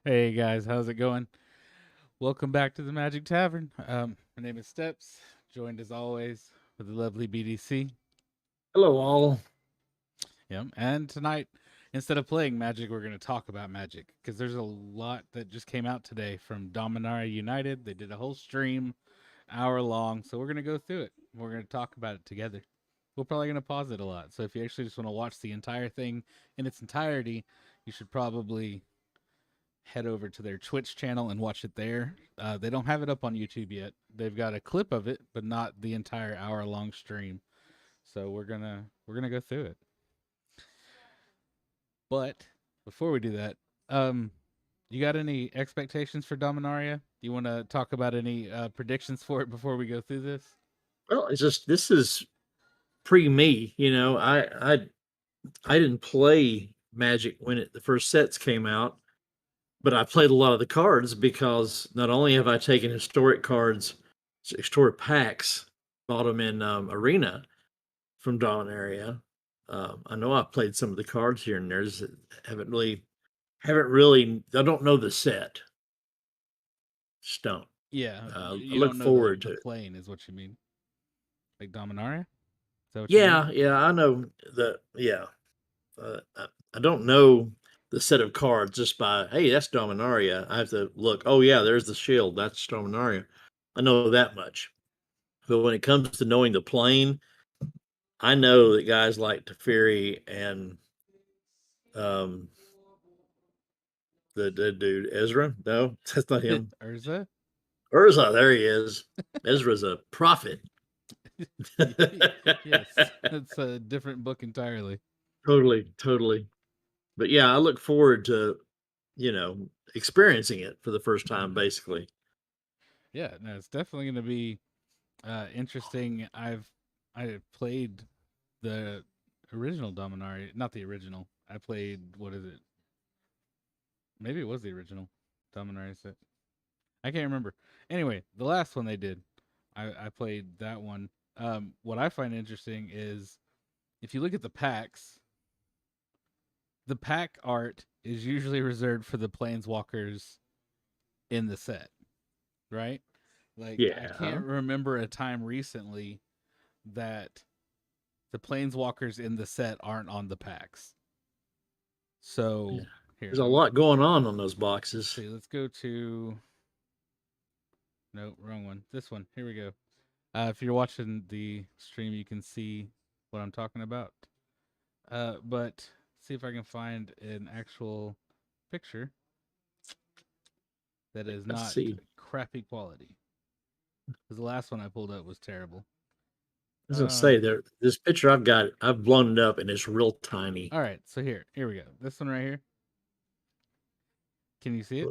Hey guys, how's it going? Welcome back to the Magic Tavern. My name is Steps, joined as always with the lovely BDC. Hello, all. Yep. And tonight, instead of playing Magic, we're going to talk about Magic because there's a lot that just came out today from Dominaria United. They did a whole stream, hour long, so we're going to go through it. We're going to talk about it together. We're probably going to pause it a lot. So if you actually just want to watch the entire thing in its entirety, you should probably head over to their Twitch channel and watch it there. They don't have it up on YouTube yet. They've got a clip of it, but not the entire hour long stream. So we're gonna go through it. But before we do that, you got any expectations for Dominaria? Do you want to talk about any predictions for it before we go through this? Well, it's just this is pre me. I didn't play Magic when the first sets came out, but I played a lot of the cards because not only have I taken historic packs, bought them in Arena from Dominaria. I know I've played some of the cards here and there. Just haven't really. I don't know the set. Just don't. Yeah, I you look don't know the forward to it. plane is what you mean, like Dominaria. Is that what you mean? Yeah, I know that. Yeah, I don't know the set of cards just by, hey, that's Dominaria. I have to look. Oh yeah, there's the shield. That's Dominaria. I know that much. But when it comes to knowing the plane, I know that guys like Teferi and um the dude Ezra. No, that's not him. Urza. Urza. There he is. Ezra's a prophet. Yes, it's a different book entirely. Totally. But yeah, I look forward to experiencing it for the first time, basically. Yeah, no, it's definitely going to be interesting. I played the original Dominaria, not the original. I played what is it? Maybe it was the original Dominaria set. I can't remember. Anyway, the last one they did, I played that one. What I find interesting is if you look at the pack art is usually reserved for the planeswalkers in the set, right? Like I Yeah. can't remember a time recently that the planeswalkers in the set aren't on the packs. Yeah. So here, There's a lot going on those boxes. see. Let's go to no wrong one. This one. Here we go. If you're watching the stream, you can see what I'm talking about. But see if I can find an actual picture that is Let's not see. crappy quality. Because the last one I pulled up was terrible. I was gonna say there. This picture I've blown it up and it's real tiny. All right, so here we go. This one right here. Can you see it?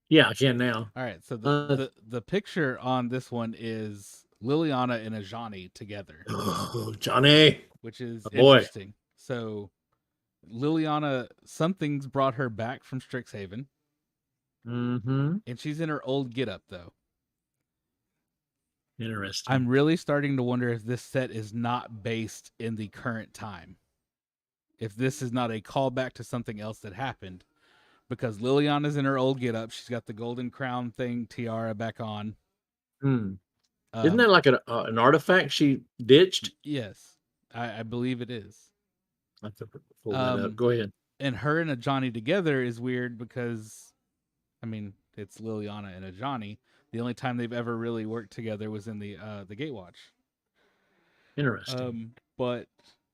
Yeah, I can now. All right, so the Uh, the the picture on this one is Liliana and Ajani together, oh, Johnny, which is my boy. interesting. So Liliana, something's brought her back from Strixhaven, Mm-hmm. and she's in her old getup though. Interesting. I'm really starting to wonder if this set is not based in the current time. If this is not a callback to something else that happened, because Liliana's in her old getup, she's got the golden crown thing, tiara back on. Hmm. Isn't Um, that like an artifact she ditched? yes, I believe it is. I have to pull that up. Um, Go ahead. and her and Ajani together is weird because, I mean, it's Liliana and Ajani. The only time they've ever really worked together was in the Gatewatch. Interesting. But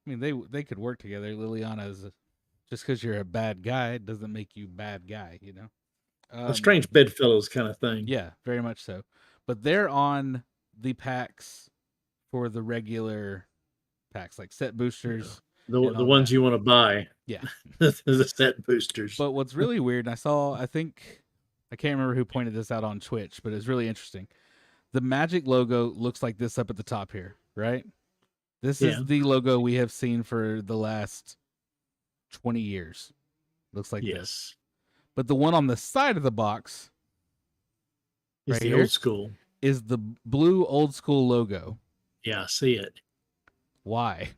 I mean, they could work together. Liliana is just because you're a bad guy doesn't make you bad guy, you know. A Um, strange bedfellows kind of thing. yeah, very much so. But they're on the packs for the regular packs, like set Yeah. boosters and The all ones that. you want to buy. Yeah. The set boosters. But what's really weird, and I think I can't remember who pointed this out on Twitch, but it's really interesting. The Magic logo looks like this up at the top here, right? This Yeah. is the logo we have seen for the last 20 years. Looks like this. Yes. But the one on the side of the box It's right the here old school. is the blue old school logo. Yeah, I see it. Why?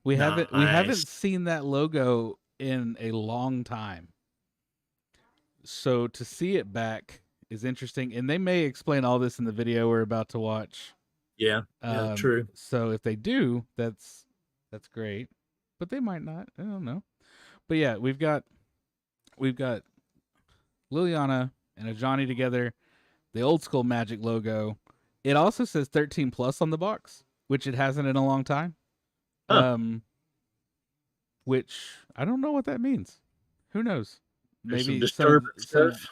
we haven't Nice. seen that logo in a long time. So to see it back is interesting, and they may explain all this in the video we're about to watch. Yeah, yeah, true. So if they do, that's great, but they might not. I don't know. But yeah, we've got Liliana and Ajani together, the old school Magic logo. It also says 13 plus on the box, which it hasn't in a long time. Huh. Which I don't know what that means. Who knows? There's some Maybe disturbance stuff.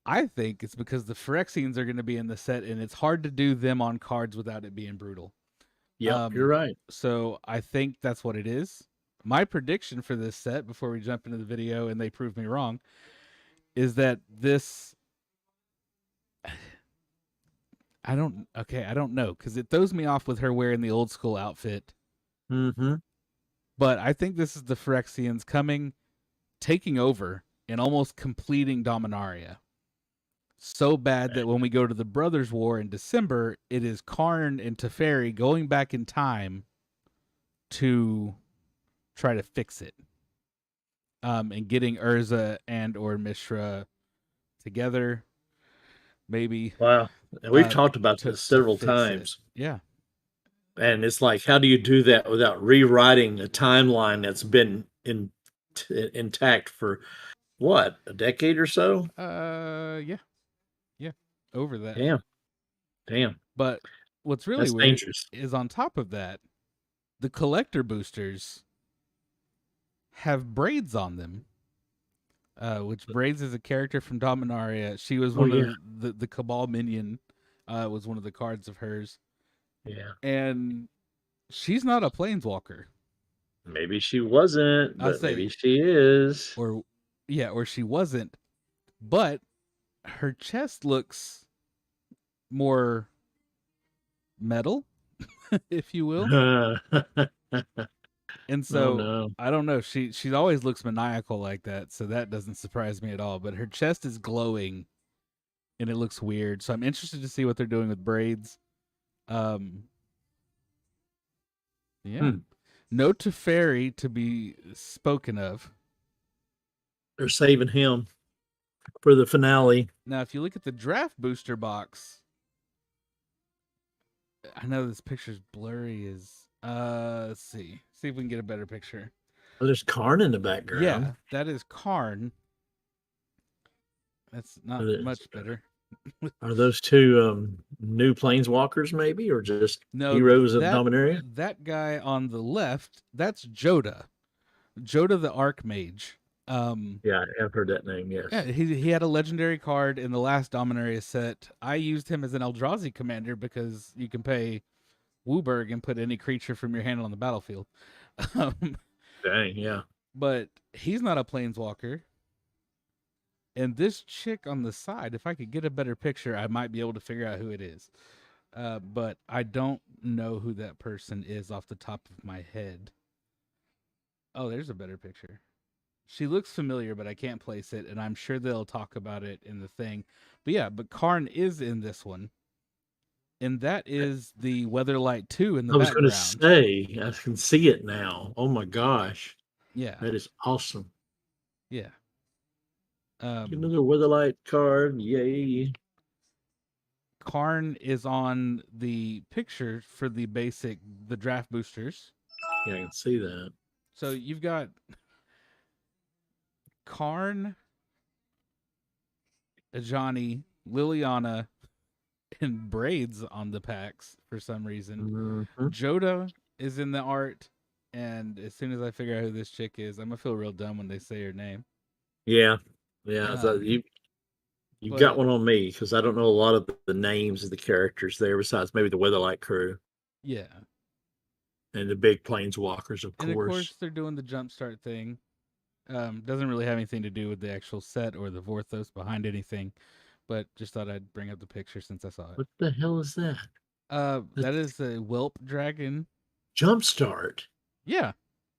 I think it's because the Phyrexians are going to be in the set, and it's hard to do them on cards without it being brutal. Yep, you're right. So I think that's what it is. My prediction for this set, before we jump into the video and they prove me wrong, is that this. I don't know, because it throws me off with her wearing the old school outfit. Mm-hmm. But I think this is the Phyrexians coming, taking over, and almost completing Dominaria. So bad that when we go to the Brothers' War in December, it is Karn and Teferi going back in time to try to fix it. And getting Urza and or Mishra together, maybe. Wow. And we've talked about this several times. Yeah. And it's like, how do you do that without rewriting a timeline that's been intact for what, a decade or so? Yeah. Over that. Damn. But what's really That's weird dangerous. is on top of that, the collector boosters have braids on them. Which Braids is a character from Dominaria. She was one of the Cabal minion. Was one of the cards of hers. Yeah. And she's not a planeswalker. Maybe she wasn't, but maybe she is. Or she wasn't. But her chest looks more metal, if you will. And so I don't know. She always looks maniacal like that, so that doesn't surprise me at all. But her chest is glowing, and it looks weird. So I'm interested to see what they're doing with Braids. Yeah. No Teferi to be spoken of. They're saving him for the finale. Now, if you look at the draft booster box, I know this picture's blurry. Let's see if we can get a better picture. Oh, there's Karn in the background. Yeah, that is Karn. That's not much better. Are those two new planeswalkers, maybe, or just heroes of Dominaria? That guy on the left, that's Joda the Archmage. Yeah, I've heard that name. Yes. Yeah, he had a legendary card in the last Dominaria set. I used him as an Eldrazi commander because you can pay Wooburg and put any creature from your hand on the battlefield. Dang, yeah. But he's not a planeswalker. And this chick on the side, if I could get a better picture, I might be able to figure out who it is. But I don't know who that person is off the top of my head. Oh, there's a better picture. She looks familiar, but I can't place it, and I'm sure they'll talk about it in the thing. But yeah, Karn is in this one. And that is the Weatherlight 2 in the background. I was going to say, I can see it now. Oh my gosh. Yeah. That is awesome. Yeah. Another Weatherlight card. Yay. Karn is on the picture for the draft boosters. Yeah, I can see that. So you've got Karn, Ajani, Liliana, and Braids on the packs for some reason. Mm-hmm. Joda is in the art, and as soon as I figure out who this chick is, I'm gonna feel real dumb when they say her name. Yeah. So you got one on me because I don't know a lot of the names of the characters there besides maybe the Weatherlight crew. Yeah. And the big planeswalkers, of course. And of course, they're doing the Jumpstart thing. Doesn't really have anything to do with the actual set or the Vorthos behind anything, but just thought I'd bring up the picture since I saw it. What the hell is that? That is a Whelp Dragon. Jumpstart. Yeah.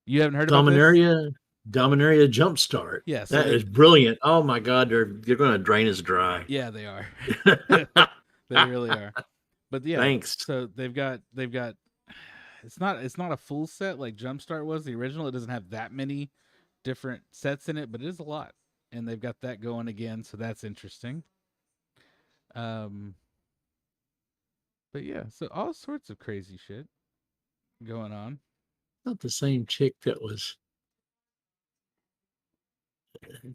You haven't heard about this? Dominaria Jumpstart. Yeah, so that is brilliant. Oh my God, they're going to drain us dry. Yeah, they are. They really are. But yeah, thanks. So they've got. It's not a full set like Jumpstart was the original. It doesn't have that many different sets in it, but it is a lot. and they've got that going again, so that's interesting. Um, but yeah, so all sorts of crazy shit going on. Not the same chick that was.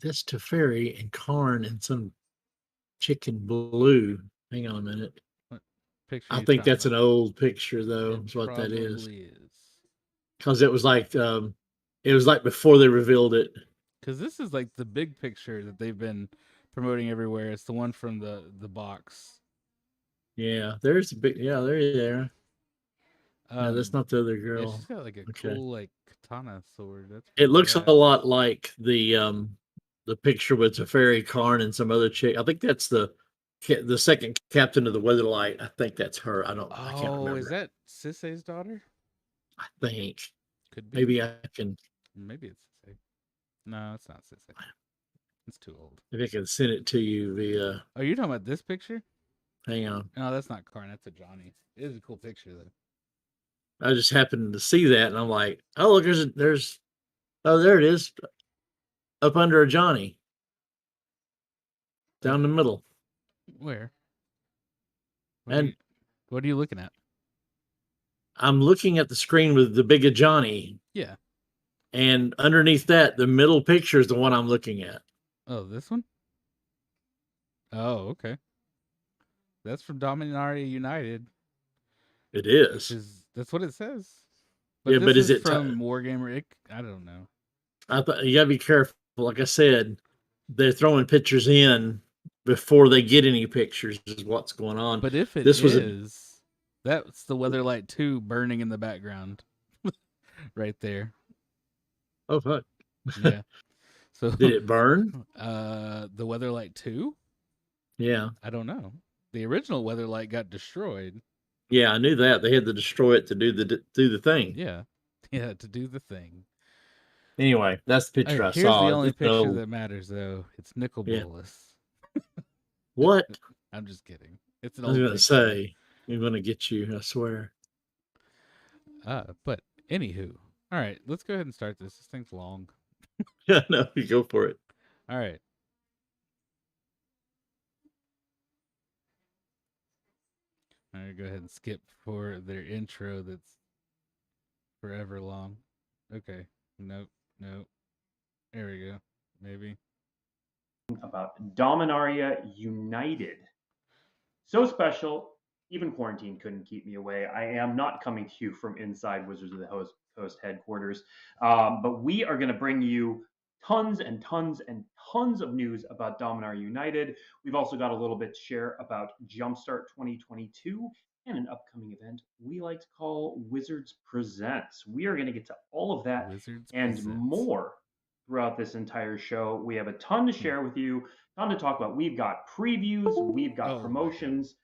That's Teferi and Karn and some chicken blue. Hang on a minute. What picture I you think talking that's about? an old picture, though. It Is what that is. probably is. Because it was like before they revealed it. Because this is like the big picture that they've been promoting everywhere. It's the one from the box. Yeah, there's a big. Yeah, there. No, that's not the other Yeah, girl. she's got like a Okay. cool like katana sword. That's It pretty looks a badass. lot like the picture with Teferi, Karn, and some other chick. I think that's the second captain of the Weatherlight. I think that's her. I can't Oh, is remember. that Sisei's daughter? I think Could be. maybe I can Maybe it's Sisei. No, it's not Sisei. It's too old. maybe I can send it to you via. Oh, you're talking about this picture? Hang on. No, that's not Karn. That's Ajani. It is a cool picture though. I just happened to see that, and I'm like, oh look, there's oh there it is, up under a Johnny, down the middle, Where? What are and you? What are you looking at? I'm looking at the screen with the big Johnny, Yeah. and underneath that, the middle picture is the one I'm looking at. Oh, this one. Oh, okay. That's from Dominaria United, It which is. is that's what it says. But Yeah, this but is is it? from Wargamer. I don't know. I thought you gotta be careful. Like I said, they're throwing pictures in before they get any pictures. Is what's going on. But if it This was a is, that's the Weatherlight 2 burning in the background, right there. oh fuck. Yeah. So, Did it burn? the Weatherlight 2. Yeah, I don't know. The original Weatherlight got destroyed. yeah. I knew that they had to destroy it to do the thing. Yeah. Yeah, to do the thing. Anyway, that's the picture Okay, I here's the saw. only It's picture that matters, though. It's Nicol yeah. Bolas. What? I'm just kidding. It's an I was old gonna picture. say, I'm gonna get you. I swear. But anywho, all right, let's go ahead and start this. This thing's long. Yeah, no, you go for it. All right. All right, go ahead and skip for their intro that's forever long. Okay. Nope. Nope. There we go. Maybe. About Dominaria United. So special, even quarantine couldn't keep me away. I am not coming to you from inside Wizards of the Coast headquarters, but we are going to bring you tons and tons and tons of news about Dominaria United. We've also got a little bit to share about Jumpstart 2022 and an upcoming event we like to call Wizards Presents. We are going to get to all of that Wizards and Presents. more throughout this entire show. We have a ton to share with you, ton to talk about. We've got previews, we've got promotions,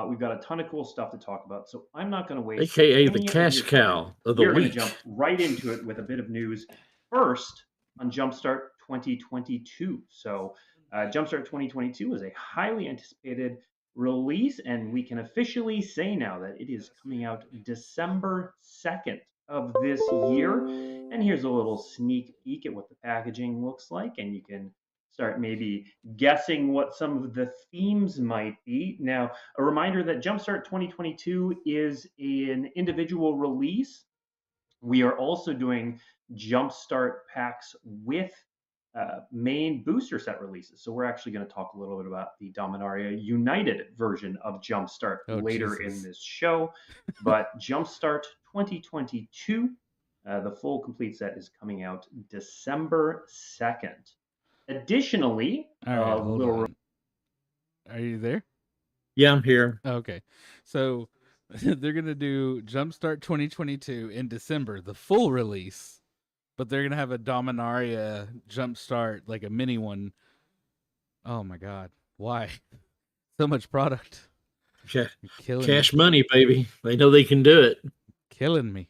we've got a ton of cool stuff to talk about. So I'm not going to waste AKA the any cash of your time. cow of the We are going to week. jump right into it with a bit of news. First, on Jumpstart 2022. So, Jumpstart 2022 is a highly anticipated release, and we can officially say now that it is coming out December 2nd of this year. And here's a little sneak peek at what the packaging looks like, and you can start maybe guessing what some of the themes might be. Now, a reminder that Jumpstart 2022 is an individual release. We are also doing Jumpstart packs with main booster set releases. So we're actually going to talk a little bit about the Dominaria United version of Jumpstart later in this show. But Jumpstart 2022, the full complete set is coming out December 2nd. Additionally, all right, hold on. Are you there? Yeah, I'm here. Okay. So they're going to do Jumpstart 2022 in December, the full release. But they're going to have a Dominaria Jumpstart, like a mini one. Oh my God. Why? So much product. Cash money, baby. They know they can do it. Killing me.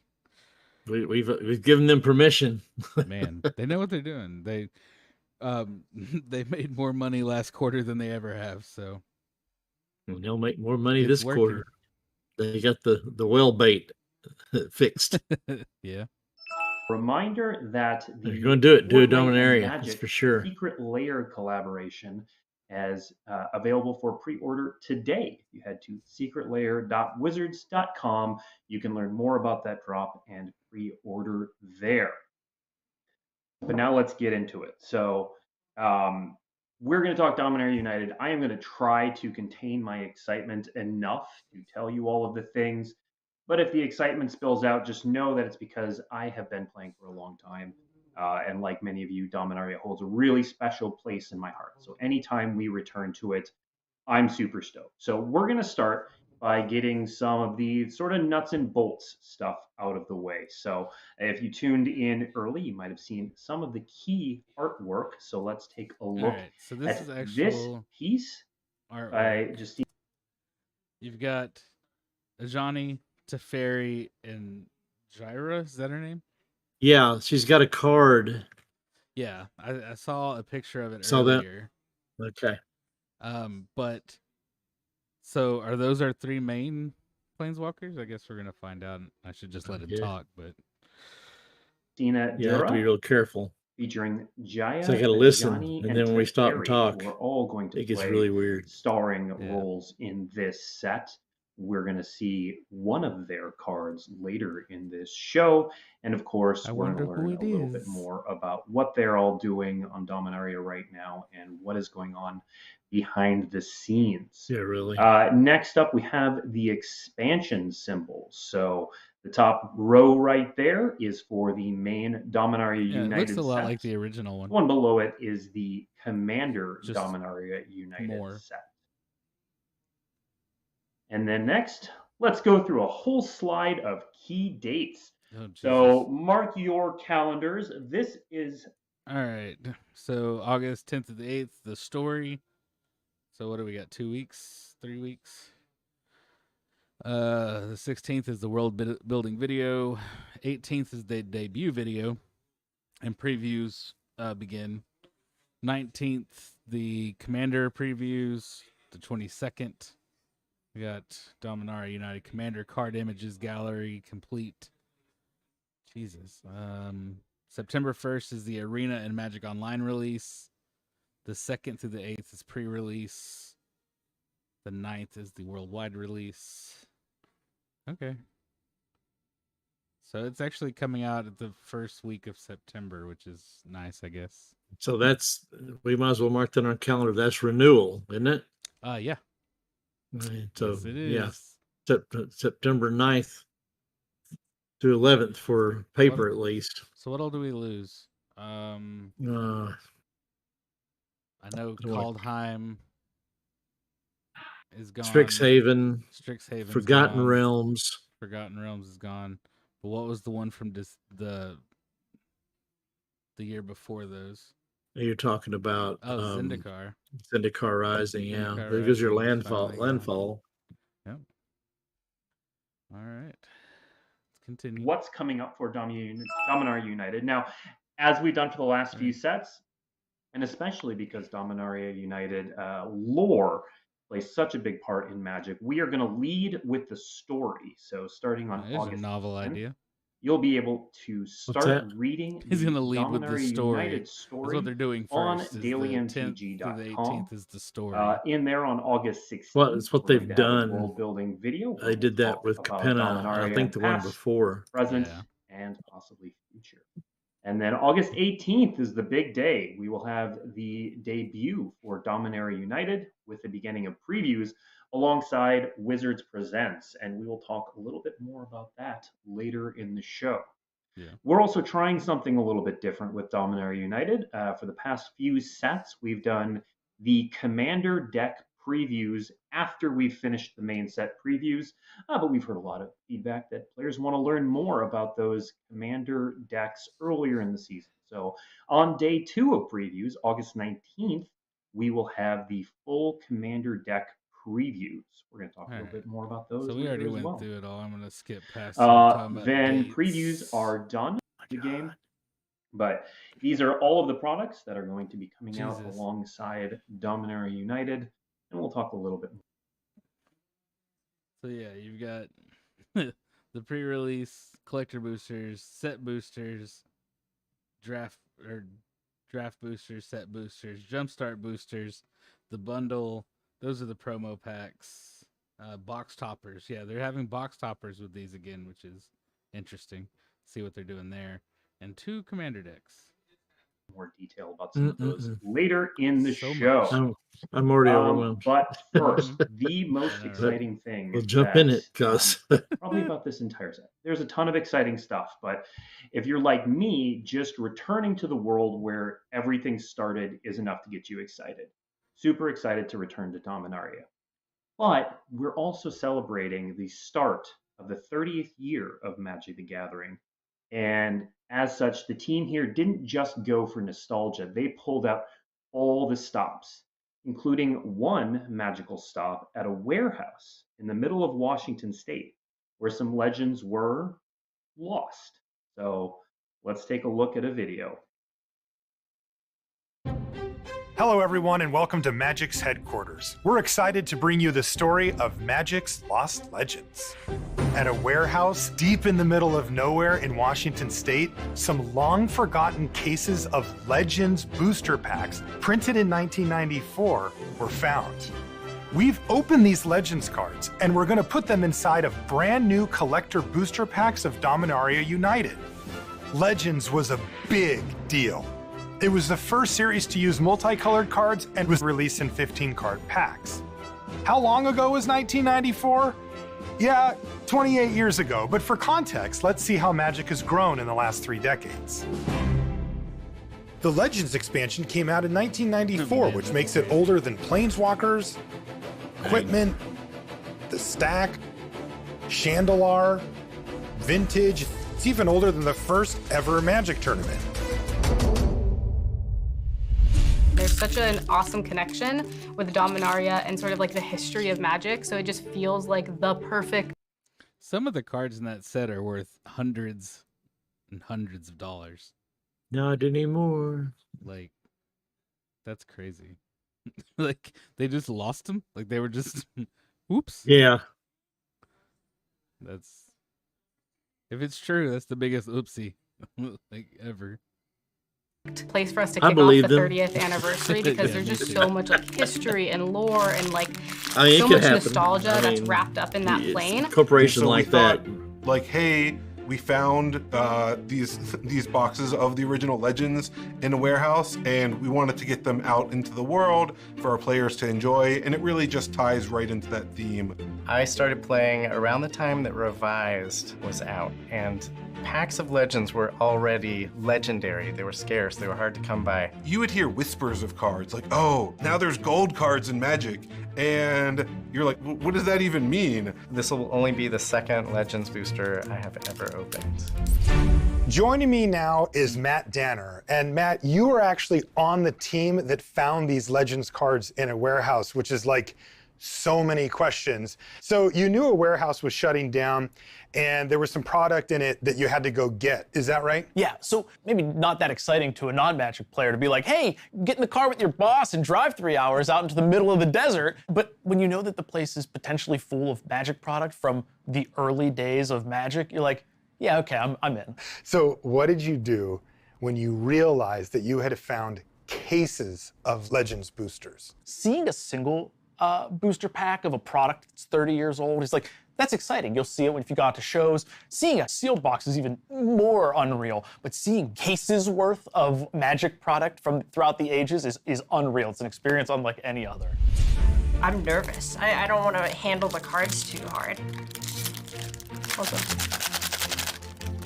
We've given them permission. Man, they know what they're doing. They made more money last quarter than they ever have, so and they'll make more money it's this working. quarter. They got the well bait fixed. Yeah. Reminder that If you're the going to do it, do a Fortnite and Dominaria. That's Magic for sure. Secret Layer collaboration as available for pre-order today. If you head to secretlayer.wizards.com, you can learn more about that drop and pre-order there. But now let's get into it. So we're going to talk Dominaria United. I am going to try to contain my excitement enough to tell you all of the things. But if the excitement spills out, just know that it's because I have been playing for a long time. And like many of you, Dominaria holds a really special place in my heart. So anytime we return to it, I'm super stoked. So we're going to start by getting some of the sort of nuts and bolts stuff out of the way. So if you tuned in early, you might have seen some of the key artwork. So let's take a All look right, so this at is this actual piece artwork. by Justine. You've got Ajani, Teferi, and Jira. Is that her name? Yeah, she's got a card. Yeah, I saw a picture of it Saw that? earlier. Okay. But so are those our three main planeswalkers? I guess we're gonna find out. I should just let him Yeah. talk, but Dina You have to be Dura, real careful. featuring Jaya, So I gotta listen, Ajani, and then when we stop and Teferi, talk, who are all going to it gets play really weird. starring roles in this set. We're going to see one of their cards later in this show. And of course, I we're going wonder to who learn it a little bit is. more about what they're all doing on Dominaria right now and what is going on behind the scenes. Yeah, really. Next up, we have the expansion symbols. So the top row right there is for the main Dominaria Yeah, United it looks a lot set. like the original one. One below it is the Commander Just Dominaria United more. set. And then next, let's go through a whole slide of key dates. Oh, Jesus. So mark your calendars. This is All right. So August 10th to the 8th, the story. So what do we got? 2 weeks? 3 weeks? The 16th is the world building video. 18th is the debut video, and previews begin. 19th, the commander previews. The 22nd, we got Dominar United Commander card images gallery complete. Jesus. September 1st is the Arena and Magic Online release. The 2nd through the 8th is pre-release. The 9th is the worldwide release. Okay. So it's actually coming out at the first week of September, which is nice, I guess. So we might as well mark that on our calendar. That's renewal, isn't it? Yeah. Right, so Yes, it is. yeah, September 9th to 11th for paper, at least. So what all do we lose? I know Kaldheim is gone. Strixhaven, Forgotten gone. Realms. Forgotten Realms is gone. But what was the one from the year before those? You're talking about Zendikar. Zendikar Rising, yeah. Zendikar There goes your Rising is landfall. finally Landfall. Yep. All right. Let's continue. what's coming up for Dominar United. Now, as we've done for the last few sets, and especially because Dominaria United lore plays such a big part in Magic, we are going to lead with the story. So starting on There's August a novel 10th, idea. you'll be able to start reading He's the going to lead with the Dominaria story. United That's story what they're doing on first. dailymtg.com. The 18th is the story. In there on August 16th, Well, it's what they've done. World building video. They did that with Capenna. I think the one before. Present and possibly future. And then August 18th is the big day. We will have the debut for Dominaria United with the beginning of previews alongside Wizards Presents. And we will talk a little bit more about that later in the show. Yeah. We're also trying something a little bit different with Dominaria United. For the past few sets, we've done the Commander deck previews after we've finished the main set previews, but we've heard a lot of feedback that players want to learn more about those Commander decks earlier in the season. So on day 2 of previews, August 19th, we will have the full Commander deck previews. We're going to talk a little bit more about those. So we already went through it all. I'm going to skip past. Then previews are done. The game. But these are all of the products that are going to be coming out alongside Dominaria United, and we'll talk a little bit more. So yeah, you've got the pre-release collector boosters, set boosters, draft boosters, set boosters, jumpstart boosters, the bundle. Those are the promo packs. Box toppers. Yeah, they're having box toppers with these again, which is interesting. See what they're doing there. And 2 commander decks. More detail about some of those later in the show. I'm already overwhelmed. But first, the most exciting thing. We'll jump in it, Gus. Probably about this entire set. There's a ton of exciting stuff, but if you're like me, just returning to the world where everything started is enough to get you excited. Super excited to return to Dominaria. But we're also celebrating the start of the 30th year of Magic the Gathering. And as such, the team here didn't just go for nostalgia. They pulled out all the stops, including one magical stop at a warehouse in the middle of Washington State, where some legends were lost. So let's take a look at a video. Hello everyone and welcome to Magic's headquarters. We're excited to bring you the story of Magic's lost legends. At a warehouse deep in the middle of nowhere in Washington State, some long forgotten cases of Legends booster packs printed in 1994 were found. We've opened these Legends cards and we're going to put them inside of brand new collector booster packs of Dominaria United. Legends was a big deal. It was the first series to use multicolored cards and was released in 15-card packs. How long ago was 1994? Yeah, 28 years ago, but for context, let's see how Magic has grown in the last 3 decades. The Legends expansion came out in 1994, which makes it older than Planeswalkers, Equipment, the Stack, Chandelar, Vintage. It's even older than the first ever Magic tournament. There's such an awesome connection with Dominaria and sort of like the history of Magic, so it just feels like the perfect. Some of the cards in that set are worth hundreds and hundreds of dollars. Not anymore. Like, that's crazy. Like, they just lost them? Like, they were just, oops. Yeah. That's, if it's true, that's the biggest oopsie, like, ever. Place for us to kick off the 30th anniversary because there's just so much like history and lore and like so much nostalgia that's wrapped up in that plane. Corporation like that. Like, hey, we found these boxes of the original Legends in a warehouse, and we wanted to get them out into the world for our players to enjoy, and it really just ties right into that theme. I started playing around the time that Revised was out, and packs of Legends were already legendary. They were scarce, they were hard to come by. You would hear whispers of cards, like, oh, now there's gold cards in Magic, and you're like, what does that even mean? This will only be the second Legends booster I have ever opened. Joining me now is Matt Danner. And Matt, you were actually on the team that found these Legends cards in a warehouse, which is like so many questions. So you knew a warehouse was shutting down and there was some product in it that you had to go get. Is that right? Yeah, so maybe not that exciting to a non-Magic player to be like, hey, get in the car with your boss and drive 3 hours out into the middle of the desert. But when you know that the place is potentially full of Magic product from the early days of Magic, you're like, yeah, okay, I'm in. So what did you do when you realized that you had found cases of Legends boosters? Seeing a single booster pack of a product that's 30 years old is like, that's exciting. You'll see it if you go out to shows. Seeing a sealed box is even more unreal, but seeing cases worth of Magic product from throughout the ages is unreal. It's an experience unlike any other. I'm nervous. I don't want to handle the cards too hard. Awesome.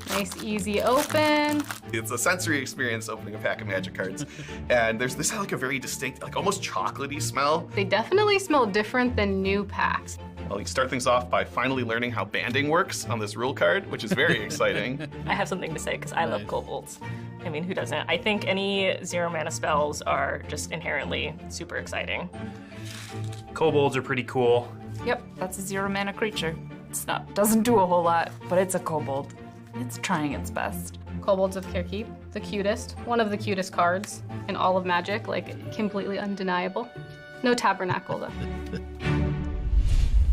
Nice, easy open. It's a sensory experience opening a pack of Magic cards. And there's this like a very distinct, like almost chocolatey smell. They definitely smell different than new packs. Well, you start things off by finally learning how banding works on this rule card, which is very exciting. I have something to say because I love kobolds. I mean, who doesn't? I think any 0 mana spells are just inherently super exciting. Kobolds are pretty cool. Yep, that's a 0 mana creature. Doesn't do a whole lot, but it's a kobold. It's trying its best. Kobolds of Kirkeep, the cutest, one of the cutest cards in all of Magic, like completely undeniable. No Tabernacle though.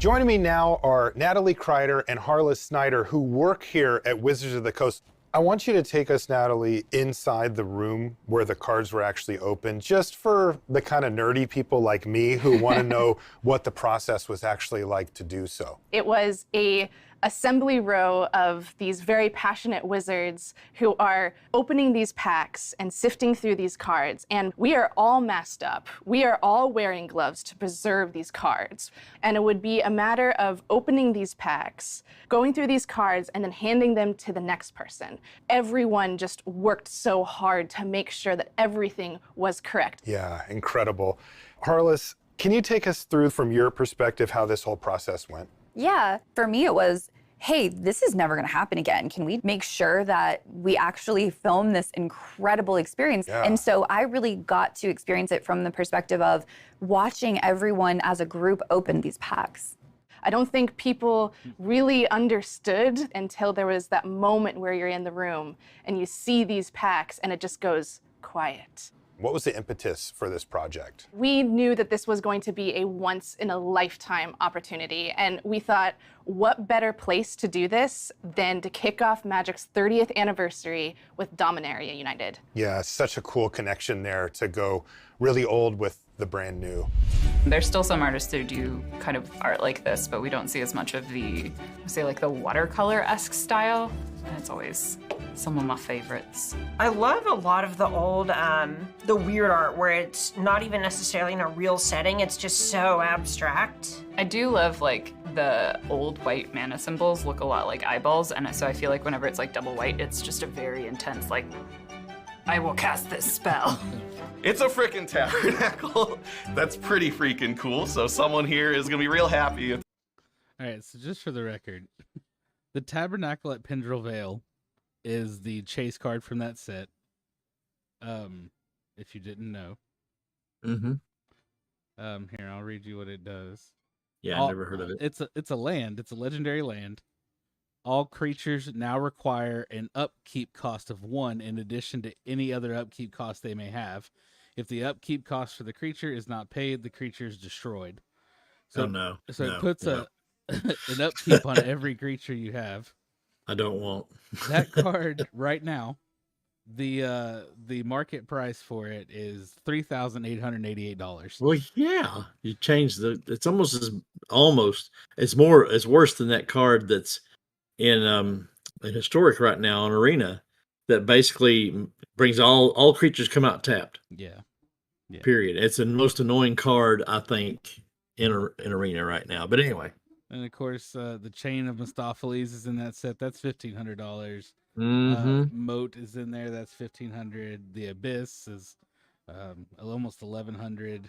Joining me now are Natalie Kreider and Harless Snyder, who work here at Wizards of the Coast. I want you to take us, Natalie, inside the room where the cards were actually opened, just for the kind of nerdy people like me who want to know what the process was actually like to do so. It was a assembly row of these very passionate wizards who are opening these packs and sifting through these cards. And we are all masked up. We are all wearing gloves to preserve these cards. And it would be a matter of opening these packs, going through these cards, and then handing them to the next person. Everyone just worked so hard to make sure that everything was correct. Yeah, incredible. Harless, can you take us through from your perspective how this whole process went? Yeah, for me it was, hey, this is never gonna happen again. Can we make sure that we actually film this incredible experience? Yeah. And so I really got to experience it from the perspective of watching everyone as a group open these packs. I don't think people really understood until there was that moment where you're in the room and you see these packs and it just goes quiet. What was the impetus for this project? We knew that this was going to be a once-in-a-lifetime opportunity, and we thought, what better place to do this than to kick off Magic's 30th anniversary with Dominaria United? Yeah, such a cool connection there to go really old with the brand new. There's still some artists who do kind of art like this, but we don't see as much of the, say, like the watercolor-esque style. And it's always some of my favorites. I love a lot of the old, the weird art where it's not even necessarily in a real setting, it's just so abstract. I do love like the old white mana symbols look a lot like eyeballs, and so I feel like whenever it's like double white, it's just a very intense, like, I will cast this spell. It's a frickin' tabernacle. That's pretty freaking cool. So someone here is gonna be real happy. All right, so just for the record, the Tabernacle at Pendrell Vale is the chase card from that set. If you didn't know. Mm-hmm. Here, I'll read you what it does. Yeah, I've never heard of it. It's a land. It's a legendary land. All creatures now require an upkeep cost of 1 in addition to any other upkeep cost they may have. If the upkeep cost for the creature is not paid, the creature is destroyed. So, it puts an upkeep on every creature you have. I don't want that card right now. The market price for it is $3,888. Well, yeah, you change it's it's worse than that card that's in Historic right now on Arena that basically brings all creatures come out tapped. Yeah. Period. It's the most annoying card I think in Arena right now. But anyway. And of course, the Chain of Mistopheles is in that set. That's $1,500. Mm-hmm. Moat is in there. That's $1,500. The Abyss is almost $1,100.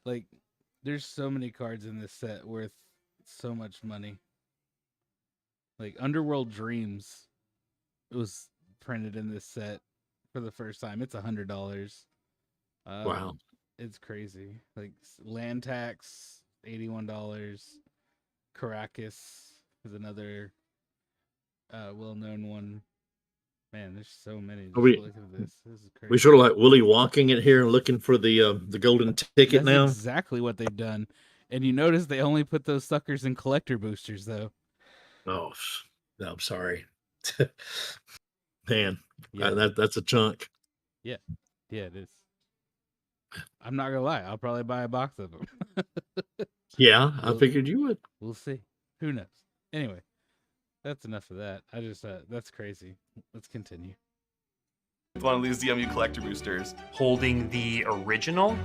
Like, there's so many cards in this set worth so much money. Like Underworld Dreams, it was printed in this set for the first time. It's $100. Wow, it's crazy. Like Land Tax, $81. Caracas is another well-known one. Man, there's so many. Look at this. This is crazy. We sort of like Willy walking it here and looking for the golden ticket. That's now. Exactly what they've done. And you notice they only put those suckers in collector boosters, though. Oh, no, I'm sorry. Man, yeah. That's a chunk. Yeah, it is. I'm not gonna lie. I'll probably buy a box of them. Yeah, I figured you would. We'll see. Who knows? Anyway, that's enough of that. I just that's crazy. Let's continue. One of these DMU collector boosters. Holding the original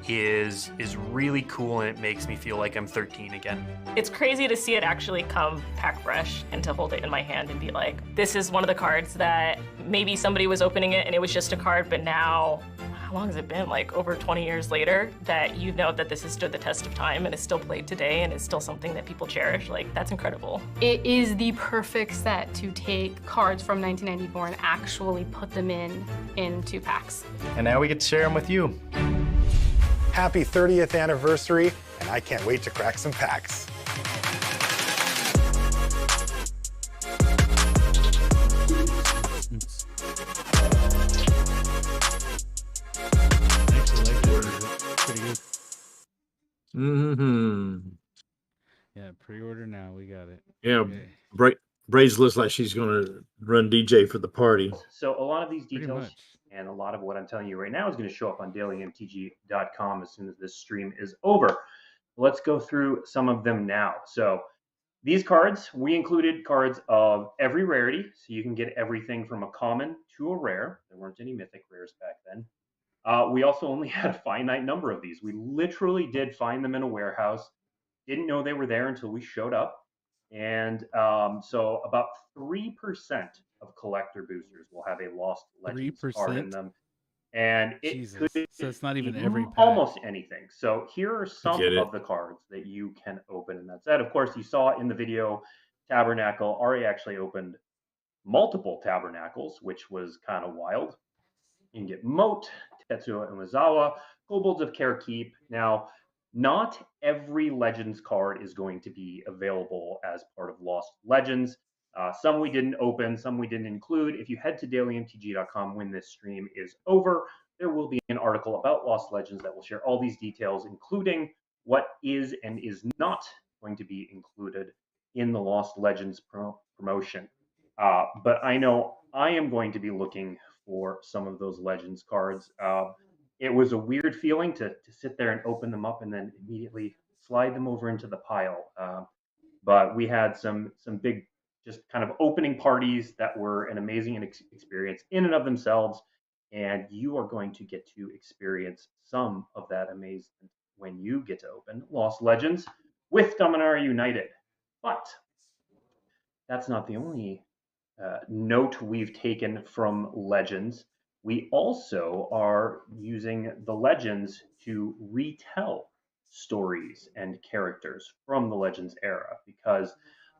is really cool, and it makes me feel like I'm 13 again. It's crazy to see it actually come pack fresh and to hold it in my hand and be like, this is one of the cards that maybe somebody was opening it and it was just a card, but now, how long has it been? Like over 20 years later, that you know that this has stood the test of time and is still played today and is still something that people cherish. Like, that's incredible. It is the perfect set to take cards from 1994 and actually put them in 2 packs. And now we get to share them with you. Happy 30th anniversary, and I can't wait to crack some packs. Mm-hmm. Yeah, Okay. Braids looks like she's going to run DJ for the party. So a lot of these Pretty details much. and a lot of what I'm telling you right now is going to show up on dailymtg.com as soon as this stream is over. Let's go through some of them now. So these cards, we included cards of every rarity, so you can get everything from a common to a rare. There weren't any mythic rares back then. We also only had a finite number of these. We literally did find them in a warehouse. Didn't know they were there until we showed up. And so about 3% of collector boosters will have a Lost Legends card in 3%? them. And it Jesus. could So it's not even be every pack. almost anything. So here are some get it. of the cards that you can open. And that's that. Of course, you saw in the video Tabernacle. Ari actually opened multiple Tabernacles, which was kind of wild. You can get Moat, Tetsuo Umezawa, Kobolds of Carekeep. Now, not every Legends card is going to be available as part of Lost Legends. Some we didn't open, some we didn't include. If you head to dailymtg.com when this stream is over, there will be an article about Lost Legends that will share all these details, including what is and is not going to be included in the Lost Legends promotion. But I know I am going to be looking for some of those Legends cards. It was a weird feeling to sit there and open them up and then immediately slide them over into the pile. But we had some big, just kind of opening parties that were an amazing experience in and of themselves. And you are going to get to experience some of that amazement when you get to open Lost Legends with Dominaria United. But that's not the only note we've taken from Legends. We also are using the Legends to retell stories and characters from the Legends era, because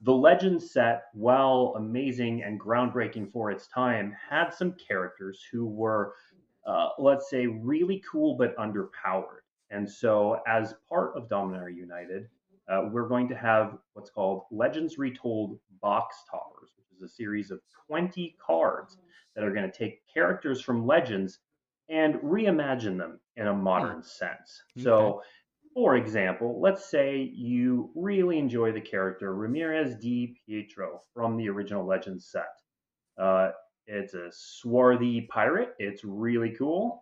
the Legends set, while amazing and groundbreaking for its time, had some characters who were, let's say, really cool but underpowered. And so, as part of Dominaria United, we're going to have what's called Legends Retold Box Toppers, which is a series of 20 cards that are going to take characters from Legends and reimagine them in a modern sense. So, for example, let's say you really enjoy the character Ramirez Di Pietro from the original Legends set. It's a swarthy pirate. It's really cool.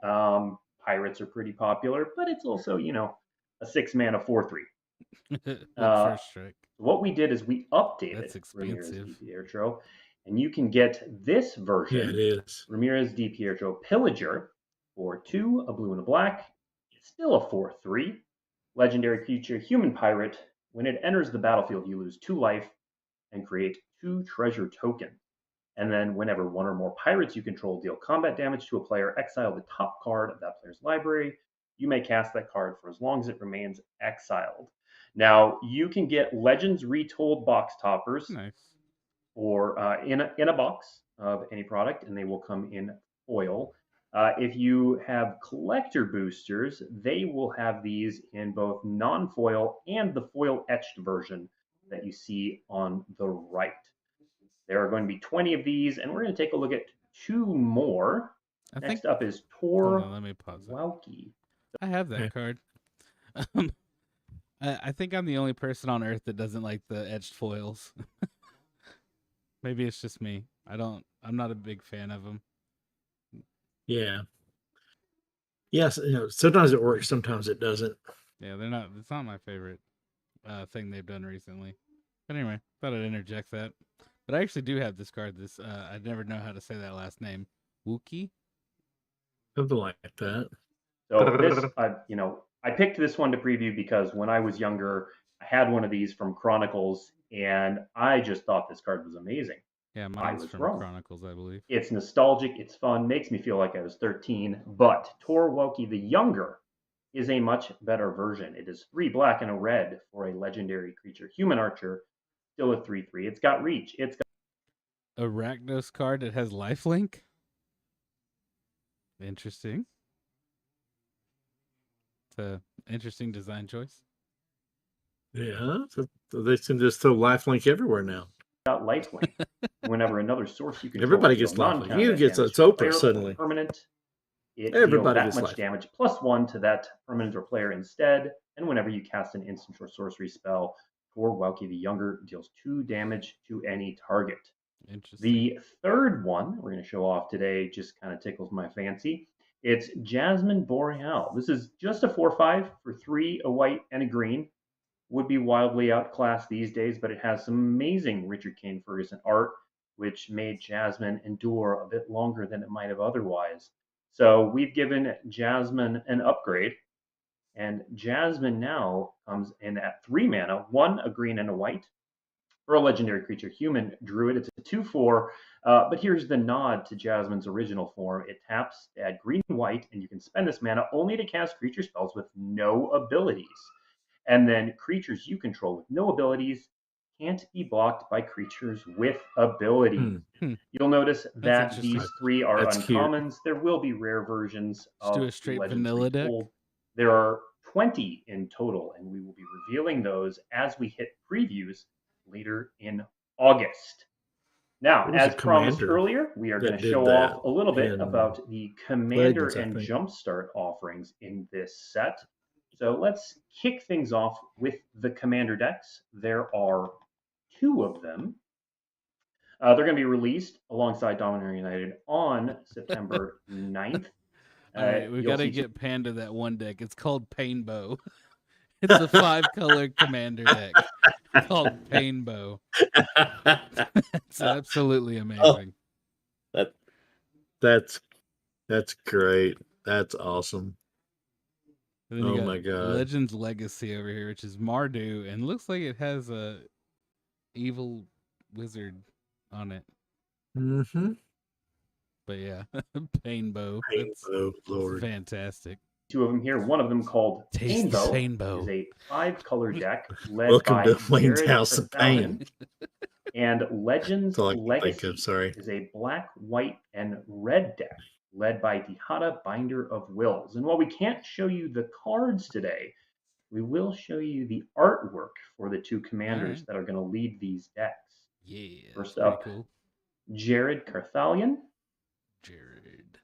Pirates are pretty popular, but it's also, a 6-mana 4/3. First strike. What we did is we updated That's Ramirez expensive. Di Pietro, and you can get this version, Yeah, it is. Ramirez Di Pietro Pillager, for 2, a blue and a black. It's still a 4/3. Legendary creature, human pirate. When it enters the battlefield, you lose 2 life and create 2 treasure tokens. And then whenever one or more pirates you control deal combat damage to a player, exile the top card of that player's library. You may cast that card for as long as it remains exiled. Now, you can get Legends Retold box toppers or in a box of any product, and they will come in foil. If you have collector boosters, they will have these in both non-foil and the foil etched version that you see on the right. There are going to be 20 of these, and we're going to take a look at 2 more. Next up is Let me pause it. Torwoki. I have that card. I think I'm the only person on Earth that doesn't like the etched foils. Maybe it's just me. I'm not a big fan of them. Yeah. Yes, sometimes it works, sometimes it doesn't. Yeah, it's not my favorite thing they've done recently. But anyway, thought I'd interject that. But I actually do have this card. I never know how to say that last name. Wookie? Something like that. So this, I picked this one to preview because when I was younger, I had one of these from Chronicles, and I just thought this card was amazing. Yeah, mine's from Chronicles, I believe. It's nostalgic, it's fun, makes me feel like I was 13, but Torwoki the Younger is a much better version. It is 3 black and a red for a legendary creature, human archer, still a 3/3. It's got reach. It's got a Rakdos card that has lifelink? Interesting. It's an interesting design choice. Yeah, so they can just throw lifelink everywhere now. Got lifelink. Whenever another source you can everybody gets lifelink. You get it's open suddenly. Permanent. It Everybody deals that gets much damage +1 to that permanent or player instead. And whenever you cast an instant or sorcery spell, Torwoki the Younger deals 2 damage to any target. Interesting. The third one we're going to show off today just kind of tickles my fancy. It's Jasmine Boreal. This is just a 4/5 for 3, a white, and a green. Would be wildly outclassed these days, but it has some amazing Richard Kane Ferguson art, which made Jasmine endure a bit longer than it might have otherwise. So we've given Jasmine an upgrade, and Jasmine now comes in at 3 mana, 1, a green, and a white. For a legendary creature, human druid, it's a 2/4. But here's the nod to Jasmine's original form. It taps to add green and white, and you can spend this mana only to cast creature spells with no abilities. And then creatures you control with no abilities can't be blocked by creatures with abilities. You'll notice that these 3 are That's cute. uncommons. There will be rare versions Just do of a straight Legends vanilla deck. Retold. There are 20 in total, and we will be revealing those as we hit previews later in August. Now, There was as a promised commander earlier, we are that going to did show that off a little bit in about the Commander Legends, I and think. Jumpstart offerings in this set. So let's kick things off with the Commander decks. There are 2 of them. They're going to be released alongside Dominaria United on September 9th. All right, we you'll got to see get Panda that one deck. It's called Painbow. It's a 5-color commander deck called Painbow. It's absolutely amazing. That's great. That's awesome. And then you Oh got my god. Legends Legacy over here, which is Mardu, and looks like it has a evil wizard on it. Mm-hmm. But yeah, Painbow. Painbow, It's Lord. fantastic. 2 of them here. One of them called Taste the Painbow Painbow. is a 5-color deck led Welcome by to Wayne's Jared House of Pain. Karthalion. And Legends That's all I can think Legacy of, sorry. is a black, white, and red deck led by Dihada, Binder of Wills. And while we can't show you the cards today, we will show you the artwork for the 2 commanders that are going to lead these decks. Yeah. First that's up, pretty cool. Jared Karthalion, Jared.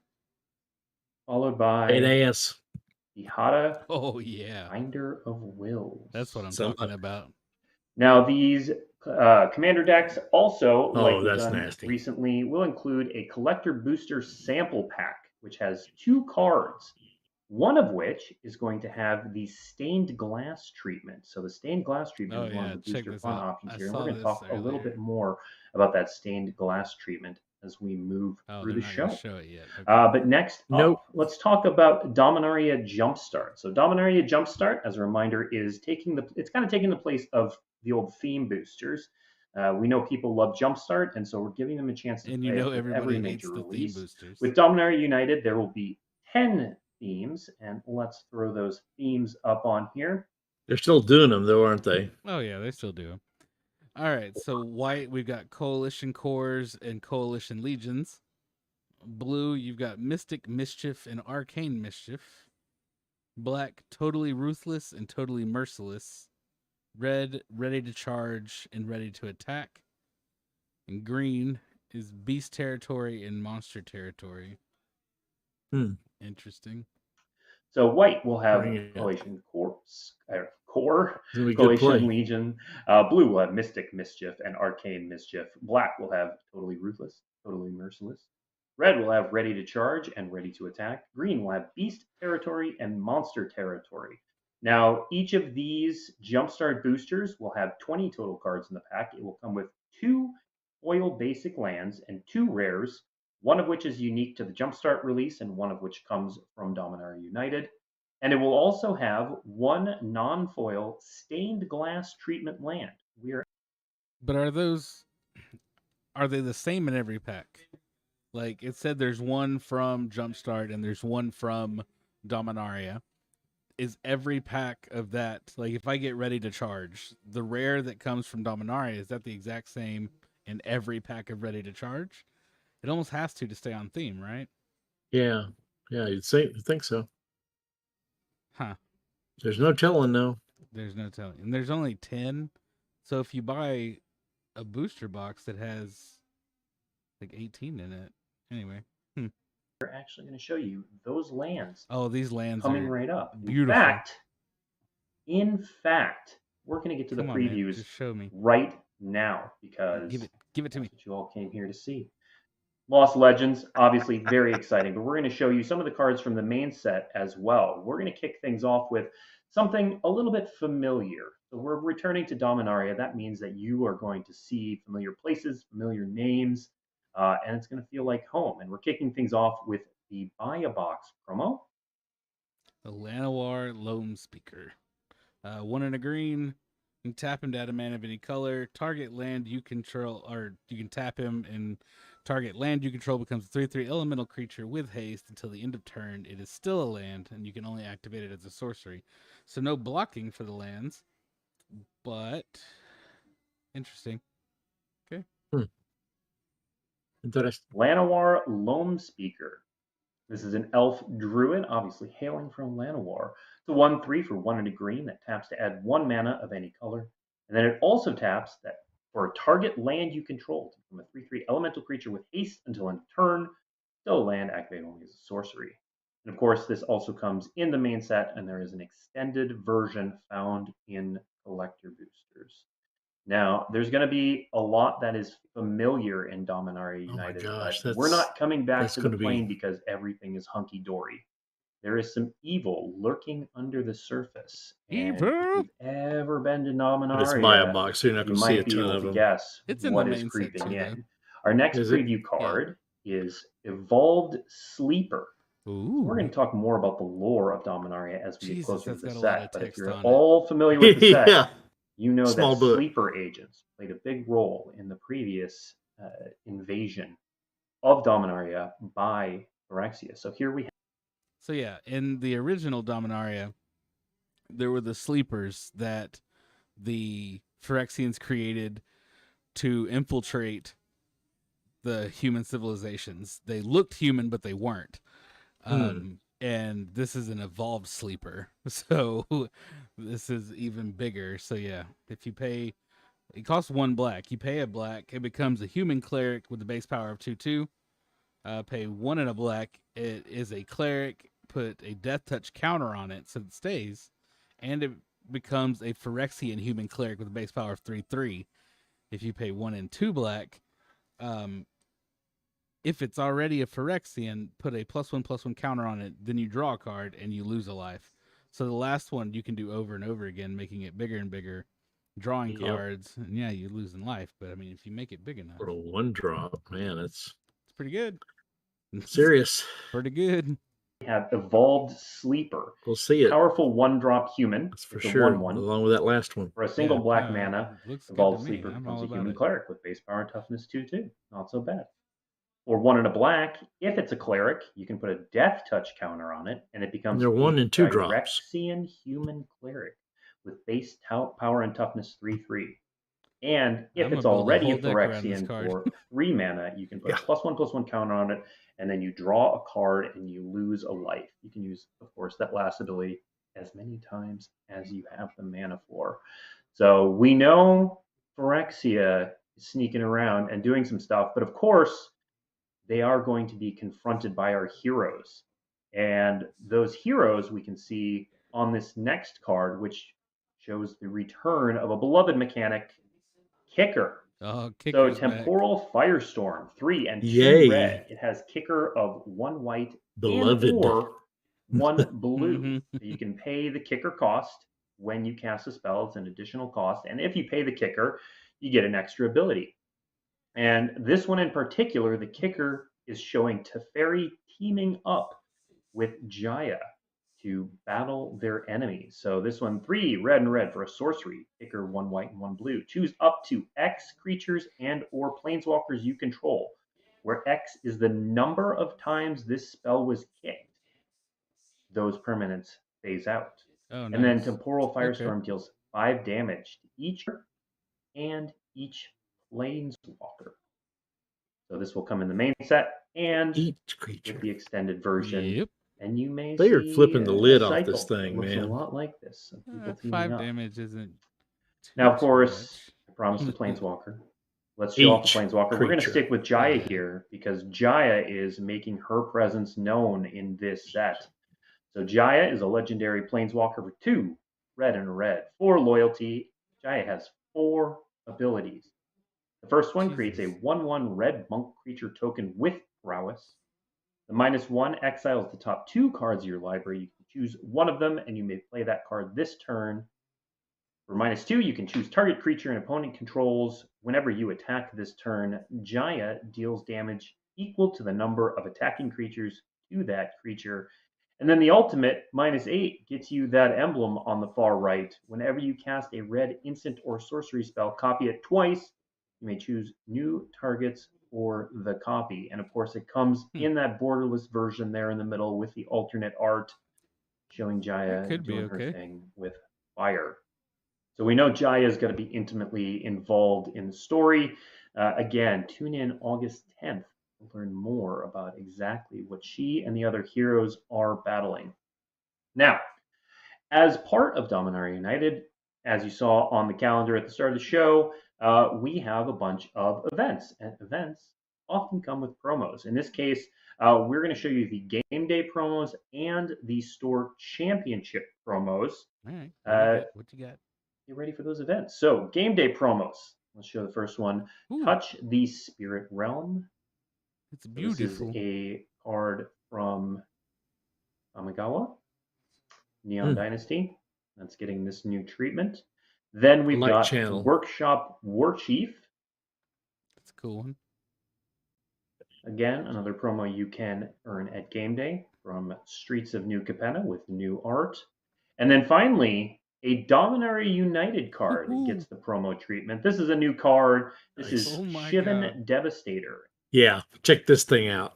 followed by Badass. Dihada, Oh yeah. Binder of Wills. That's what I'm Somebody- talking about. Now, these commander decks also, like we've that's done nasty. recently, will include a collector booster sample pack, which has 2 cards, one of which is going to have the stained glass treatment. So the stained glass treatment is one of the check booster this fun out. options I here. And saw we're going to this talk a little earlier. bit more about that stained glass treatment as we move Oh, through they're the not show. gonna show it yet. Okay. But next Nope. up, let's talk about Dominaria Jumpstart. So Dominaria Jumpstart, as a reminder, is taking the place of the old theme boosters. We know people love Jumpstart, and so we're giving them a chance to And play you know it with everybody every hates major the theme release. boosters. With Dominaria United, there will be 10 themes, and let's throw those themes up on here. They're still doing them though, aren't they? Oh yeah, they still do. All right, so white, we've got Coalition Cores and Coalition Legions. Blue, you've got Mystic Mischief and Arcane Mischief. Black, Totally Ruthless and Totally Merciless. Red, Ready to Charge and Ready to Attack. And green is Beast Territory and Monster Territory. Interesting. So white will have Bring it. Coalition Core, It'll be good Coalition play. Legion. Blue will have Mystic Mischief and Arcane Mischief. Black will have Totally Ruthless, Totally Merciless. Red will have Ready to Charge and Ready to Attack. Green will have Beast Territory and Monster Territory. Now, each of these Jumpstart boosters will have 20 total cards in the pack. It will come with 2 foil basic lands and 2 rares, one of which is unique to the Jumpstart release and one of which comes from Dominaria United. And it will also have 1 non-foil stained glass treatment land. But are they the same in every pack? Like it said there's one from Jumpstart and there's one from Dominaria. Is every pack of that, like if I get Ready to Charge, the rare that comes from Dominaria, is that the exact same in every pack of Ready to Charge? It almost has to stay on theme, right? Yeah, you'd think so. Huh. There's no telling though. There's no telling. And there's only 10. So if you buy a booster box that has like 18 in it. Anyway. We're actually going to show you those lands. Oh, these lands coming are right up. beautiful. In fact, we're going to get to the Come on, man, previews just show me. right now because Give it to me. that's what you all came here to see. Lost Legends, obviously very exciting, but we're going to show you some of the cards from the main set as well. We're going to kick things off with something a little bit familiar. So we're returning to Dominaria. That means that you are going to see familiar places, familiar names, and it's going to feel like home. And we're kicking things off with the Buy a Box promo. The Llanowar Loam Speaker. 1 and a green. You can tap him to add a mana of any color. Target land you control, or you can tap him and target land you control becomes a 3/3 elemental creature with haste until the end of turn. It is still a land, and you can only activate it as a sorcery. So no blocking for the lands, but interesting. Okay. Llanowar Loam Speaker. This is an elf druid, obviously hailing from Llanowar. It's a 1/3 for 1 and a green that taps to add 1 mana of any color. And then it also taps that for a target land you control to become a 3/3 elemental creature with haste until end of turn. Still a land, activate only as a sorcery. And of course, this also comes in the main set, and there is an extended version found in collector boosters. Now, there's going to be a lot that is familiar in Dominaria United. But we're not coming back to the plane because everything is hunky-dory. There is some evil lurking under the surface. And if you've ever been to Dominaria, It's Buy a Box, so you're not you going to see a might be ton able of to them. guess It's in what the is main set creeping too, in. though. Our next Is it? preview card is Evolved Sleeper. Ooh. We're going to talk more about the lore of Dominaria as we get Jesus, closer to that's the got a lot set. of But if text you're on it. all familiar with the set, Yeah. you know Small that book. sleeper agents played a big role in the previous invasion of Dominaria by Phyrexia. So here we have. So yeah, in the original Dominaria, there were the sleepers that the Phyrexians created to infiltrate the human civilizations. They looked human, but they weren't. And this is an evolved sleeper. So this is even bigger. So yeah, if you pay, it costs 1 black. You pay a black, it becomes a human cleric with the base power of 2/2. Pay 1 and a black. It is a cleric. Put a death touch counter on it so it stays, and it becomes a Phyrexian human cleric with a base power of 3/3. If you pay 1 and 2 black, if it's already a Phyrexian, put a +1/+1 counter on it, then you draw a card and you lose a life. So the last one you can do over and over again, making it bigger and bigger, drawing cards, and yeah, you lose in life. But I mean, if you make it big enough, For a 1-drop, man, it's pretty good. serious. Pretty good. We have Evolved Sleeper. We'll see it. Powerful 1-drop human. That's for It's a sure. 1/1. Along with that last one. For a single Yeah, black mana, looks good Evolved to me. Sleeper I'm becomes all a about human it. cleric with base power and toughness 2/2. Not so bad. Or 1 and a black, if it's a cleric, you can put a death touch counter on it, and it becomes They're 1 and 2 drops. Phyrexian human cleric with base power and toughness 3/3. And if I'm it's gonna build a already a whole deck around this Phyrexian card. for 3 mana, you can put a +1/+1 counter on it, and then you draw a card and you lose a life. You can use, of course, that last ability as many times as you have the mana for. So we know Phyrexia is sneaking around and doing some stuff, but of course, they are going to be confronted by our heroes. And those heroes we can see on this next card, which shows the return of a beloved mechanic, Kicker. Oh, So Kicker's back. Temporal Firestorm, 3 and 2 Yay. red. It has Kicker of 1 white Beloved. and or 1 blue. Mhm. So you can pay the Kicker cost when you cast a spell. It's an additional cost. And if you pay the Kicker, you get an extra ability. And this one in particular, the Kicker is showing Teferi teaming up with Jaya to battle their enemies. So this one, 3 red and red for a sorcery. Kicker 1 white and 1 blue. Choose up to X creatures and or planeswalkers you control, where X is the number of times this spell was kicked. Those permanents phase out. Oh, And then nice. Temporal Firestorm Okay. deals 5 damage to each and each planeswalker. So this will come in the main set and Each creature. with the extended version. Yep. And you may They are see flipping the a lid off cycle this thing, that looks man. a lot like this. Of people teaming 5 up. damage isn't Now, of too course, much. I promised the Planeswalker. Let's show off the Each Planeswalker. We're going to creature. stick with Jaya here because Jaya is making her presence known in this set. So Jaya is a legendary Planeswalker for 2 red and red, 4 loyalty, Jaya has 4 abilities. The first one creates a Jesus. 1/1 red monk creature token with prowess. The -1 exiles the top 2 cards of your library. You can choose one of them, and you may play that card this turn. For -2, you can choose target creature an opponent controls. Whenever you attack this turn, Jaya deals damage equal to the number of attacking creatures to that creature. And then the ultimate, -8, gets you that emblem on the far right. Whenever you cast a red instant or sorcery spell, copy it twice. You may choose new targets for the copy. And of course, it comes in that borderless version there in the middle with the alternate art showing Jaya could be doing her okay. thing with fire. So we know Jaya is going to be intimately involved in the story. Again, tune in August 10th to learn more about exactly what she and the other heroes are battling. Now, as part of Dominaria United, as you saw on the calendar at the start of the show, we have a bunch of events, and events often come with promos. In this case, we're going to show you the game day promos and the store championship promos. All right. What you got? Get ready for those events. So, game day promos. Let's show the first one. Ooh. Touch the Spirit Realm. It's This is beautiful. a card from Kamigawa, Neon Dynasty. That's getting this new treatment. Then we've Light got channel. Workshop War Chief. That's a cool one. Again, another promo you can earn at game day from Streets of New Capenna with new art. And then finally, a Dominaria United card gets the promo treatment. This is a new card. This is Oh my Shivan God. Devastator. Yeah, check this thing out.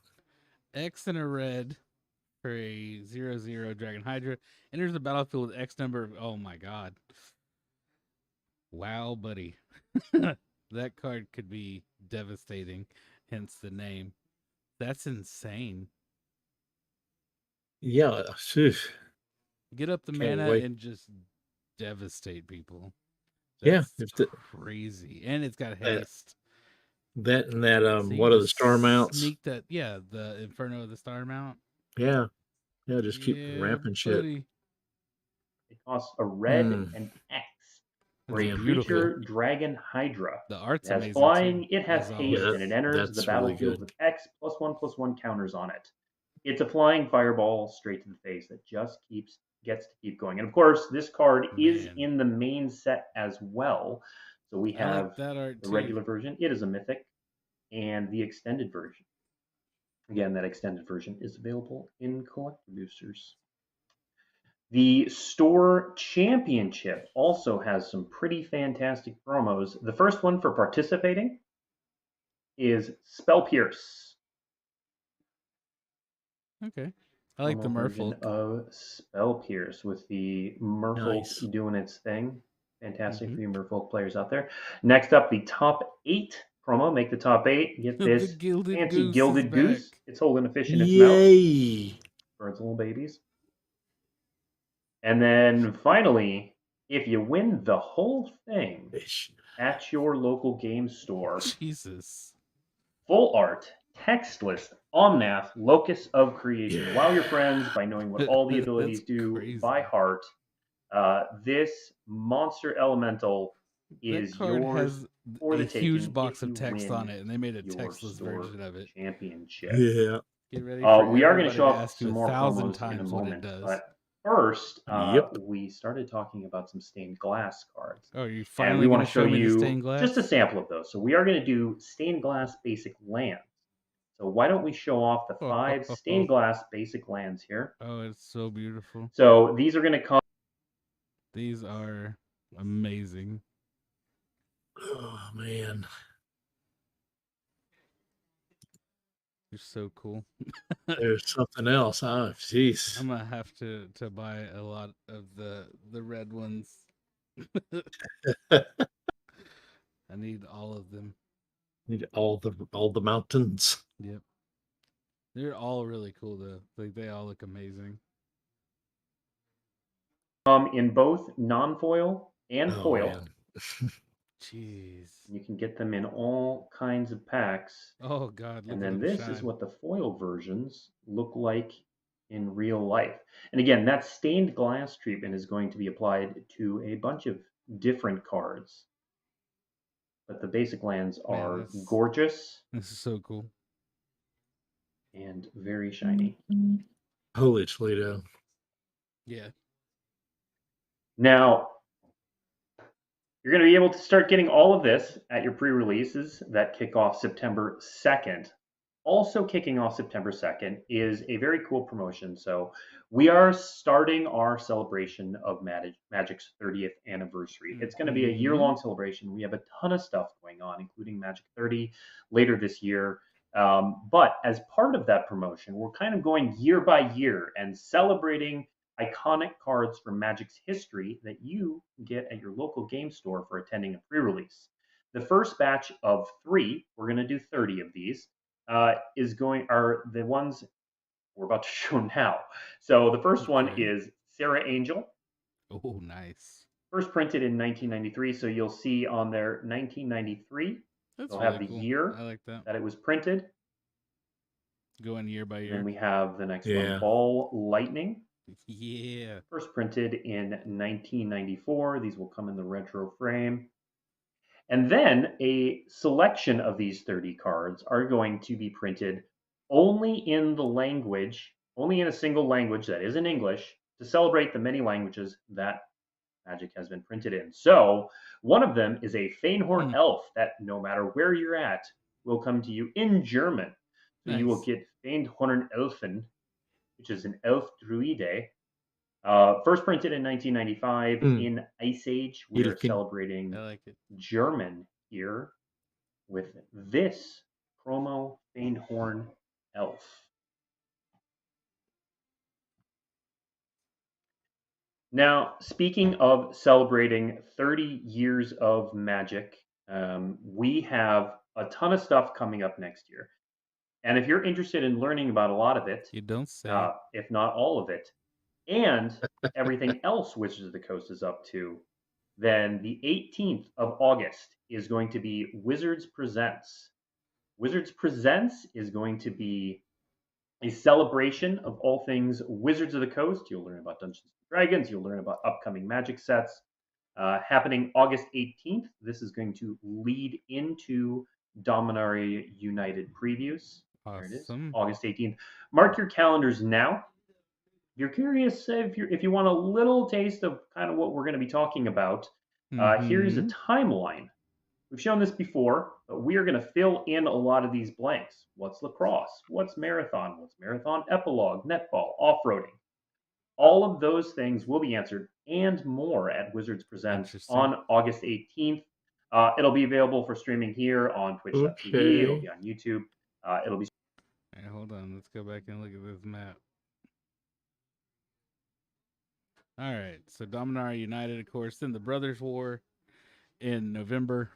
X and a red for a 0/0 Dragon Hydra. Enters the battlefield with X number of. Oh my God. Wow, buddy. That card could be devastating, hence the name. That's insane. Yeah. phew. Get up the Can't mana wait. and just devastate people. Yeah, That's if the- crazy. And it's got haste. That and that So you what can are the star mounts? Sneak that, yeah, the Inferno of the Star Mount. Yeah. Yeah, just keep Yeah, ramping shit. buddy. It costs a red Hmm. and X for That's a beautiful. creature Dragon Hydra. The art's It has amazing flying, too, it has as haste, always. and it enters the that's really battlefield good. with X +1/+1 counters on it. It's a flying fireball straight to the face that just gets to keep going. And of course, this card is Man. in the main set as well. So we I like have that art the too. regular version, it is a mythic, and the extended version. Again, that extended version is available in collector boosters. The store championship also has some pretty fantastic promos. The first one for participating is Spell Pierce. Okay. I like the Promo version merfolk. of Spell Pierce with the merfolk Nice. doing its thing. Fantastic Mhm. for you merfolk players out there. Next up, the top 8 promo. Make the top 8. Get The this Gilded fancy Goose gilded is goose. back. It's holding a fish in its mouth Yay! for its little babies. And then finally, if you win the whole thing Fish. at your local game store, Jesus. full art, text list, Omnath, Locus of Creation. Wow your friends by knowing what all the abilities That's do crazy. by heart. This monster elemental is That card yours has for the a taking huge box if of you text win on it, and they made a your textless store version of it. championship. Yeah. Get ready for We are going everybody to show off ask you some more 1,000 promos in a times what it moment, does. but first, Yep. we started talking about some stained glass cards. Oh, you And finally we going want to to show me the you stained glass? just a sample of those. So we are going to do stained glass basic lands. So why don't we show off the 5 stained glass basic lands here? Oh, it's so beautiful. So these are going to come. These are amazing. Oh man. They're so cool. There's something else. Oh, jeez. I'm gonna have to buy a lot of the red ones. I need all of them. Need all the mountains. Yep. They're all really cool though. Like they all look amazing. In both non-foil and Oh, foil. man. Jeez. You can get them in all kinds of packs. Oh God. Look And at then them this shine. is what the foil versions look like in real life. And again, that stained glass treatment is going to be applied to a bunch of different cards. But the basic lands Man, are that's- gorgeous This is so cool. and very shiny. Holy Toledo. Yeah. Now, you're going to be able to start getting all of this at your pre-releases that kick off September 2nd. Also kicking off September 2nd is a very cool promotion. So we are starting our celebration of Magic's 30th anniversary. It's going to be a year-long celebration. We have a ton of stuff going on, including Magic 30 later this year. But as part of that promotion, we're kind of going year by year and celebrating iconic cards from Magic's history that you can get at your local game store for attending a pre-release. The first batch of 3, we're going to do 30 of these, are the ones we're about to show now. So the first one is Sarah Angel. Oh, nice. First printed in 1993, so you'll see on there 1993. That's They'll really have the cool. year I like that. it was printed. Going year by And year. then we have the next Yeah. one, Ball Lightning. Yeah. First printed in 1994. These will come in the retro frame. And then a selection of these 30 cards are going to be printed only in a single language that isn't English, to celebrate the many languages that Magic has been printed in. So one of them is a Feinhorn elf that no matter where you're at will come to you in German. So you will Nice. get Feinhorn Elfen, which is an elf druide. First printed in 1995 in Ice Age. We are Ilken. celebrating I like it. German here with this promo Feinhorn elf. Now, speaking of celebrating 30 years of Magic, we have a ton of stuff coming up next year. And if you're interested in learning about a lot of it, You don't say. if not all of it, and everything else Wizards of the Coast is up to, then the 18th of August is going to be Wizards Presents. Wizards Presents is going to be a celebration of all things Wizards of the Coast. You'll learn about Dungeons & Dragons. You'll learn about upcoming Magic sets. Happening August 18th. This is going to lead into Dominaria United previews. There it is, Awesome. August 18th. Mark your calendars now. If you're curious, if you want a little taste of kind of what we're going to be talking about, here's a timeline. We've shown this before, but we are going to fill in a lot of these blanks. What's lacrosse? What's marathon? What's marathon epilogue, netball, off-roading? All of those things will be answered and more at Wizards Presents Interesting. on August 18th. It'll be available for streaming here on Twitch.tv. Okay. It'll be on YouTube. It'll be Hey, hold on. Let's go back and look at this map. All right. So Dominar United, of course, then the Brothers War in November.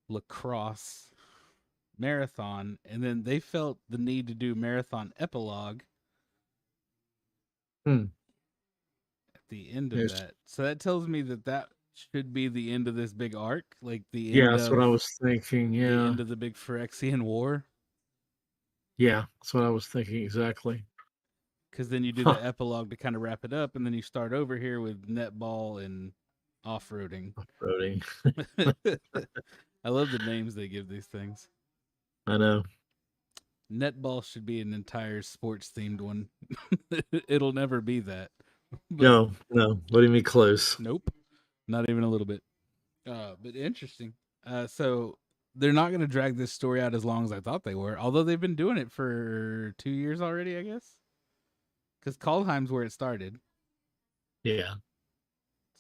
Lacrosse. Marathon. And then they felt the need to do Marathon Epilogue at the end of Yes. that. So that tells me that should be the end of this big arc. Like the end Yeah, that's what I of was thinking. the Yeah. end of the big Phyrexian War. Yeah, that's what I was thinking exactly. Because then you do the epilogue to kind of wrap it up, and then you start over here with netball and off-roading. Roading. I love the names they give these things. I know. Netball should be an entire sports-themed one. It'll never be that. But No, what do you mean close? nope, not even a little bit. But interesting. So they're not going to drag this story out as long as I thought they were, although they've been doing it for 2 years already, I guess. Because Kaldheim's where it started. Yeah.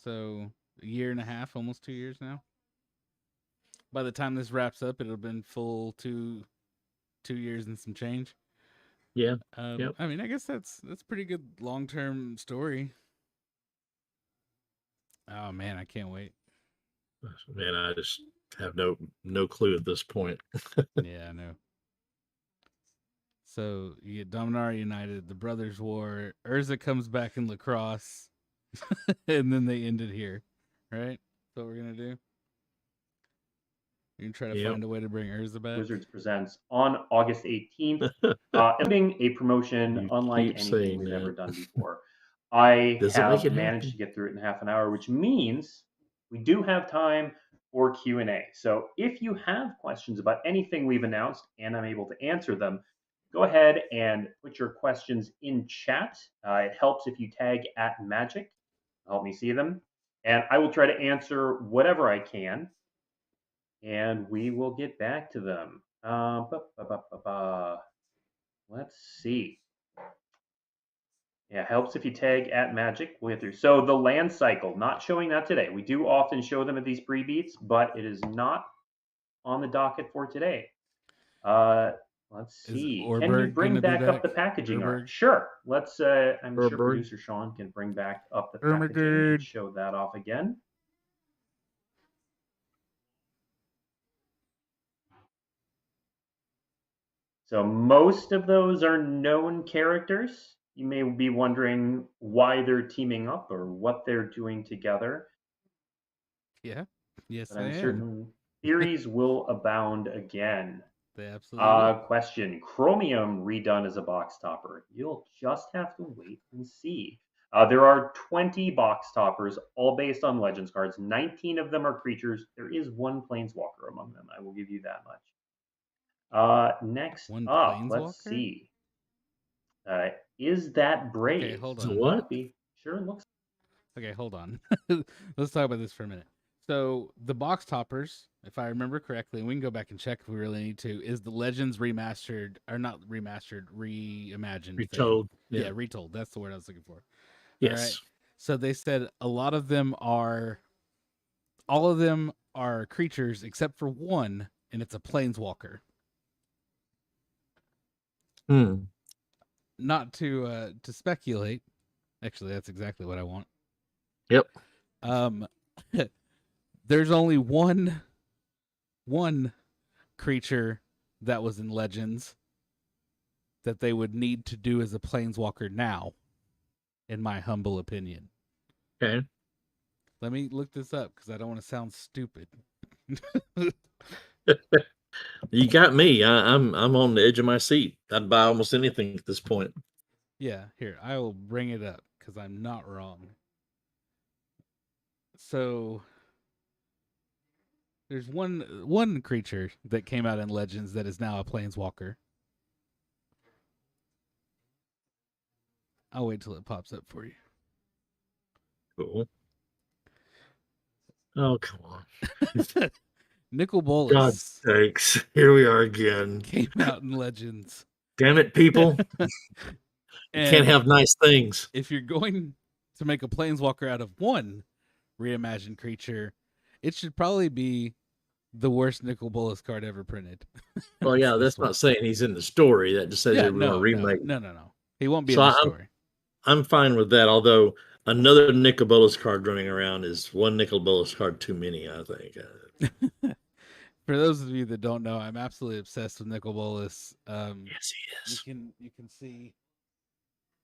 So a year and a half, almost 2 years now. By the time this wraps up, it'll have been full 2 years and some change. Yeah. I mean, I guess that's pretty good long-term story. Oh man, I can't wait. Man, I just have no clue at this point. Yeah, I know. So you get Dominar United, the Brothers War, Urza comes back in lacrosse, and then they end it here, right? That's what we're gonna do. You can try to find a way to bring Urza back. Wizards Presents on August 18th, including a promotion You unlike keep anything saying we've that. ever done before. I Does it make have it managed happen? to get through it in half an hour, which means we do have time for Q&A. So if you have questions about anything we've announced and I'm able to answer them, go ahead and put your questions in chat. It helps if you tag @magic, help me see them, and I will try to answer whatever I can, and we will get back to them. Let's see. Yeah, helps if you tag @magic. We'll get through. So the land cycle, not showing that today. We do often show them at these pre-beats, but it is not on the docket for today. Let's Is see. Can you Orberg bring gonna be back up the back? packaging art? Orberg? Sure. Let's. I'm sure Orberg. producer Sean can bring back up the Oh my packaging and God. show that off again. So most of those are known characters. You may be wondering why they're teaming up or what they're doing together. Yeah. Yes, But I I'm am. certain theories will abound again. They absolutely will. Question. Chromium redone as a box topper. You'll just have to wait and see. There are 20 box toppers, all based on Legends cards. 19 of them are creatures. There is one Planeswalker among them. I will give you that much. Next One up, let's Planeswalker? see. Is that Brave? Okay, hold So on. what? Sure looks. Okay, hold on. Let's talk about this for a minute. So the box toppers, if I remember correctly, and we can go back and check if we really need to, is the Legends remastered, or not remastered, reimagined thing. Retold. Yeah, retold. That's the word I was looking for. Yes. All right. So they said all of them are creatures except for one, and it's a Planeswalker. Not to speculate. Actually, that's exactly what I want. Yep. There's only one creature that was in Legends that they would need to do as a Planeswalker now, in my humble opinion. Okay. Let me look this up because I don't want to sound stupid. You got me. I'm on the edge of my seat. I'd buy almost anything at this point. Yeah, here, I will bring it up because I'm not wrong. So there's one creature that came out in Legends that is now a Planeswalker. I'll wait till it pops up for you. Cool. Oh, come on. Nicol Bolas. God sakes. Here we are again. Came out in Legends. Damn it, people. You can't have nice things. If you're going to make a Planeswalker out of one reimagined creature, it should probably be the worst Nicol Bolas card ever printed. Well, yeah, that's not saying he's in the story. That just says they were going to remake. No. He won't be in the story. I'm fine with that, although another Nicol Bolas card running around is one Nicol Bolas card too many, I think. For those of you that don't know, I'm absolutely obsessed with Nicol Bolas. Yes, he is. You can see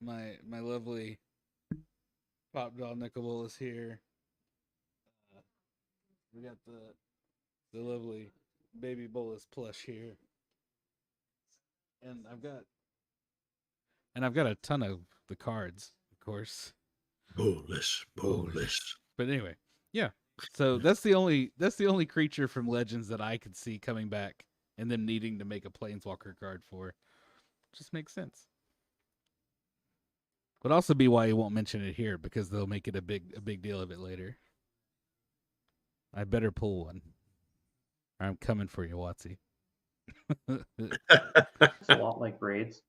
my lovely pop doll Nicol Bolas here. We got the lovely baby Bolas plush here, and I've got a ton of the cards, of course. Bolas. But anyway, yeah. So that's the only creature from Legends that I could see coming back and them needing to make a Planeswalker card for. Just makes sense. Would also be why you won't mention it here, because they'll make it a big deal of it later. I better pull one. I'm coming for you, Watsy. It's a lot like Braids.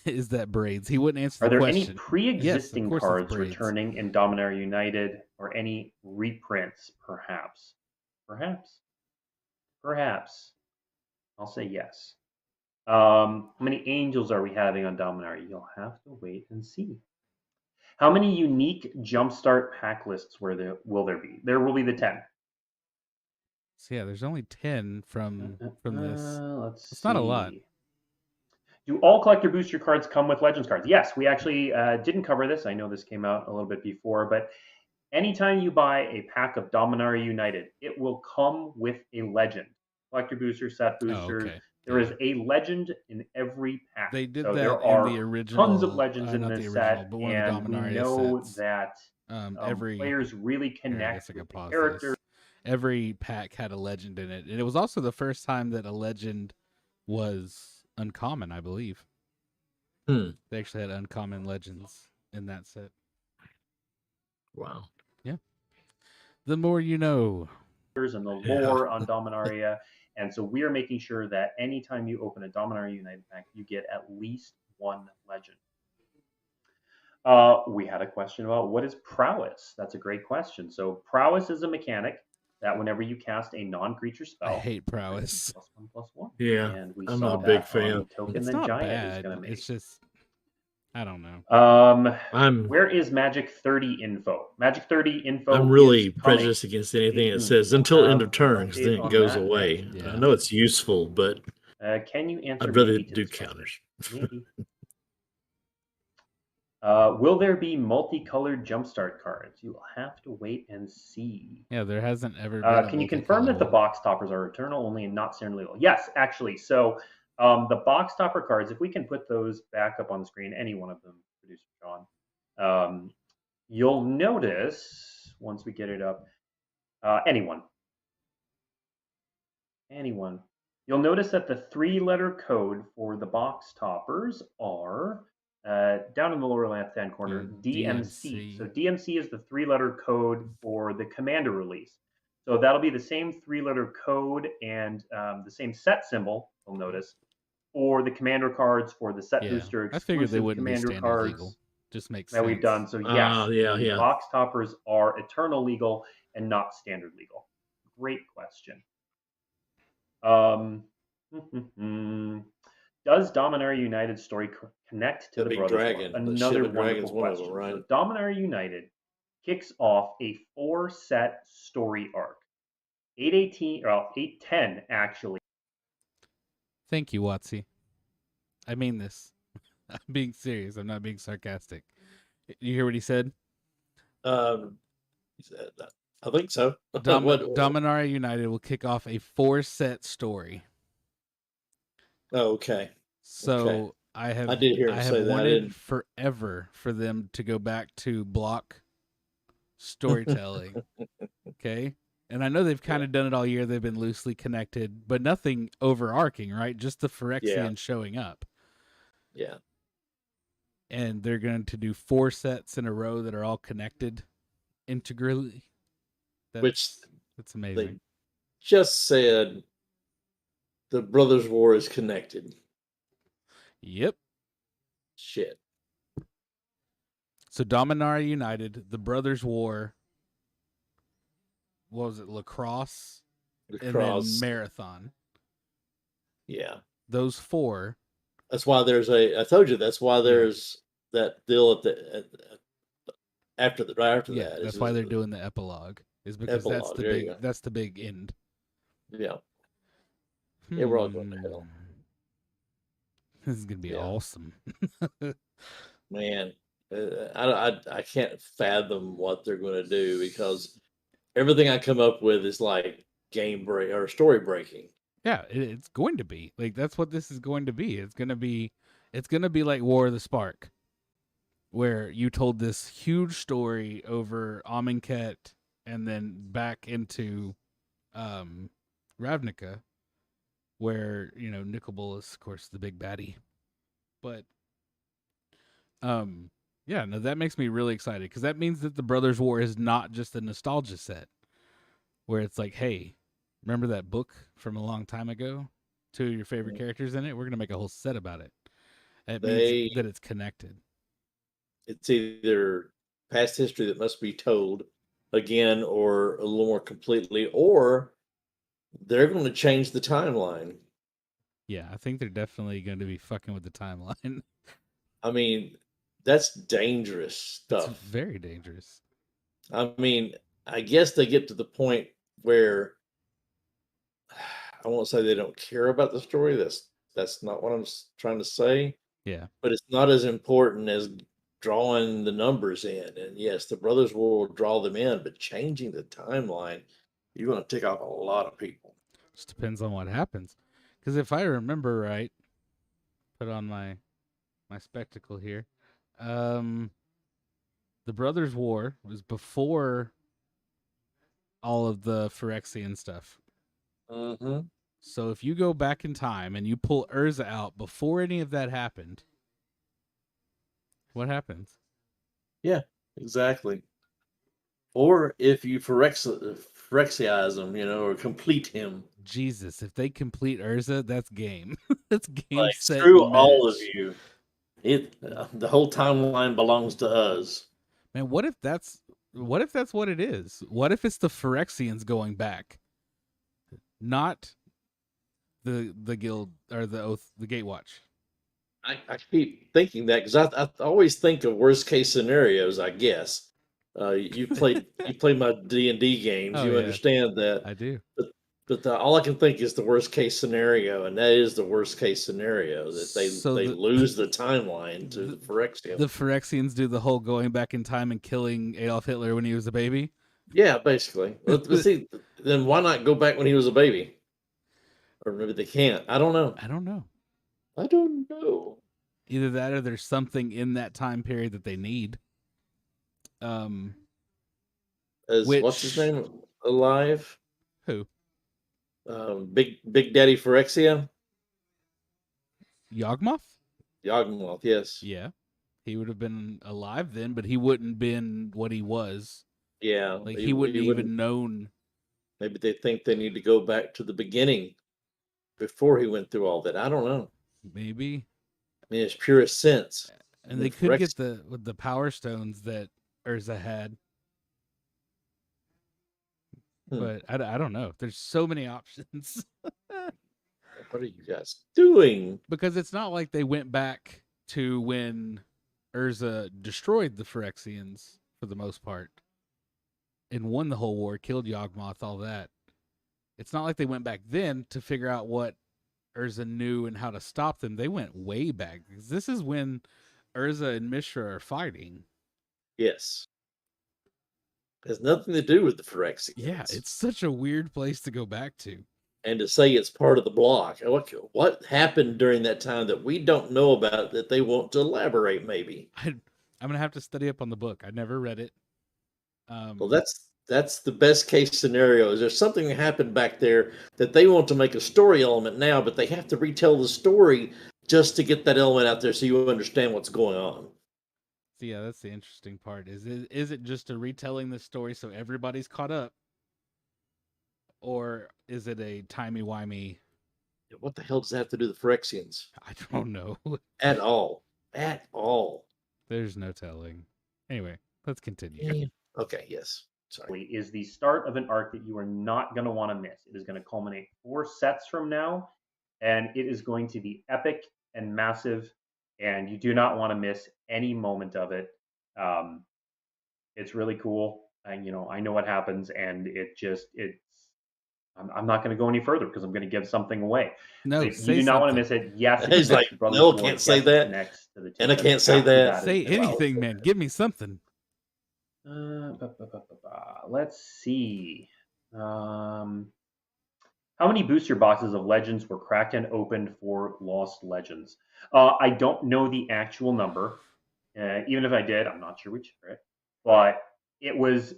Is that Braids? He wouldn't answer Are the there question. any pre-existing Yes, of course it's cards Braids. returning in Dominar United, or any reprints, perhaps? Perhaps. I'll say yes. How many angels are we having on Dominar? You'll have to wait and see. How many unique Jumpstart pack lists will there be? There will be the 10. So yeah, there's only 10 from this. It's not a lot. Do all collector booster cards come with Legends cards? Yes, we actually didn't cover this. I know this came out a little bit before, but anytime you buy a pack of Dominaria United, it will come with a Legend. collector boosters, set boosters. okay. There is a legend in every pack. They did so that there in are the original. tons of legends in not this the original, set, but one of the and we Dominaria know sets. that Every players really here, I connect guess I can with the pause character. this. Every pack had a legend in it, and it was also the first time that a legend was uncommon, I believe. Hmm. They actually had uncommon legends in that set. Wow. Yeah. The more you know. And the lore on Dominaria. And so we are making sure that anytime you open a Dominaria United pack, you get at least one legend. We had a question about what is prowess. That's a great question. So prowess is a mechanic that whenever you cast a non-creature spell, I hate prowess. +1/+1. Yeah, And we I'm saw not a big that fan. on the token It's that not Giant is bad. going to make. It's just, I don't know. Where is Magic 30 info? Magic 30 info. I'm really is coming. prejudiced against anything that tuned. says until end We'll of turn, because have then an it update goes on away. that. Yeah. I know it's useful, but Can you answer I'd rather maybe to do this question? counters. Maybe. Will there be multicolored Jumpstart cards? You will have to wait and see. Yeah, there hasn't ever been. Can you confirm that the box toppers are eternal only and not standard legal? Yes, actually. So the box topper cards, if we can put those back up on the screen, any one of them, producer John, you'll notice once we get it up, anyone. You'll notice that the 3-letter code for the box toppers are down in the lower left-hand corner, DMC. So DMC is the 3-letter code for the commander release. So that'll be the same 3-letter code and the same set symbol, you'll notice, for the commander cards, for the set booster I figured they exclusive wouldn't be commander standard cards legal. Just makes that sense. we've done. So yes, yeah, the yeah. box toppers are eternal legal and not standard legal. Great question. Does Dominaria United story connect to The the big Brothers War? dragon. The Another ship of dragons, wonderful one of question. them, right? So Dominaria United kicks off a 4-set story arc. 810 actually. Thank you, Watsy. I mean this. I'm being serious. I'm not being sarcastic. You hear what he said? He said, I think so. Dominaria United will kick off a 4-set story. Oh, okay. So Okay. I did hear him have say that. I wanted didn't- forever for them to go back to block storytelling. Okay? And I know they've kind of done it all year. They've been loosely connected, but nothing overarching, right? Just the Phyrexian showing up. Yeah. And they're going to do 4 sets in a row that are all connected integrally. That's amazing. They just said the Brothers' War is connected. Yep. Shit. So Dominaria United, the Brothers' War, what was it, Lacrosse? And then Marathon. Yeah. Those 4. That's why there's I told you, that's why there's that deal after that. That's why they're doing the epilogue. Is because that's the big end. Yeah. Yeah, we're all going to hell. This is gonna be awesome. Man, I can't fathom what they're going to do because everything I come up with is like game break or story breaking. Yeah, it's going to be like that's what this is going to be. It's gonna be like War of the Spark, where you told this huge story over Amonkhet and then back into Ravnica, where Nicol is of course the big baddie. But yeah, no, that makes me really excited because that means that the Brothers' War is not just a nostalgia set where it's like, hey, remember that book from a long time ago? 2 of your favorite characters in it? We're gonna make a whole set about it. It means that it's connected. It's either past history that must be told again or a little more completely, or they're going to change the timeline. Yeah, I think they're definitely going to be fucking with the timeline. I mean, that's dangerous stuff. It's very dangerous. I mean, I guess they get to the point where I won't say they don't care about the story. That's not what I'm trying to say. Yeah. But it's not as important as drawing the numbers in. And yes, the Brothers will draw them in, but changing the timeline, you're going to tick off a lot of people. Just depends on what happens. Because if I remember right, put on my spectacle here. The Brothers' War was before all of the Phyrexian stuff. Mm-hmm. So if you go back in time and you pull Urza out before any of that happened, what happens? Yeah, exactly. Or if you Phyrexize him, or complete him. Jesus, if they complete Urza, that's game. That's game, Like, set, screw all of match. you. The whole timeline belongs to us. Man, what if that's what it is? What if it's the Phyrexians going back? Not the guild or the oath, the Gatewatch. I keep thinking that because I always think of worst case scenarios. I guess you play my D&D games. Oh, You yeah. understand that. I do. But all I can think is the worst case scenario, and that is the worst case scenario that they lose the timeline to the Phyrexians. The Phyrexians do the whole going back in time and killing Adolf Hitler when he was a baby. Yeah, basically. But see, then why not go back when he was a baby? Or maybe they can't. I don't know. I don't know. Either that or there's something in that time period that they need. What's his name alive? Who? Big Daddy Phyrexia? Yawgmoth? Yawgmoth, yes. Yeah. He would have been alive then, but he wouldn't been what he was. Yeah. Like he wouldn't even known. Maybe they think they need to go back to the beginning before he went through all that. I don't know. Maybe. I mean, it's purest sense. And they could get the power stones that Urza had. But I don't know. There's so many options. What are you guys doing? Because it's not like they went back to when Urza destroyed the Phyrexians for the most part and won the whole war, killed Yawgmoth, all that. It's not like they went back then to figure out what Urza knew and how to stop them. They went way back. This is when Urza and Mishra are fighting. Yes. It has nothing to do with the Phyrexians. Yeah, it's such a weird place to go back to. And to say it's part of the block. What happened during that time that we don't know about that they want to elaborate, maybe? I'm going to have to study up on the book. I never read it. Well, that's the best case scenario. Is there something that happened back there that they want to make a story element now, but they have to retell the story just to get that element out there so you understand what's going on? So yeah, that's the interesting part. Is it just a retelling the story so everybody's caught up? Or is it a timey-wimey? What the hell does that have to do with the Phyrexians? I don't know. At all. At all. There's no telling. Anyway, let's continue. Okay, yes. Sorry. Is the start of an arc that you are not going to want to miss. It is going to culminate 4 sets from now, and it is going to be epic and massive, and you do not want to miss any moment of it. It's really cool. And, I know what happens, and I'm not going to go any further because I'm going to give something away. No, so if you do not want to miss it. Yes, he's like, no, can't say that. Next to the and I can't say that. Say anything, man. Give me something. Let's see. How many booster boxes of Legends were cracked and opened for Lost Legends? I don't know the actual number. Even if I did, I'm not sure which. Right? But it was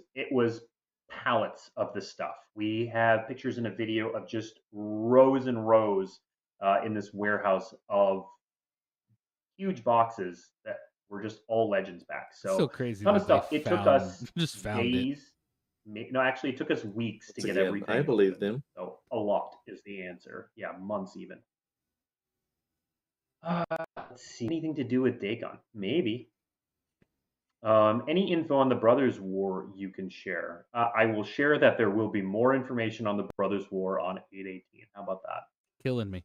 pallets of the stuff. We have pictures and a video of just rows and rows in this warehouse of huge boxes that were just all Legends packs. So crazy. Ton of stuff. It took us just days. No, actually, it took us weeks to get everything. I believe them. So a lot is the answer. Yeah, months even. Let's see. Anything to do with Dagon? Maybe. Any info on the Brothers' War you can share? I will share that there will be more information on the Brothers' War on 8/18. How about that? Killing me.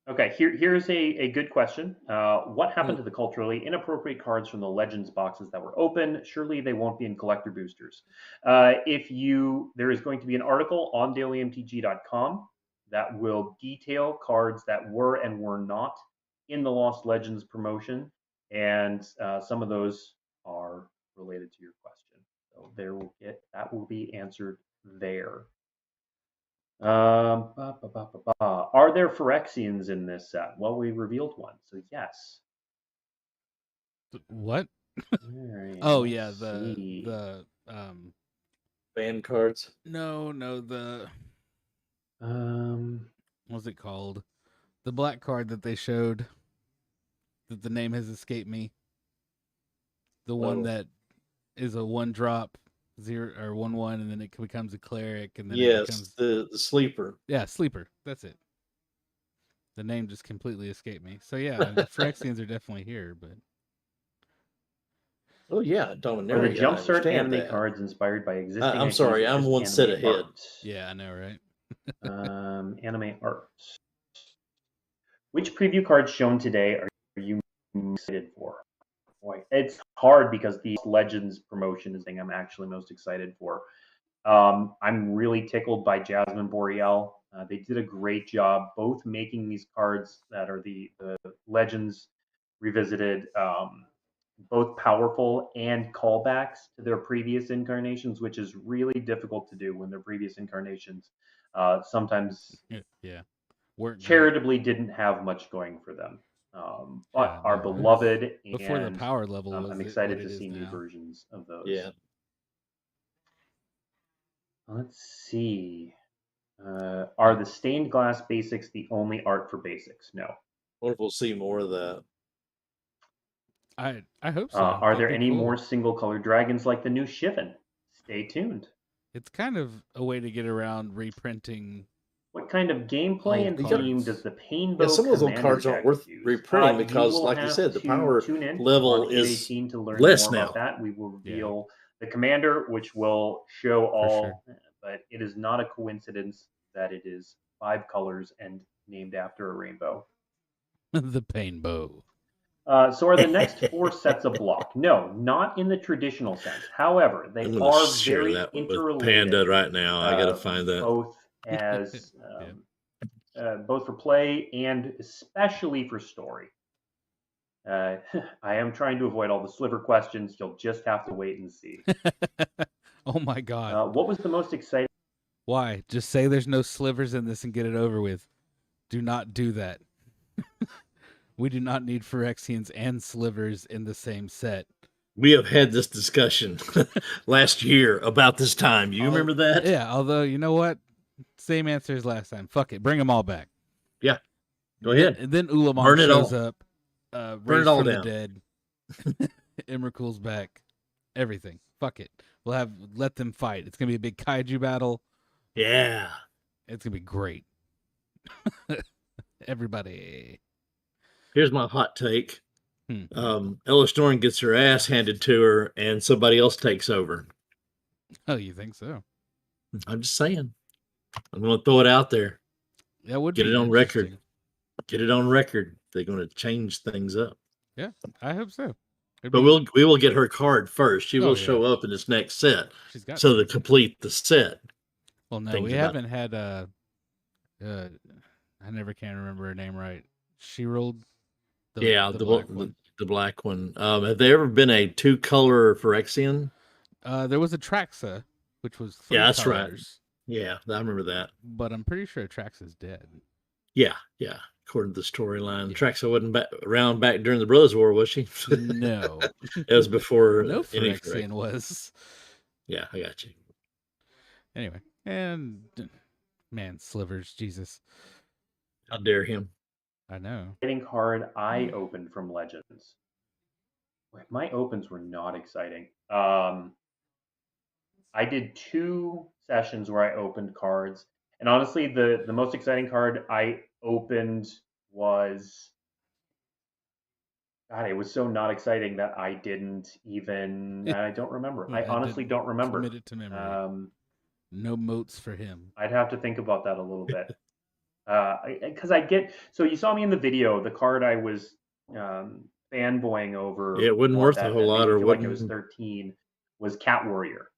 Okay, here's a good question. What happened to the culturally inappropriate cards from the Legends boxes that were open? Surely they won't be in collector boosters. There is going to be an article on dailymtg.com that will detail cards that were and were not in the Lost Legends promotion, and some of those are related to your question. So that will be answered there. Are there Phyrexians in this set? Well, we revealed one, so yes. What? Right, Oh let's yeah, see. the Band cards. no the Um, what's it called? The black card that they showed. That the name has escaped me. The one Oh. that is a 1-drop 0 or 1/1, and then it becomes a cleric, and then it Yes, becomes the sleeper. yeah, sleeper. That's it. The name just completely escaped me. So yeah, the Phyrexians are definitely here, but Oh yeah, are Dominaria. the I Jumpstart understand anime that. cards inspired by existing I'm IPs sorry, or I'm just one set anime ahead. art? yeah, I know, right? Anime art. Which preview cards shown today are you excited for? Boy, it's hard because the Legends promotion is the thing I'm actually most excited for. I'm really tickled by Jasmine Boreal. They did a great job both making these cards that are the Legends revisited, both powerful and callbacks to their previous incarnations, which is really difficult to do when their previous incarnations sometimes Yeah, weren't great. charitably didn't have much going for them. But Yeah, are no, it was beloved, before the and power level was I'm what excited it to is see new now. versions of those. Yeah. Let's see. Are the stained glass basics the only art for basics? No. Wonder if we'll see more of that. I hope so. Are That'd there be any cool. more single colored dragons like the new Shivan? Stay tuned. It's kind of a way to get around reprinting. What kind of gameplay and old theme cards. does the Painbow Yeah, some of those old Commander cards aren't deck worth use? reprinting because, will like you have said, the to power tune in level on is 818 to learn less more now. about that. We will reveal the Commander, which will show all, but it is not a coincidence that it is 5 colors and named after a rainbow. The Painbow. So are the next 4 sets a block? No, not in the traditional sense. However, they I'm gonna are share very that with interrelated. Panda right now. I gotta find that. Both as both for play and especially for story. I am trying to avoid all the sliver questions. You'll just have to wait and see. Oh my god. What was the most exciting? Why? Just say there's no slivers in this and get it over with. Do not do that. We do not need Phyrexians and slivers in the same set. We have had this discussion last year about this time. You remember that? Yeah, although, you know what? Same answer as last time. Fuck it. Bring them all back. Yeah. Go ahead. And then Ulamog Burn it shows all. up. Burn Raised it all from down. the dead. Emrakul's back. Everything. Fuck it. We'll let them fight. It's gonna be a big kaiju battle. Yeah. It's gonna be great. Everybody. Here's my hot take. Ella Storm gets her ass handed to her and somebody else takes over. Oh, you think so? I'm just saying. I'm going to throw it out there. That would get be it on record. interesting. Get it on record. They're going to change things up. Yeah, I hope so. But we will get her card first. She will show up in this next set. She's got to complete the set. Well, no, we haven't had I never can remember her name right. She rolled the black one. Have there ever been a 2-color Phyrexian? There was a Traxa, which was 3 that's colors. right. Yeah, I remember that. But I'm pretty sure Traxa's dead. Yeah. According to the storyline, Traxa wasn't around back during the Brothers' War, was she? No, it was before no any Phyrexian was. Yeah, I got you. Anyway, and man, slivers, Jesus! How dare him? I know. Exciting card I opened from Legends. Wait, my opens were not exciting. I did 2 sessions where I opened cards, and honestly, the most exciting card I opened was, God, it was so not exciting that I didn't even. I don't remember. I honestly don't remember. Commit it to memory. No motes for him. I'd have to think about that a little bit. Because I get, so you saw me in the video, the card I was fanboying over. Yeah, it wasn't worth a whole lot, or like it was 13, was Cat Warrior.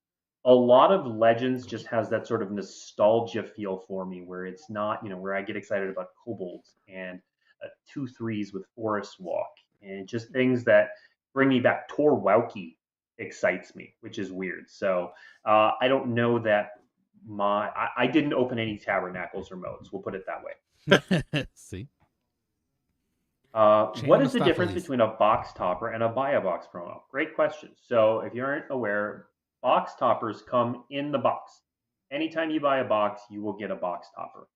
A lot of Legends just has that sort of nostalgia feel for me, where it's not, where I get excited about kobolds and 2/3s with Forest Walk and just things that bring me back. Torwoki excites me, which is weird. So I don't know that I didn't open any tabernacles or modes. We'll put it that way. See? What is the difference Mistopheles. between a box topper and a buy a box promo? Great question. So if you aren't aware, box toppers come in the box. Anytime you buy a box, you will get a box topper.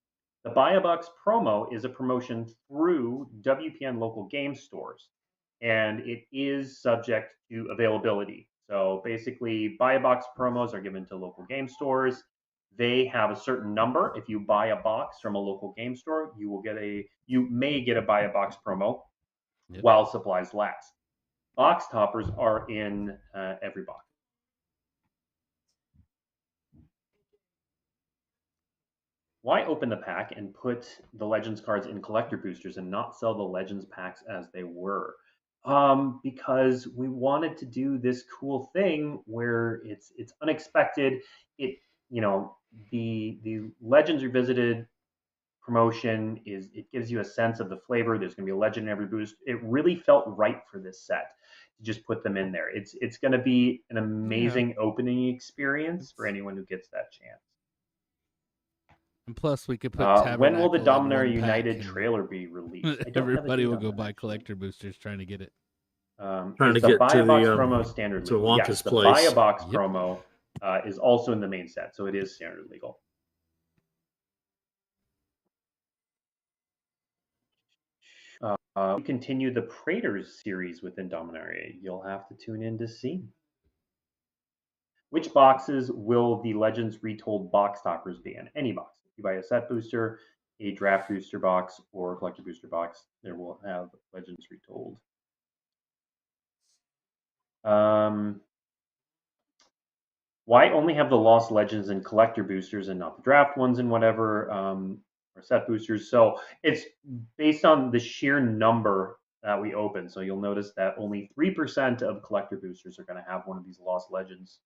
The buy a box promo is a promotion through WPN local game stores, and it is subject to availability. So basically, buy a box promos are given to local game stores. They have a certain number. If you buy a box from a local game store, you may get a buy a box promo while supplies last. Box toppers are in every box. Why open the pack and put the Legends cards in collector boosters and not sell the Legends packs as they were? Because we wanted to do this cool thing where it's unexpected. It the Legends Revisited promotion it gives you a sense of the flavor. There's going to be a legend in every boost. It really felt right for this set to just put them in there. It's going to be an amazing opening experience for anyone who gets that chance. And plus, we could put when will the Tabernacle in Dominar one United pack, trailer be released? I don't have a everybody date will on go that, buy actually. collector boosters trying to get it. Trying to It's a get buy to a box the, promo standard to legal. Wonka's Yes, the place. buy a box promo is also in the main set, so it is standard legal. We continue the Praetors series within Dominaria. You'll have to tune in to see. Which boxes will the Legends Retold box toppers be in? Any box. If you buy a set booster, a draft booster box, or a collector booster box, there will have Legends Retold. Why only have the Lost Legends and collector boosters and not the draft ones and whatever, or set boosters? So it's based on the sheer number that we open. So you'll notice that only 3% of collector boosters are going to have one of these Lost Legends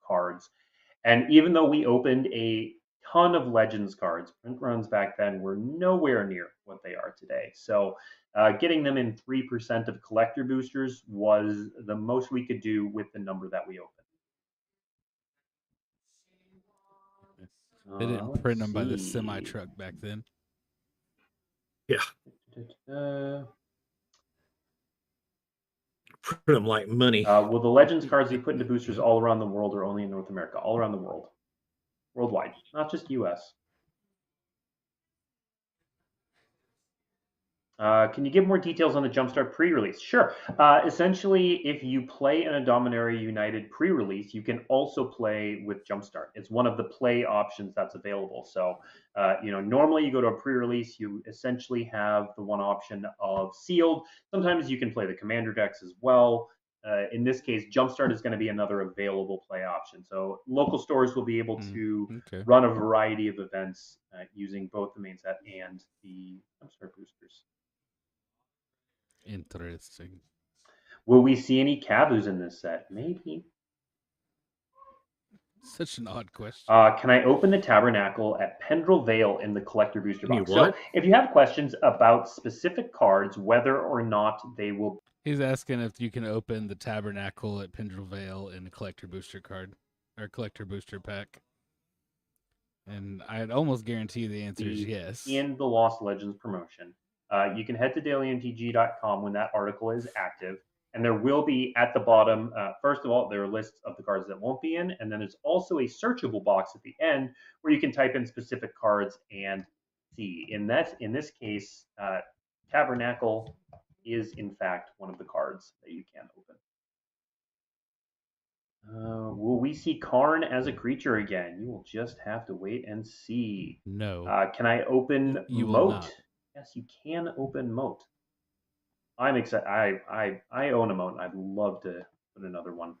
cards. And even though we opened a ton of Legends cards, print runs back then were nowhere near what they are today. So getting them in 3% of collector boosters was the most we could do with the number that we opened. They didn't print them by the see. semi truck back then. Yeah. Print them like money. Will the Legends cards be put into boosters all around the world or only in North America? All around the world. Worldwide, not just US. Can you give more details on the Jumpstart pre-release? Sure. Essentially, if you play in a Dominaria United pre-release, you can also play with Jumpstart. It's one of the play options that's available. So, normally you go to a pre-release, you essentially have the one option of sealed. Sometimes you can play the commander decks as well. In this case, Jumpstart is going to be another available play option. So local stores will be able to run a variety of events using both the main set and the Jumpstart boosters. Interesting. Will we see any Cabus in this set? Maybe. Such an odd question. Can I open the Tabernacle at Pendrell Vale in the collector booster Can you box? what? So if you have questions about specific cards, whether or not they will... He's asking if you can open the Tabernacle at Pendrell Vale in a collector booster card or collector booster pack. And I'd almost guarantee the answer is yes. In the Lost Legends promotion. You can head to dailymtg.com when that article is active. And there will be at the bottom, first of all, there are lists of the cards that won't be in. And then there's also a searchable box at the end where you can type in specific cards and see. In this case, Tabernacle is in fact one of the cards that you can open. Will we see Karn as a creature again? You will just have to wait and see. No. Can I open You will Moat? not. Yes, you can open Moat. I'm excited. I own a Moat. I'd love to put another one.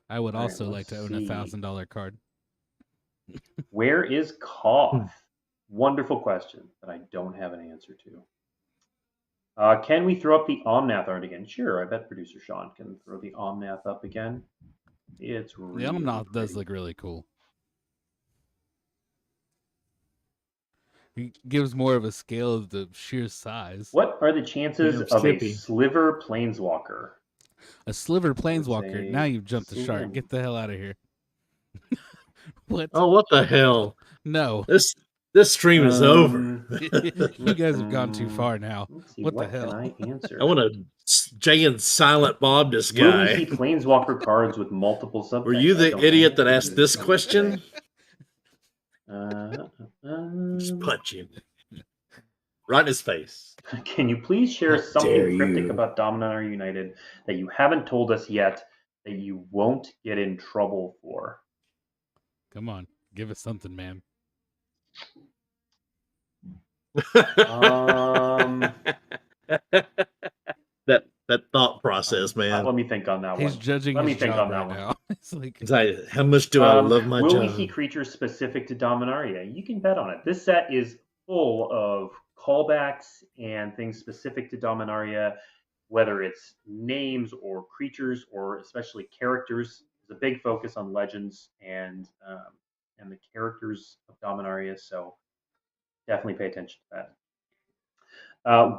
I would All right, also like to let's own a see. $1,000 card. Where is Koth? Wonderful question that I don't have an answer to. Can we throw up the Omnath art again? Sure, I bet producer Sean can throw the Omnath up again. It's really The Omnath does pretty. look really cool. He gives more of a scale of the sheer size. What are the chances Yeah, of a Skippy. Sliver Planeswalker? A sliver planeswalker. a Now you've jumped the slim. shark. Get the hell out of here. What? Oh, what the hell? No. This stream is over. You guys have gone too far now. Let's see, What the what hell? can I answer? I want to Jay and Silent Bob this Will we guy. see Planeswalker cards with multiple subtext? Were you I the don't idiot know. that asked this question? Just Um, punch him. Right in his face. Can you please share How something dare cryptic you. about Dominaria United that you haven't told us yet that you won't get in trouble for? Come on, give us something, man. That thought process, man. Let me think on that He's one. judging Let me his think job on that right one. now. It's like, How much do I love my will job? we see creatures specific to Dominaria? You can bet on it. This set is full of callbacks and things specific to Dominaria, whether it's names or creatures or especially characters. There's a big focus on legends and the characters of Dominaria, so definitely pay attention to that.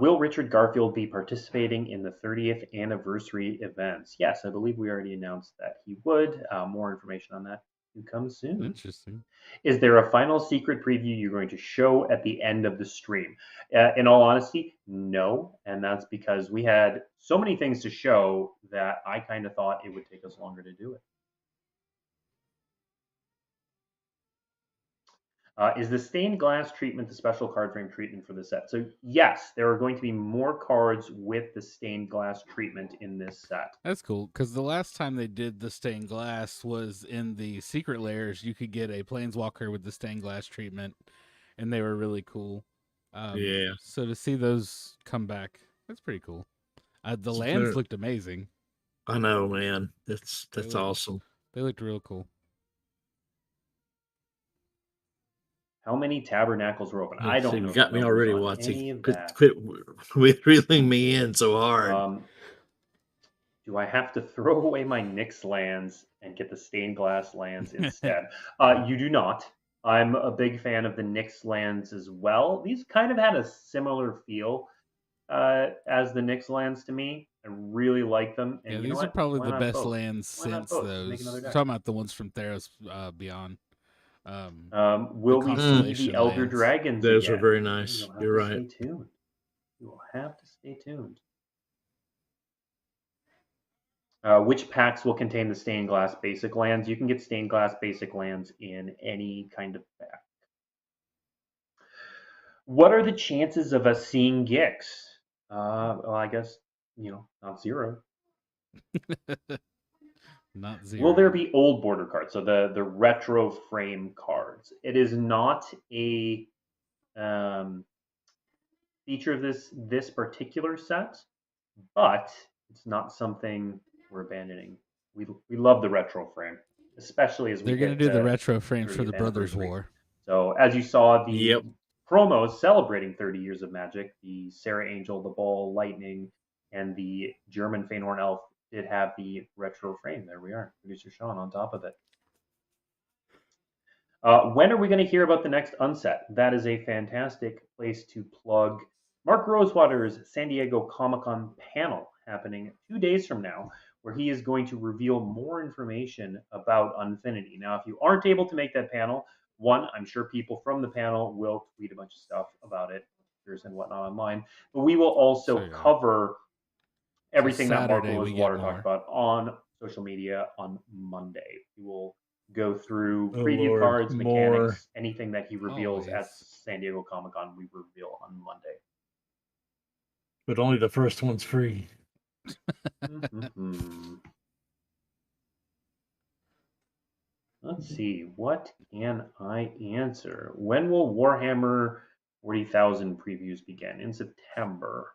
Will Richard Garfield be participating in the 30th anniversary events? Yes, I believe we already announced that he would. More information on that to come soon. interesting. Is there a final secret preview you're going to show at the end of the stream? In all honesty, no. And that's because we had so many things to show that I kind of thought it would take us longer to do it. Is the stained glass treatment the special card frame treatment for the set? So yes, there are going to be more cards with the stained glass treatment in this set. That's cool, because the last time they did the stained glass was in the secret layers. You could get a Planeswalker with the stained glass treatment, and they were really cool. Yeah. So to see those come back, that's pretty cool. The lands looked amazing. I know, man. That's looked- awesome. They looked real cool. How many tabernacles were open? Let's I don't see, know. You got the me numbers already, on Watsy. any of Quit, that. quit reeling me in so hard. Do I have to throw away my Nyx lands and get the stained glass lands instead? You do not. I'm a big fan of the Nyx lands as well. These kind of had a similar feel as the Nyx lands to me. I really like them. And Yeah, you know these are what? probably Why the not best both? lands Why not since both? those. Make another deck. Talking about the ones from Theros Beyond. Will we see Constellation the Elder lands. Dragons Those again? are very nice. You'll have You're to right. Stay tuned. You will have to stay tuned. Which packs will contain the stained glass basic lands? You can get stained glass basic lands in any kind of pack. What are the chances of us seeing Gix? Well, I guess, not zero. Not zero. Will there be old border cards? So the retro frame cards. It is not a feature of this particular set, but it's not something we're abandoning. We love the retro frame, especially as we They're going get to do the retro frames for the 30th Brothers anniversary. War. So as you saw, the promos celebrating 30 years of Magic, the Sarah Angel, the Ball Lightning, and the German Feynhorn Elf did have the retro frame. There we are. Producer Sean on top of it. When are we going to hear about the next Unset? That is a fantastic place to plug Mark Rosewater's San Diego Comic-Con panel happening 2 days from now, where he is going to reveal more information about Unfinity. Now, if you aren't able to make that panel, one, I'm sure people from the panel will tweet a bunch of stuff about it, pictures and whatnot online, but we will also cover everything that Mark Saturday we Rosewater get talked more. about on social media on Monday. We will go through Oh, preview Lord, cards, mechanics, more. anything that he reveals at Always. San Diego Comic-Con, we reveal on Monday. But only the first one's free. Let's see, what can I answer? When will Warhammer 40,000 previews begin? In September.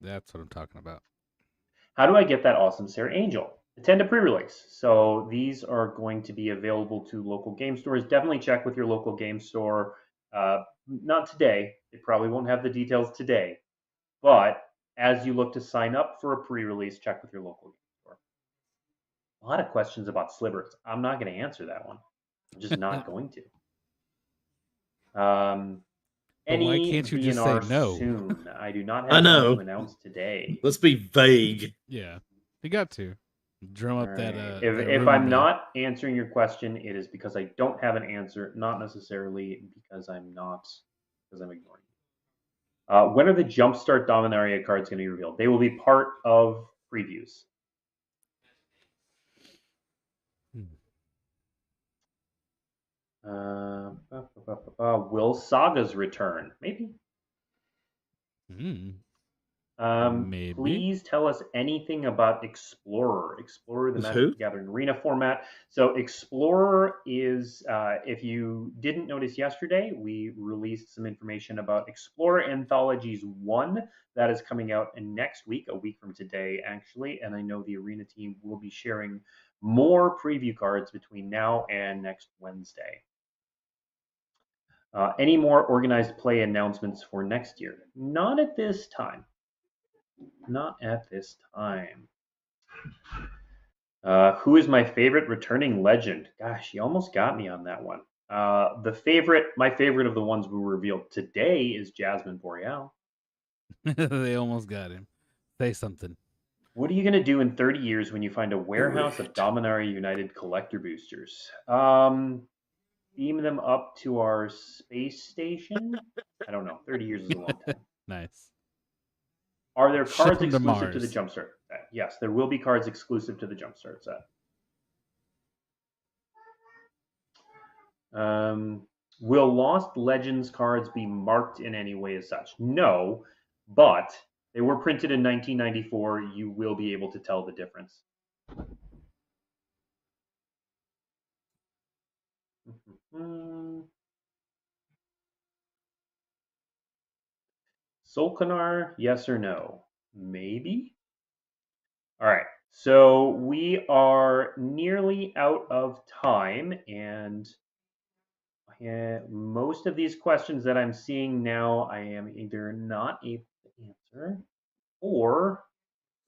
That's what I'm talking about. How do I get that awesome Sarah Angel? Attend a pre-release. So these are going to be available to local game stores. Definitely check with your local game store. Not today. They probably won't have the details today. But as you look to sign up for a pre-release, check with your local game store. A lot of questions about slivers. I'm not going to answer that one. I'm just not going to. But why can't you just say VNR no? soon. I do not I have know. one to announce today. Let's be vague. Yeah, you got to. Drum up All that. right. That If rumor I'm mill. not answering your question, it is because I don't have an answer, not necessarily because I'm ignoring you. When are the Jumpstart Dominaria cards going to be revealed? They will be part of previews. Will Saga's return? Maybe. Maybe. Please tell us anything about Explorer. Explorer, the Is Magic who? the Gathering Arena format. So Explorer is, if you didn't notice yesterday, we released some information about Explorer Anthologies 1. That is coming out next week, a week from today, actually. And I know the Arena team will be sharing more preview cards between now and next Wednesday. Any more organized play announcements for next year? Not at this time. Not at this time. Who is my favorite returning legend? Gosh, you almost got me on that one. My favorite of the ones we revealed today is Jasmine Boreal. They almost got him. Say something. What are you going to do in 30 years when you find a warehouse of Dominaria United collector boosters? Beam them up to our space station? I don't know. 30 years is a long time. Nice. Are there Ship cards 'em to exclusive to the Mars. Jumpstart set? Yes, there will be cards exclusive to the Jumpstart set. Will Lost Legends cards be marked in any way as such? No, but they were printed in 1994. You will be able to tell the difference. Solkanar, yes or no? Maybe? All right. So we are nearly out of time, and most of these questions that I'm seeing now, I am either not able to answer or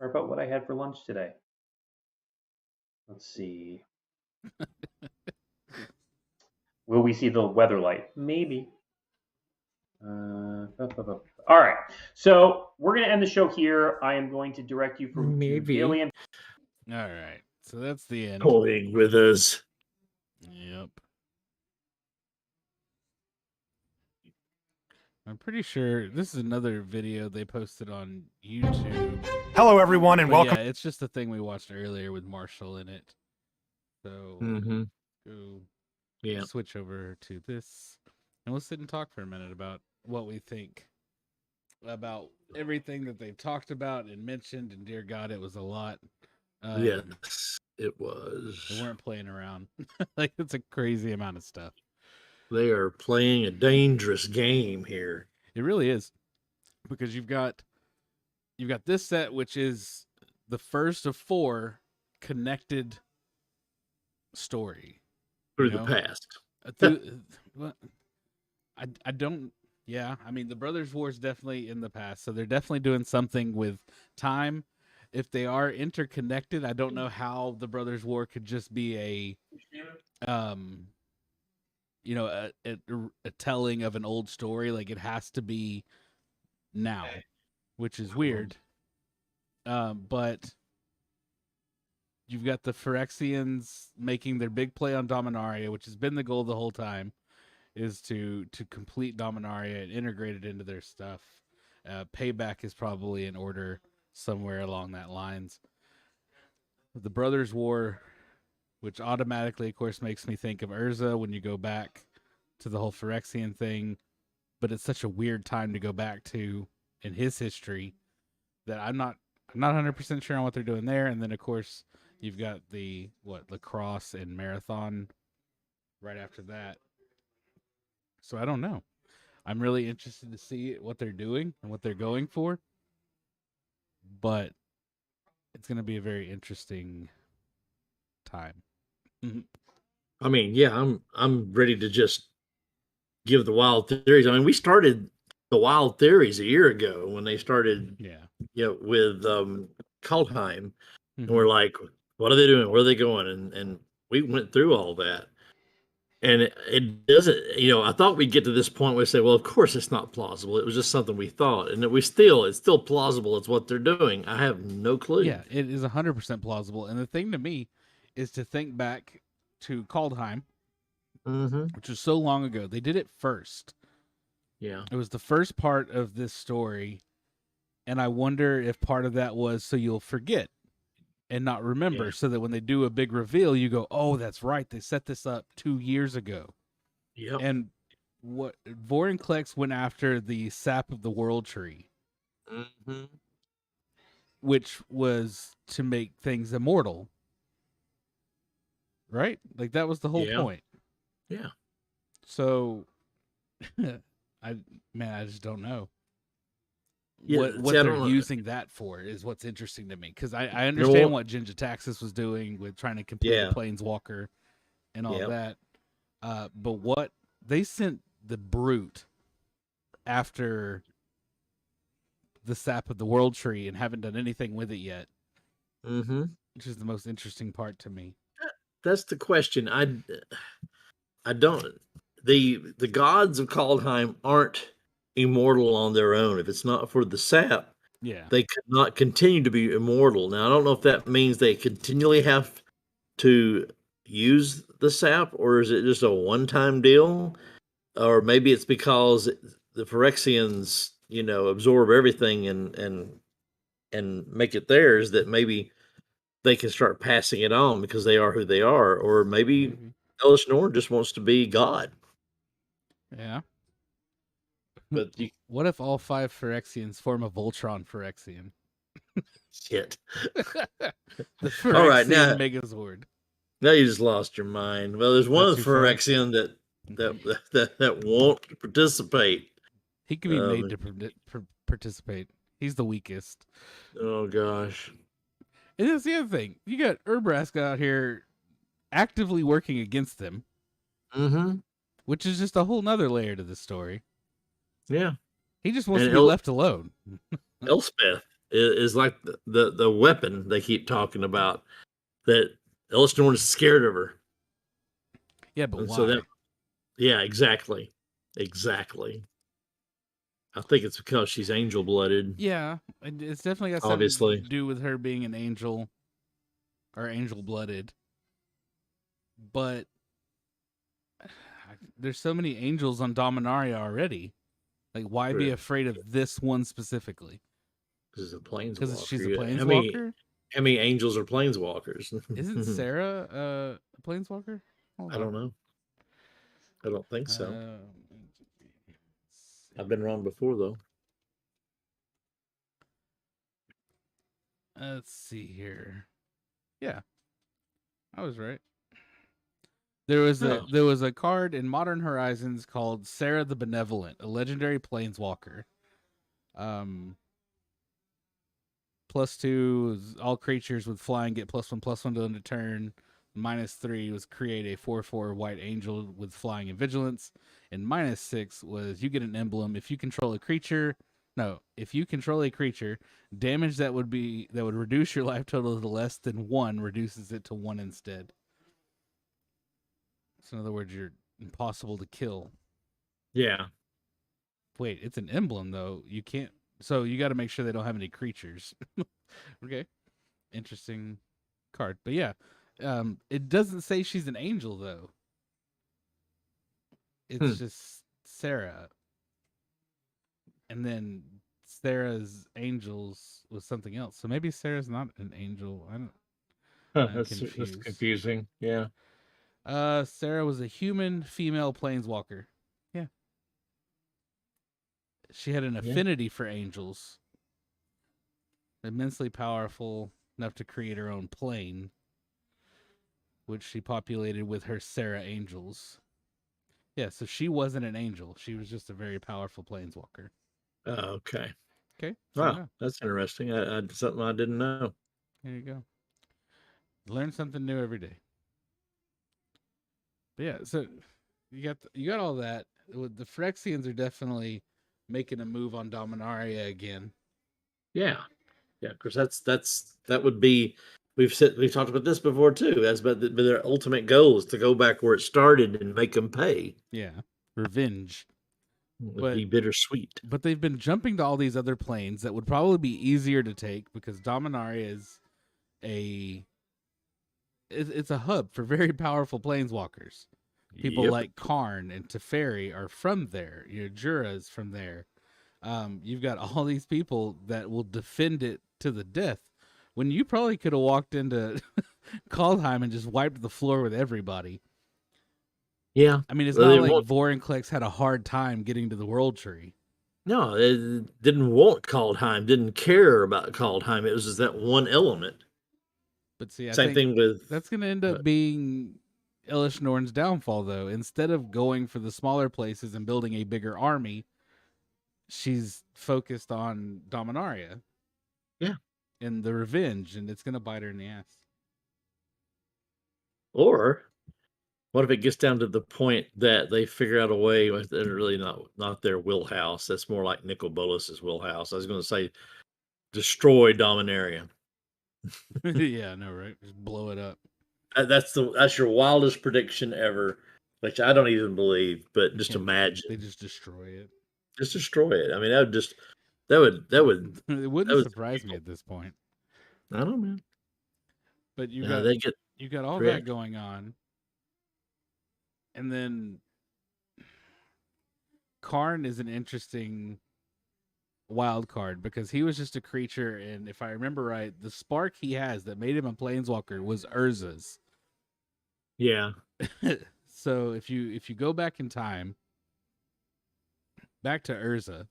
about what I had for lunch today. Let's see. Will we see the weather light? Maybe. All right. So we're going to end the show here. I am going to direct you from Maybe. daily. All right. So that's the end. Toying with us. Yep. I'm pretty sure this is another video they posted on YouTube. Hello, everyone, and But welcome. yeah, it's just the thing we watched earlier with Marshall in it. So go switch over to this, and we'll sit and talk for a minute about what we think about everything that they've talked about and mentioned. And dear God, it was a lot. Yes, it was. They weren't playing around. Like, it's a crazy amount of stuff. They are playing a dangerous game here. It really is, because you've got this set, which is the first of 4 connected story Through the past. I don't. Yeah, I mean, the Brothers' War is definitely in the past, so they're definitely doing something with time. If they are interconnected, I don't know how the Brothers' War could just be a telling of an old story. Like, it has to be now, which is weird. But you've got the Phyrexians making their big play on Dominaria, which has been the goal the whole time, is to complete Dominaria and integrate it into their stuff. Payback is probably in order somewhere along that lines. The Brothers' War, which automatically, of course, makes me think of Urza when you go back to the whole Phyrexian thing, but it's such a weird time to go back to in his history that I'm not 100% sure on what they're doing there. And then, of course, you've got the lacrosse and marathon right after that. So I don't know. I'm really interested to see what they're doing and what they're going for, but it's going to be a very interesting time. I mean, yeah, I'm ready to just give the wild theories. I mean, we started the wild theories a year ago when they started, with Kaldheim, and we're like, what are they doing? Where are they going? And we went through all that, And it doesn't, I thought we'd get to this point where we say, well, of course it's not plausible. It was just something we thought. And it's still plausible. It's what they're doing. I have no clue. Yeah, it is 100% plausible. And the thing to me is to think back to Kaldheim, which was so long ago. They did it first. Yeah. It was the first part of this story. And I wonder if part of that was so you'll forget and not remember, so that when they do a big reveal, you go, oh, that's right. They set this up 2 years ago. Yep. And what Vorinclex went after the sap of the world tree, which was to make things immortal. Right? Like that was the whole point. Yeah. So I just don't know. Yeah, What they're using that for is what's interesting to me, because I understand what Jin-Gitaxias was doing with trying to complete the Planeswalker and all that, but what they sent the Brute after the sap of the world tree and haven't done anything with it yet, which is the most interesting part to me. That's the question. I don't. The gods of Kaldheim aren't immortal on their own. If it's not for the sap, they could not continue to be immortal. Now I don't know if that means they continually have to use the sap, or is it just a one-time deal, or maybe it's because the Phyrexians absorb everything and make it theirs, that maybe they can start passing it on because they are who they are, or maybe Elish Norn just wants to be God. Yeah. But what if all 5 Phyrexians form a Voltron Phyrexian? Shit. The Phyrexian All right, now Megazord. Now you just lost your mind. Well, there's one Phyrexian that won't participate. He can be made to participate. He's the weakest. Oh gosh. And that's the other thing. You got Urbrask out here actively working against them. Which is just a whole nother layer to the story. Yeah. He just wants to be left alone. Elspeth is like the weapon they keep talking about, that Elish Norn is scared of her. Yeah, but and why? So exactly. I think it's because she's angel-blooded. Yeah, it's definitely got something to do with her being an angel or angel-blooded. But there's so many angels on Dominaria already. Like, why be afraid of this one specifically? Because it's a planeswalker. Because she's a planeswalker? How many angels are planeswalkers? Isn't Sarah a planeswalker? I don't know. I don't think so. I've been wrong before, though. Let's see here. Yeah, I was right. There was a card in Modern Horizons called Sarah the Benevolent, a legendary planeswalker. +2 is all creatures with flying get +1/+1 to end of turn. -3 was create a 4/4 white angel with flying and vigilance. And -6 was you get an emblem if you control a creature. No, if you control a creature, damage that would reduce your life total to less than 1 reduces it to 1 instead. So in other words, you're impossible to kill. Yeah. Wait, it's an emblem though. You can't. So you got to make sure they don't have any creatures. Okay, interesting card. But yeah, it doesn't say she's an angel though. It's just Sarah. And then Sarah's angels was something else. So maybe Sarah's not an angel. I don't. That's confusing. Yeah. Sarah was a human female planeswalker. Yeah. She had an affinity for angels. Immensely powerful enough to create her own plane, which she populated with her Sarah angels. Yeah, so she wasn't an angel. She was just a very powerful planeswalker. Okay. Okay. Wow, that's interesting. I something I didn't know. There you go. Learn something new every day. But yeah, so you got all that. The Phyrexians are definitely making a move on Dominaria again. Yeah, because that would be we've talked about this before too. That's but their ultimate goal is to go back where it started and make them pay. Yeah, revenge. Would be bittersweet. But they've been jumping to all these other planes that would probably be easier to take because Dominaria is it's a hub for very powerful planeswalkers. People Yep. like Karn and Teferi are from there. Jura's from there. You've got all these people that will defend it to the death. When you probably could have walked into Kaldheim and just wiped the floor with everybody. Yeah. I mean, it's Well, not they like won't- Vorinclex had a hard time getting to the World Tree. No, they didn't want Kaldheim, didn't care about Kaldheim. It was just that one element. But see, I Same think thing with that's going to end up being Elish Norn's downfall, though. Instead of going for the smaller places and building a bigger army, she's focused on Dominaria. Yeah. And the revenge, and it's going to bite her in the ass. Or what if it gets down to the point that they figure out a way that's really not their wheelhouse? That's more like Nicol Bolas's wheelhouse. I was going to say destroy Dominaria. Yeah, I know, right? Just blow it up. That's your wildest prediction ever, which I don't even believe. But just imagine they just destroy it. Just destroy it. I mean, that would It wouldn't surprise me at this point. I don't know, man. But you Yeah, got you got all that react- going on, and then Karn is an interesting wild card because he was just a creature, and if I remember right, the spark he has that made him a planeswalker was Urza's. Yeah. So if you go back in time, back to Urza,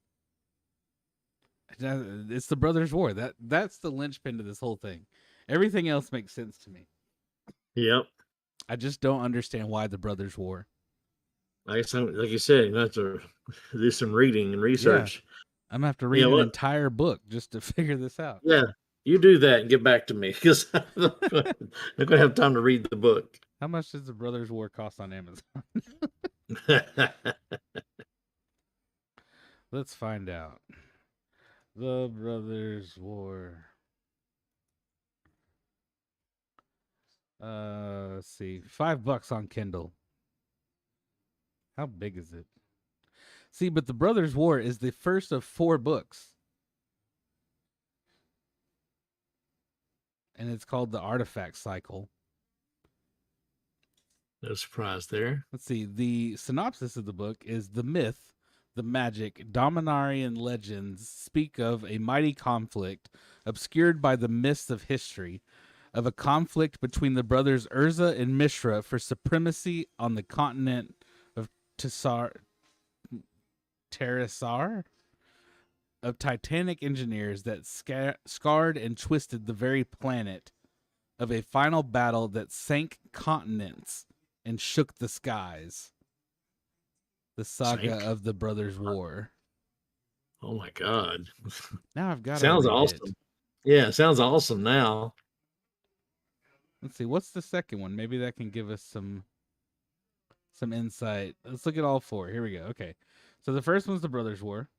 it's the Brothers' War. That's the linchpin to this whole thing. Everything else makes sense to me. Yep. I just don't understand why the Brothers' War. I guess, like you said, you have to do some reading and research. I'm gonna have to read an entire book just to figure this out. Yeah, you do that and get back to me because I'm not gonna have time to read the book. How much does the Brothers' War cost on Amazon? Let's find out. The Brothers' War. Let's see. $5 on Kindle. How big is it? See, but the Brothers' War is the first of 4 books. And it's called the Artifact Cycle. No surprise there. Let's see. The synopsis of the book is the myth, the magic, Dominarian legends speak of a mighty conflict obscured by the mists of history, of a conflict between the brothers Urza and Mishra for supremacy on the continent of Terrasar, of titanic engineers that scarred and twisted the very planet, of a final battle that sank continents and shook the skies. The saga of the Brothers' War. Oh my God! Now I've got. Sounds awesome. Yeah, sounds awesome now. Let's see. What's the second one? Maybe that can give us some insight. Let's look at all 4. Here we go. Okay. So the first one's the Brothers' War.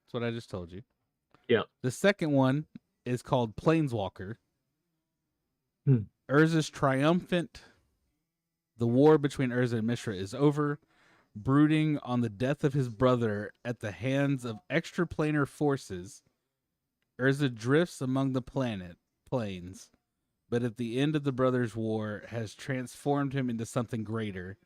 That's what I just told you. Yeah. The second one is called Planeswalker. Urza's triumphant. The war between Urza and Mishra is over. Brooding on the death of his brother at the hands of extraplanar forces, Urza drifts among the planes, but at the end of the Brothers' War has transformed him into something greater.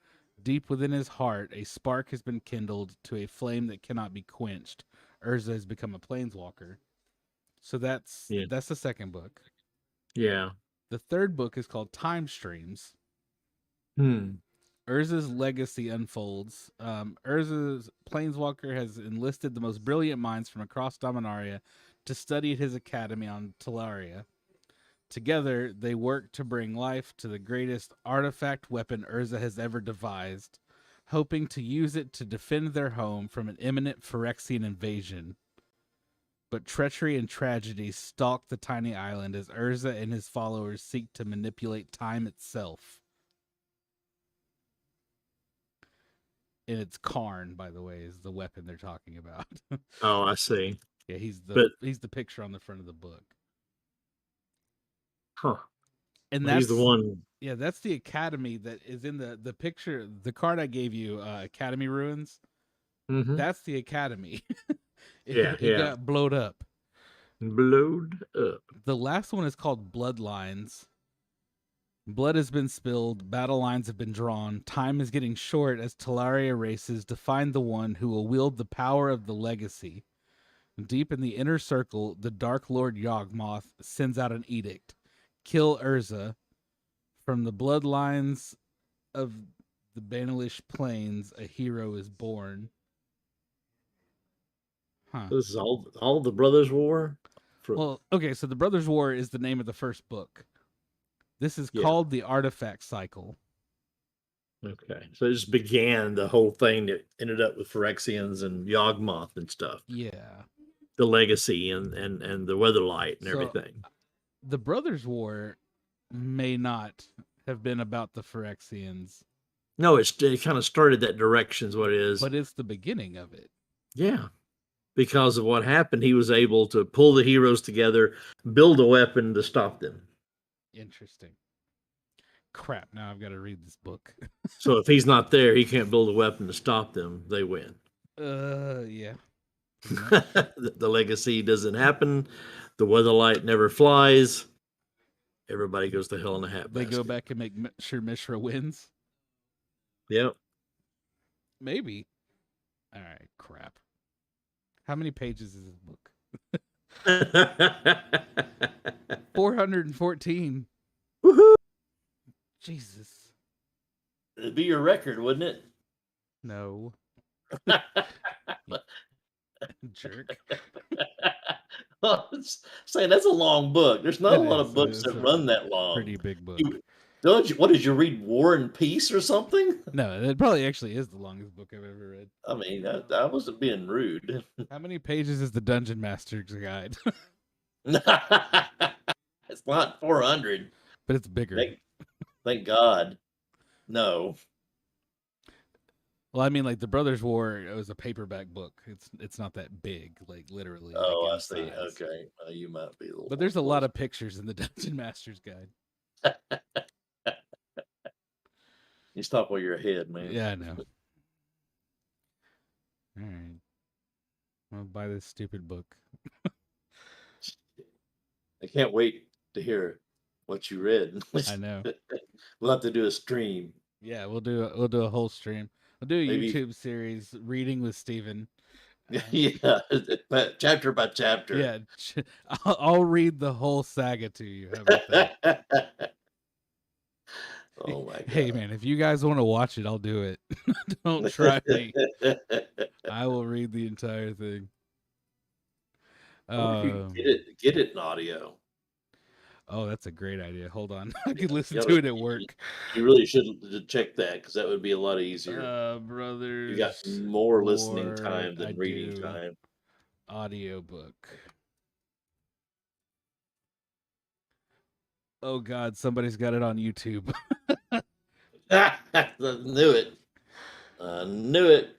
Deep within his heart, a spark has been kindled to a flame that cannot be quenched. Urza has become a planeswalker. So that's the second book. Yeah. The third book is called Time Streams. Urza's legacy unfolds. Urza's planeswalker has enlisted the most brilliant minds from across Dominaria to study at his academy on Talaria. Together, they work to bring life to the greatest artifact weapon Urza has ever devised, hoping to use it to defend their home from an imminent Phyrexian invasion. But treachery and tragedy stalk the tiny island as Urza and his followers seek to manipulate time itself. And it's Karn, by the way, is the weapon they're talking about. Oh, I see. Yeah, he's the picture on the front of the book. Huh. And He's the that's one. yeah, that's the academy that is in the picture. The card I gave you, Academy Ruins. Mhm. That's the academy. Yeah, It yeah. got blowed up. Blowed up. The last one is called Bloodlines. Blood has been spilled, battle lines have been drawn, time is getting short as Talaria races to find the one who will wield the power of the legacy. Deep in the inner circle, the Dark Lord Yawgmoth sends out an edict. Kill Urza. From the bloodlines of the Banalish Plains, a hero is born. Huh. This is all the Brothers War. Well, okay, so the Brothers War is the name of the first book. This is Yeah. called the Artifact Cycle. Okay, so it just began the whole thing that ended up with Phyrexians and Yawgmoth and stuff. Yeah. The legacy and the Weatherlight and So, everything. The Brothers War may not have been about the Phyrexians, No, it kind of started that direction is what it is. but it's the beginning of it. Yeah. Because of what happened, he was able to pull the heroes together, build a weapon to stop them. Interesting. Crap, now I've got to read this book. So if he's not there, he can't build a weapon to stop them. They win. Yeah. The legacy doesn't happen. The Weatherlight never flies. Everybody goes to hell in a hat. They go back and make sure Mishra wins? Yep. Maybe. All right, crap. How many pages is this book? 414. Woohoo! Jesus. It'd be your record, wouldn't it? No. Jerk. Saying that's a long book. There's not a It lot is. of books It's that a run that long. Pretty big book. Don't you? What did you read? War and Peace or something? No, it probably actually is the longest book I've ever read. I mean, I wasn't being rude. How many pages is the Dungeon Master's Guide? It's not 400. But it's bigger. Thank God. No. Well, I mean, like the Brothers War, it was a paperback book. It's not that big, like literally. Oh, like, I in see. size. Okay. You might be a little. But there's a lot of pictures in the Dungeon Master's Guide. You stop while you're ahead, man. Yeah, I know. All right. I'll buy this stupid book. I can't wait to hear what you read. I know. We'll have to do a stream. Yeah, we'll do a whole stream. We'll do a Maybe. YouTube series, Reading with Steven. Yeah, chapter by chapter. Yeah, I'll read the whole saga to you. How about that? Oh my God. Hey man, if you guys want to watch it, I'll do it. Don't try me. I will read the entire thing. Get it in audio. Oh, that's a great idea. Hold on. I could listen You to gotta- it at work. You really should check that because that would be a lot easier. Brothers. You got more listening War, time than I reading do. time. Audiobook. Oh God, somebody's got it on YouTube. I knew it. I knew it.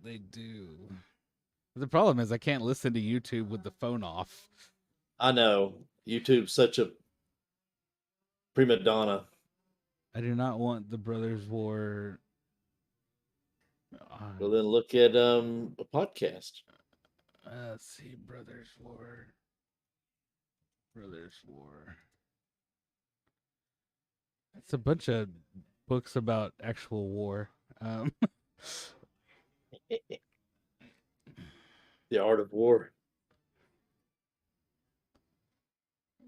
They do. The problem is I can't listen to YouTube with the phone off. I know. YouTube's such a prima donna. I do not want the Brothers War. Well, then look at a podcast. Let's see, Brothers War. Brothers War. It's a bunch of books about actual war. The Art of War.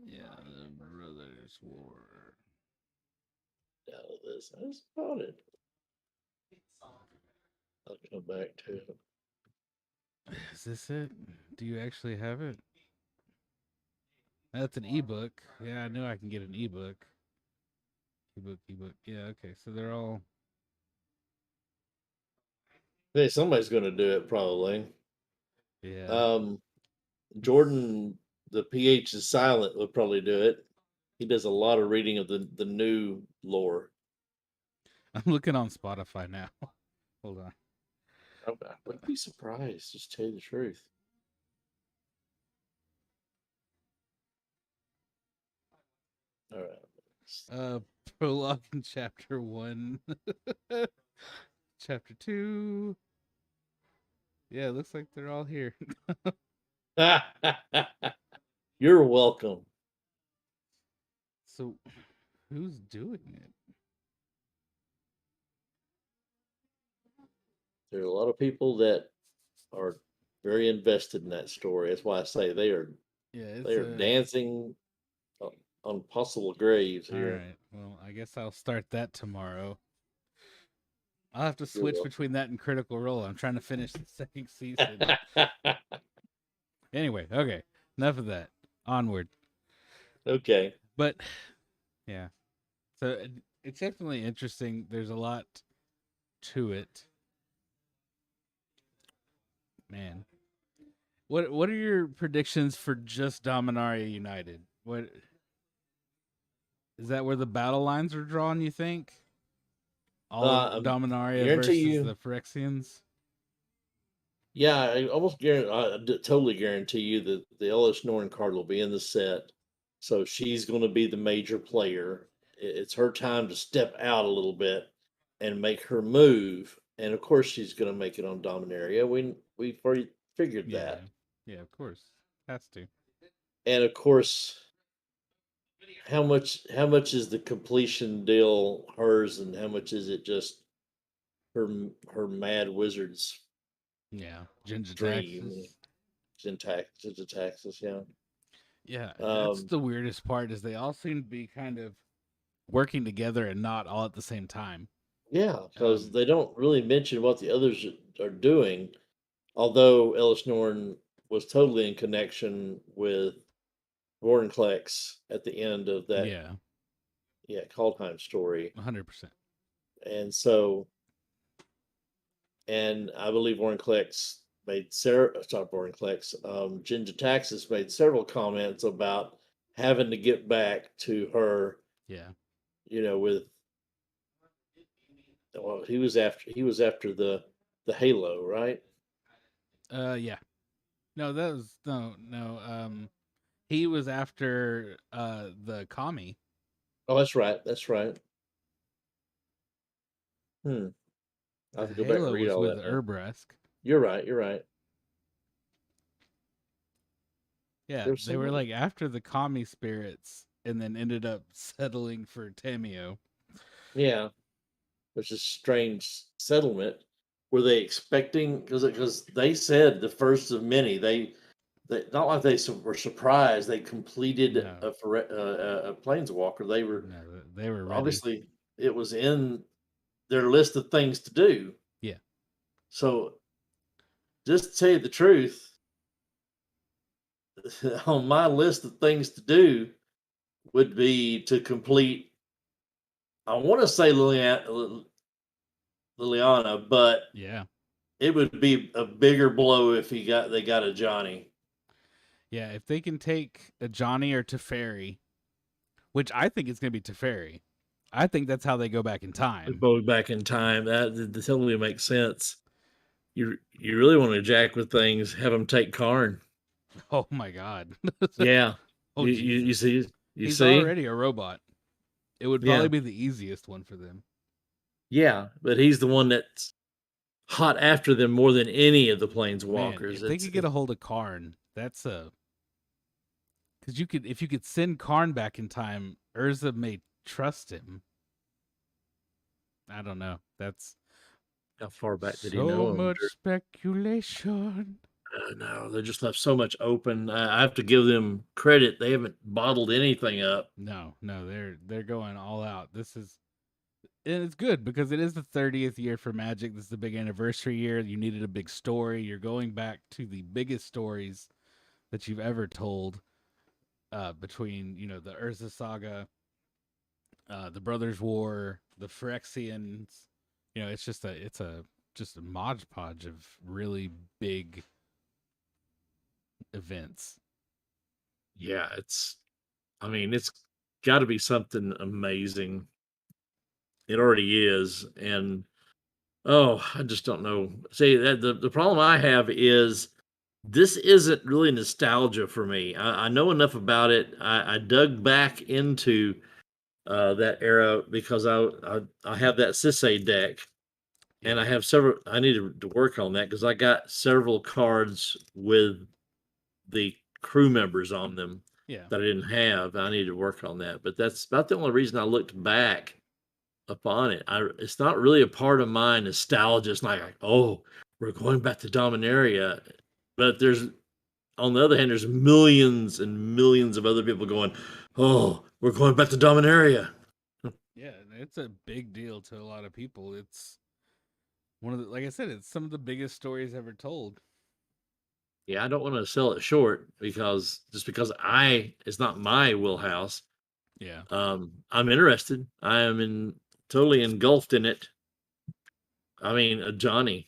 Yeah, the Brothers War. That's about it. I'll come back to it. Is this it? Do you actually have it? That's an ebook. Yeah, I know I can get an ebook. Ebook. Yeah, okay. So they're all. Hey, somebody's going to do it probably. Yeah. Jordan, the PH is silent, would probably do it. He does a lot of reading of the new lore. I'm looking on Spotify now. Hold on. I wouldn't be surprised, just to tell you the truth. All right. Prologue in chapter 1. Chapter 2. Yeah, it looks like they're all here. You're welcome. So, who's doing it? There are a lot of people that are very invested in that story. That's why I say they are Yeah, they are dancing on possible graves all here. right. Well, I guess I'll start that tomorrow. I'll have to You're switch welcome. between that and Critical Role. I'm trying to finish the second season. Anyway, okay. Enough of that. Onward. Okay. But yeah. So it's definitely interesting. There's a lot to it. Man. What are your predictions for just Dominaria United? What is that where the battle lines are drawn, you think? All of Dominaria guarantee versus the Phyrexians? Yeah, I almost totally guarantee you that the Ellis Norn card will be in the set. So she's going to be the major player. It's her time to step out a little bit and make her move. And of course, she's going to make it on Dominaria. We've already figured that. Yeah, of course, has to. And of course, how much is the completion deal hers, and how much is it just her mad wizards? Yeah, Ginger dream. Taxes. Taxes, yeah. Yeah, that's the weirdest part is they all seem to be kind of working together and not all at the same time. Yeah, because they don't really mention what the others are doing. Although Ellis Norn was totally in connection with Vorinclex at the end of that. Kaldheim story. 100%. And so, and I believe Vorinclex Ginger Taxis made several comments about having to get back to her. Yeah. With he was after the Halo, right? Yeah. No, that was no. He was after the Kami. Oh, that's right. I have to go back and read all that. Urbrask. You're right. Yeah, they were like after the Kami spirits, and then ended up settling for Tamio. Yeah, which is a strange settlement. Were they expecting? Because they said the first of many. They not like they were surprised. They completed a Planeswalker. They were ready. Obviously, it was in their list of things to do. Yeah. So, just to tell you the truth, on my list of things to do would be to complete. I want to say Liliana, but yeah, it would be a bigger blow if they got Ajani. Yeah, if they can take Ajani or Teferi, which I think it's going to be Teferi. I think that's how they go back in time. Go back in time. That totally makes sense. You really want to jack with things? Have them take Karn. Oh my God! Yeah. Oh, you see? He's already a robot. It would probably be the easiest one for them. Yeah, but he's the one that's hot after them more than any of the Planeswalkers. Man, if they could get a hold of Karn, that's a. Because if you could send Karn back in time, Urza may trust him. I don't know. That's how far back did he know him? So much speculation. No, they just left so much open. I have to give them credit. They haven't bottled anything up. No, they're going all out. And it's good because it is the 30th year for Magic. This is the big anniversary year. You needed a big story. You're going back to the biggest stories that you've ever told. Between the Urza saga, the Brothers War, the Phyrexians, it's just a Mod Podge of really big events. Yeah, it's got to be something amazing. It already is, and I just don't know. See, that the problem I have is This isn't really nostalgia for me. I know enough about it. I dug back into that era because I have that Sisei deck, and I have several. I need to work on that because I got several cards with the crew members on them Yeah. that I didn't have. I need to work on that. But that's about the only reason I looked back upon it. It's not really a part of my nostalgia. It's not like, oh, we're going back to Dominaria. But there's, on the other hand, there's millions and millions of other people going, oh, we're going back to Dominaria. Yeah, it's a big deal to a lot of people. It's one of the, like I said, it's some of the biggest stories ever told. Yeah, I don't want to sell it short because it's not my wheelhouse. Yeah. I'm interested. I am totally engulfed in it. I mean, Ajani.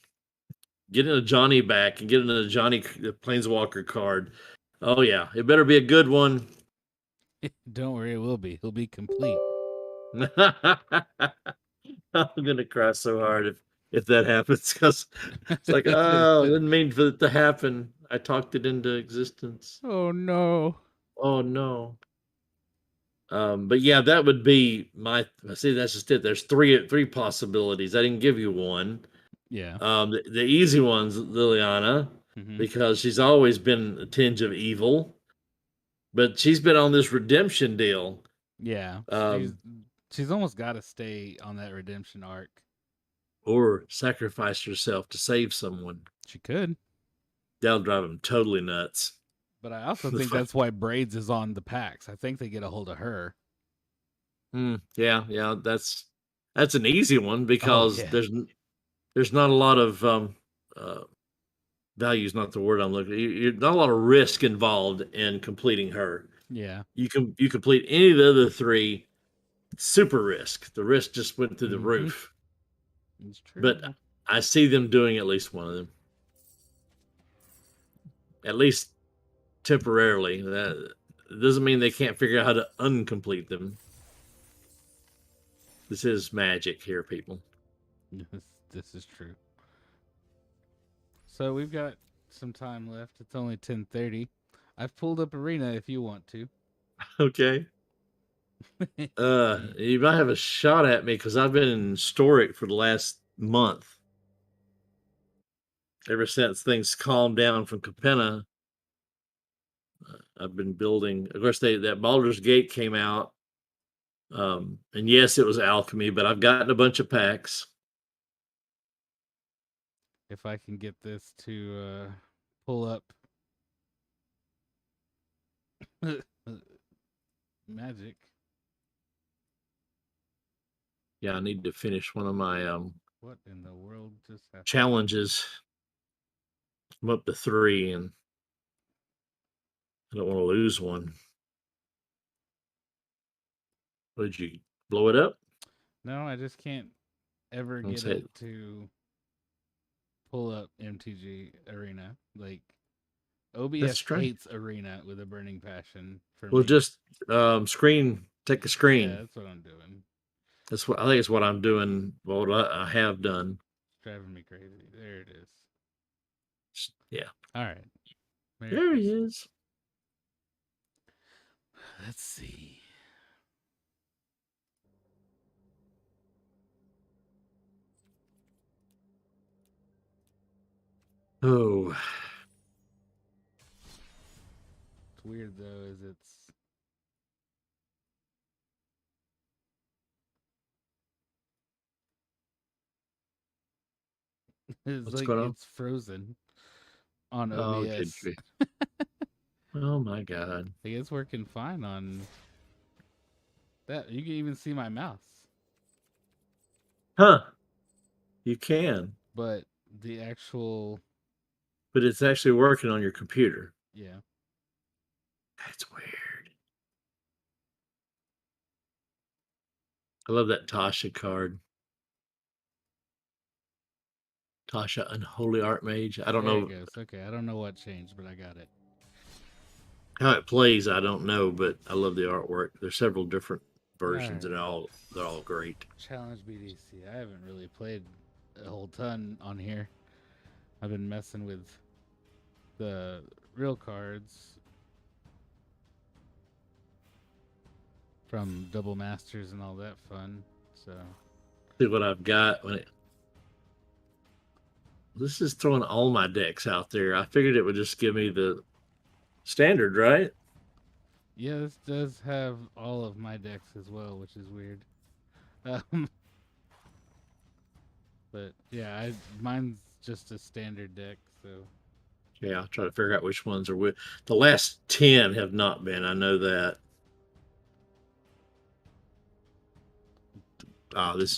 Getting a Johnny back and getting a Johnny Planeswalker card. Oh yeah, it better be a good one. Don't worry, it will be. He'll be complete. I'm gonna cry so hard if that happens because it's like, oh, I didn't mean for it to happen. I talked it into existence. Oh no. Oh no. But yeah, that would be my. See, that's just it. There's three possibilities. I didn't give you one. Yeah. The easy one's Liliana, because she's always been a tinge of evil, but she's been on this redemption deal. Yeah. She's almost got to stay on that redemption arc. Or sacrifice herself to save someone. She could. That'll drive them totally nuts. But I also think that's why Braids is on the packs. I think they get a hold of her. Yeah, that's an easy one because there's not a lot of value is not the word I'm looking at. You're not a lot of risk involved in completing her. Yeah. You complete any of the other three, super risk. The risk just went through the roof. It's true. But I see them doing at least one of them. At least temporarily. That doesn't mean they can't figure out how to uncomplete them. This is magic here, people. This is true. So we've got some time left. It's only 10:30. I've pulled up Arena if you want to. Okay. You might have a shot at me because I've been in Storic for the last month. Ever since things calmed down from Capenna, I've been building. Of course, that Baldur's Gate came out. And yes, it was alchemy, but I've gotten a bunch of packs. If I can get this to pull up Magic. Yeah, I need to finish one of my what in the world just happened? Challenges. I'm up to 3 and I don't want to lose one. What, did you blow it up? No, I just can't ever get it to pull up MTG Arena. Like OBS hates Arena with a burning passion for me. Just take a screen. Yeah, that's what I'm doing. I think it's what I'm doing. What I have done. It's driving me crazy. There it is. Yeah. All right. There he is. Let's see. Oh. What's weird though is it's frozen on OBS. Oh my god. I think it's working fine on that. You can even see my mouse. Huh. You can. But the actual... But it's actually working on your computer. Yeah. That's weird. I love that Tasha card. Tasha, Unholy Archmage. I don't know. There it goes. Okay, I don't know what changed, but I got it. How it plays, I don't know, but I love the artwork. There's several different versions, and they're all great. Challenge BDC. I haven't really played a whole ton on here. I've been messing with the real cards from Double Masters and all that fun. So See what I've got when it. This is throwing all my decks out there. I figured it would just give me the standard, right? yeah, this does have all of my decks as well, which is weird. But yeah, mine's just a standard deck, so Yeah, I'll try to figure out which ones are with. The last 10 have not been. I know that. Oh, this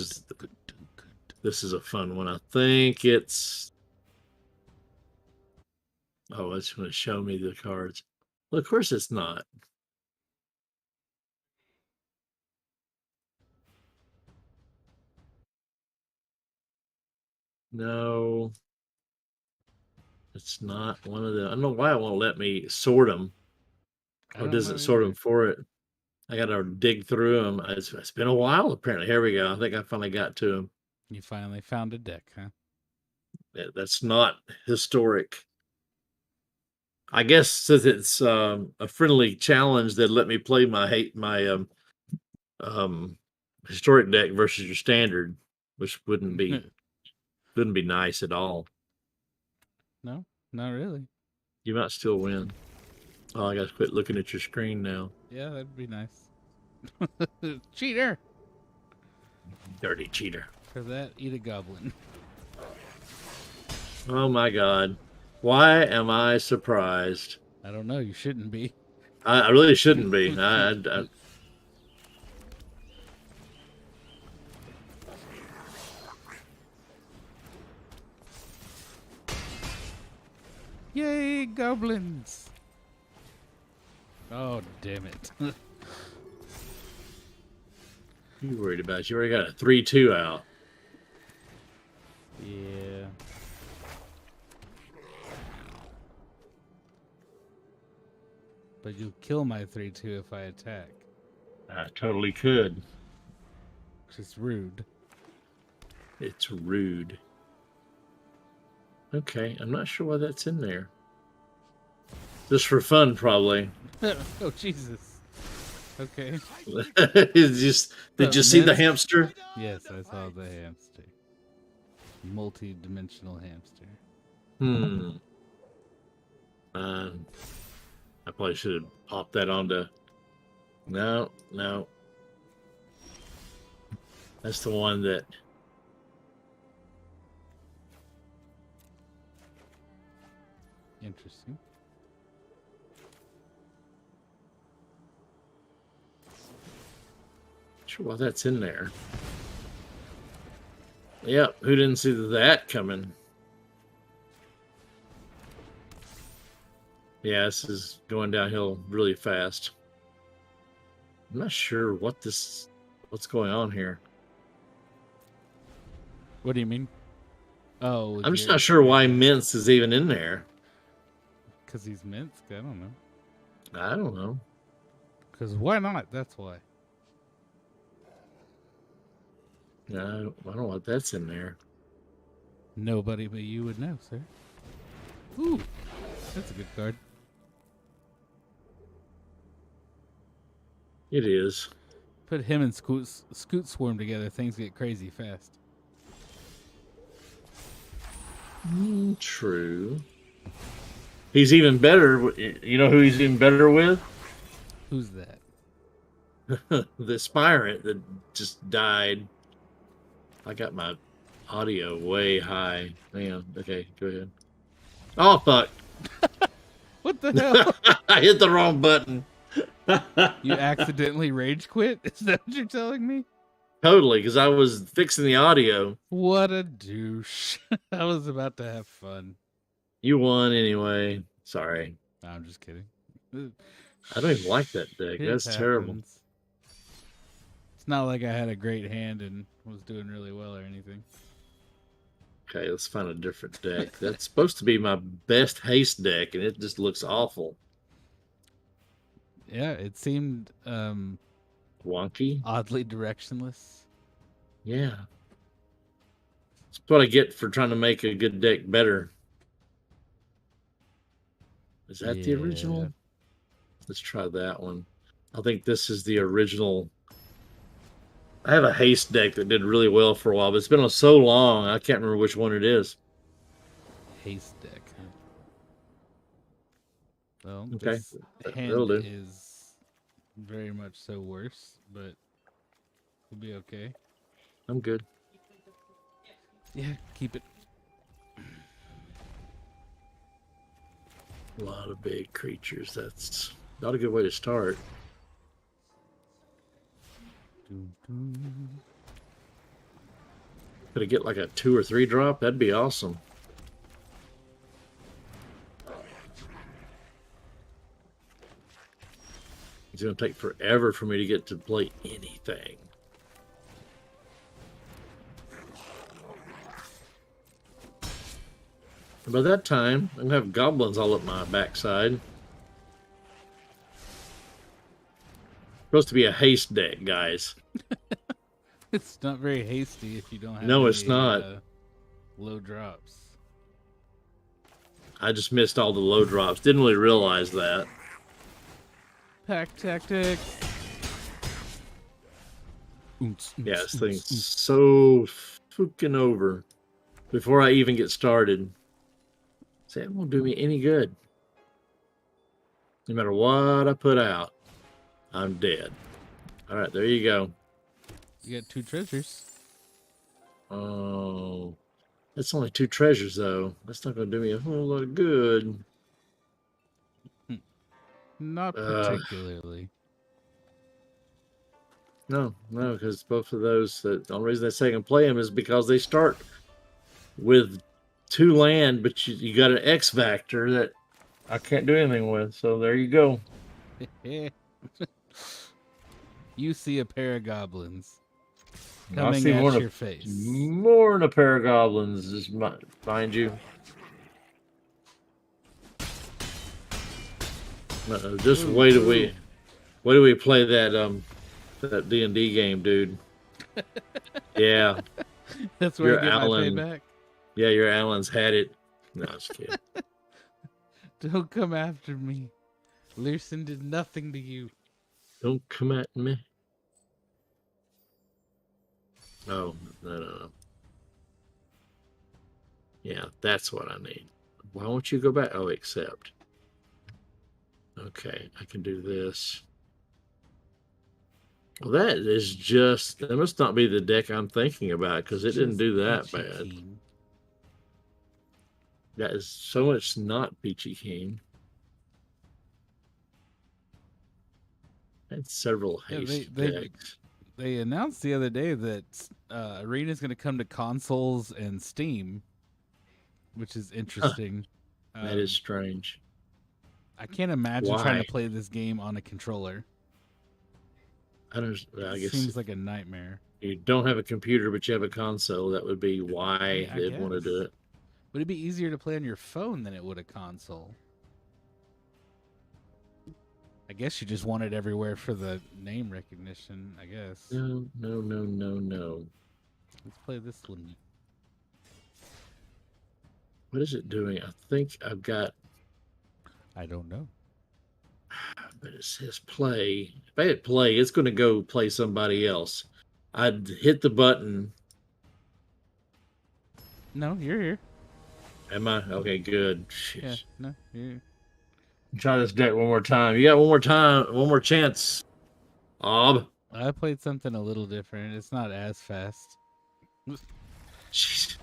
is a fun one. I think it's. Oh, it's going to show me the cards. Well, of course it's not. No, it's not one of them. I don't know why it won't let me sort them. Or does it sort them for it? I got to dig through them. It's been a while, apparently. Here we go. I think I finally got to them. you finally found a deck, huh? That's not historic. I guess since it's a friendly challenge that let me play my historic deck versus your standard, which wouldn't be nice at all. No, not really. You might still win. Oh, I got to quit looking at your screen now. Yeah, that'd be nice. Cheater! Dirty cheater. For that, eat a goblin. Oh my God. Why am I surprised? I don't know. You shouldn't be. I really shouldn't be. Yay, goblins! Oh, damn it. You worried about? You already got a 3/2 out. Yeah. But you'll kill my 3/2 if I attack. I totally could. Which is rude. It's rude. Okay, I'm not sure why that's in there. Just for fun, probably. Oh, Jesus. Okay. Did you see the hamster? Yes, I saw the hamster. Multi-dimensional hamster. I probably should have popped that onto. No. That's the one that. Interesting. Sure why that's in there. Yep, who didn't see that coming? Yeah, this is going downhill really fast. I'm not sure what's going on here. What do you mean? Oh, I'm just not sure why Mince is even in there. Because he's Minsk? I don't know. I don't know. Because why not? That's why. I don't know what that's in there. Nobody but you would know, sir. Ooh, that's a good card. It is. Put him and Scoot Swarm together, things get crazy fast. True. He's even better. You know who he's even better with? Who's that? The Spirant that just died. I got my audio way high. Hang on. Okay, go ahead. Oh, fuck. What the hell? I hit the wrong button. You accidentally rage quit? Is that what you're telling me? Totally, because I was fixing the audio. What a douche. I was about to have fun. You won anyway. Sorry. I'm just kidding. I don't even like that deck. That's terrible. It's not like I had a great hand and was doing really well or anything. Okay, let's find a different deck. That's supposed to be my best haste deck, and it just looks awful. Yeah, it seemed wonky, oddly directionless. Yeah. That's what I get for trying to make a good deck better. Is that the original? Let's try that one. I think this is the original. I have a haste deck that did really well for a while, but it's been on so long, I can't remember which one it is. Haste deck. Huh? Well, Okay, this that'll hand do. is very much so worse, but we'll be okay. I'm good. Yeah, keep it. A lot of big creatures. That's not a good way to start. Could I get like a 2 or 3 drop? That'd be awesome. It's going to take forever for me to get to play anything. And by that time, I'm going to have goblins all up my backside. Supposed to be a haste deck, guys. It's not very hasty if you don't have No, it's any, not. Low drops. I just missed all the low drops. Didn't really realize that. Pack tactics. Yeah, this thing's so fucking over. Before I even get started. See, it won't do me any good. No matter what I put out, I'm dead. All right, there you go. You got 2 treasures. Oh, that's only 2 treasures, though. That's not going to do me a whole lot of good. Not particularly. No, because both of those, the only reason they say I can play them is because they start with 2 land, but you got an X factor that I can't do anything with. So there you go. You see a pair of goblins I coming see at your face. more than a pair of goblins, is mind you. Just wait till we play that that D&D game, dude. Yeah, That's where your I get Alan. my payback. Yeah, your Alan's had it. No, I was kidding. Don't come after me. Learson did nothing to you. Don't come at me. Oh, no. Yeah, that's what I need. Why won't you go back? Oh, accept. Okay, I can do this. Well, that must not be the deck I'm thinking about, because it didn't do that bad. That is so much not Peachy Keen. I had several haste decks. They announced the other day that Arena is going to come to consoles and Steam, which is interesting. That is strange. I can't imagine trying Why? to play this game on a controller. I guess Seems like a nightmare. you don't have a computer, but you have a console. That would be why I they'd want to do guess. it. Would it be easier to play on your phone than it would a console? I guess you just want it everywhere for the name recognition, I guess. No. Let's play this one. What is it doing? I think I've got... I don't know. But it says play. If I hit play, it's going to go play somebody else. I'd hit the button. No, you're here. Am I? Okay, good. Yeah, no, you're... Try this deck one more time. You got one more chance. Ob. I played something a little different. It's not as fast. Jeez.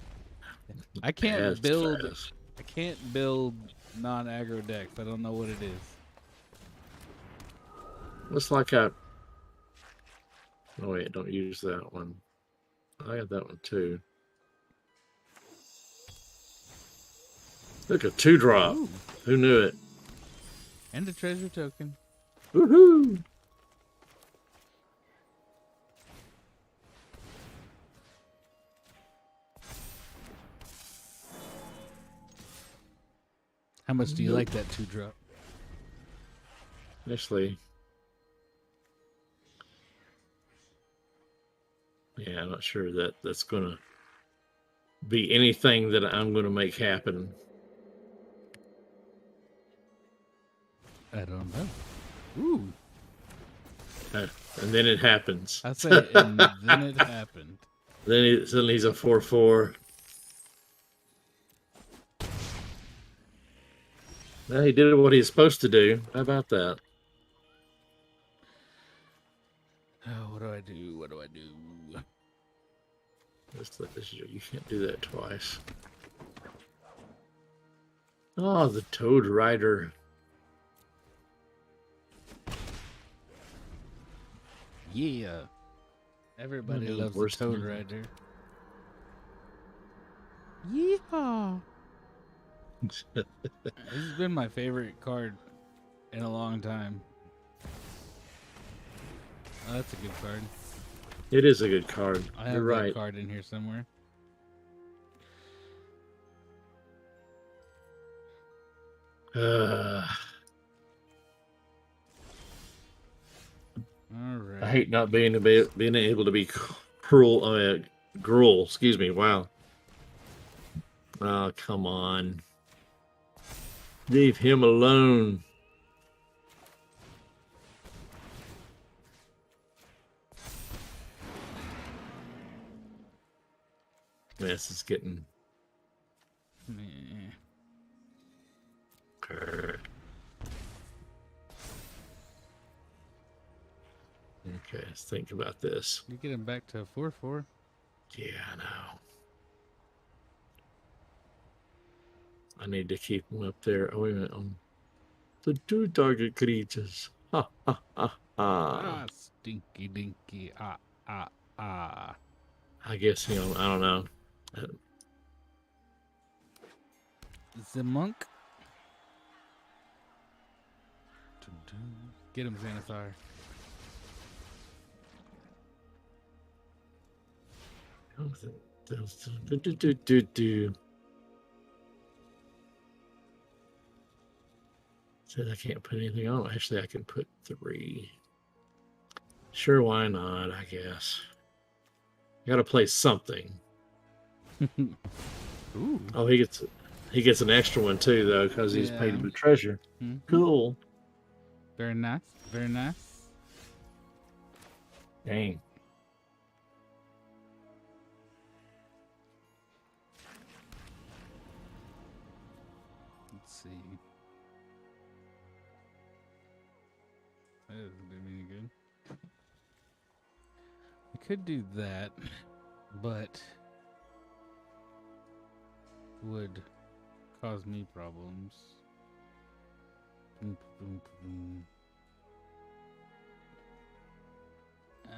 I can't As build. fast. I can't build non-aggro decks. I don't know what it is. Looks like I... Oh wait, don't use that one. I got that one too. Look, a 2-drop. Ooh. Who knew it? And a treasure token. Woohoo! How much do you like that 2-drop? Actually, yeah, I'm not sure that that's going to be anything that I'm going to make happen. I don't know. Ooh. And then it happens. I say, and then it happened. Then suddenly he's a 4/4. Well, he did what he's supposed to do. How about that? Oh, what do I do? What do I do? You can't do that twice. Oh, the Toad Rider. Yeah. Everybody One of the loves the worst Toad ones. Rider. Yeehaw. This has been my favorite card in a long time. Oh, that's a good card. It is a good card. I have You're that right. card in here somewhere. All right. I hate not being able to be cruel. Gruel. Excuse me. Wow. Oh, come on. Leave him alone. This is getting. Meh. Okay, let's think about this. You get him back to a 4/4. Yeah, I know. I need to keep him up there. Oh, wait a minute. The two target creatures. Ha ha ha ha. Stinky dinky. Ah. I guess, I don't know. The monk. Get him, Xanathar. Said I can't put anything on. Actually, I can put 3. Sure, why not? I guess. Got to play something. Ooh. Oh, he gets an extra one too, though, because he's paid with treasure. Mm-hmm. Cool. Very nice. Very nice. Dang. Let's see. That doesn't do me any good. I could do that, but would cause me problems. Boom, boom, boom.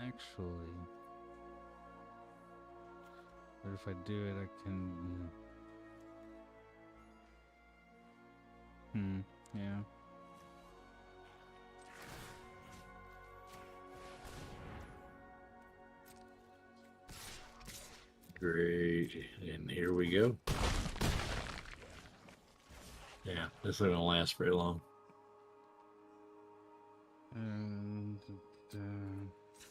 Actually, but if I do it, I can. Yeah. Great. And here we go. Yeah, this isn't going to last very long. And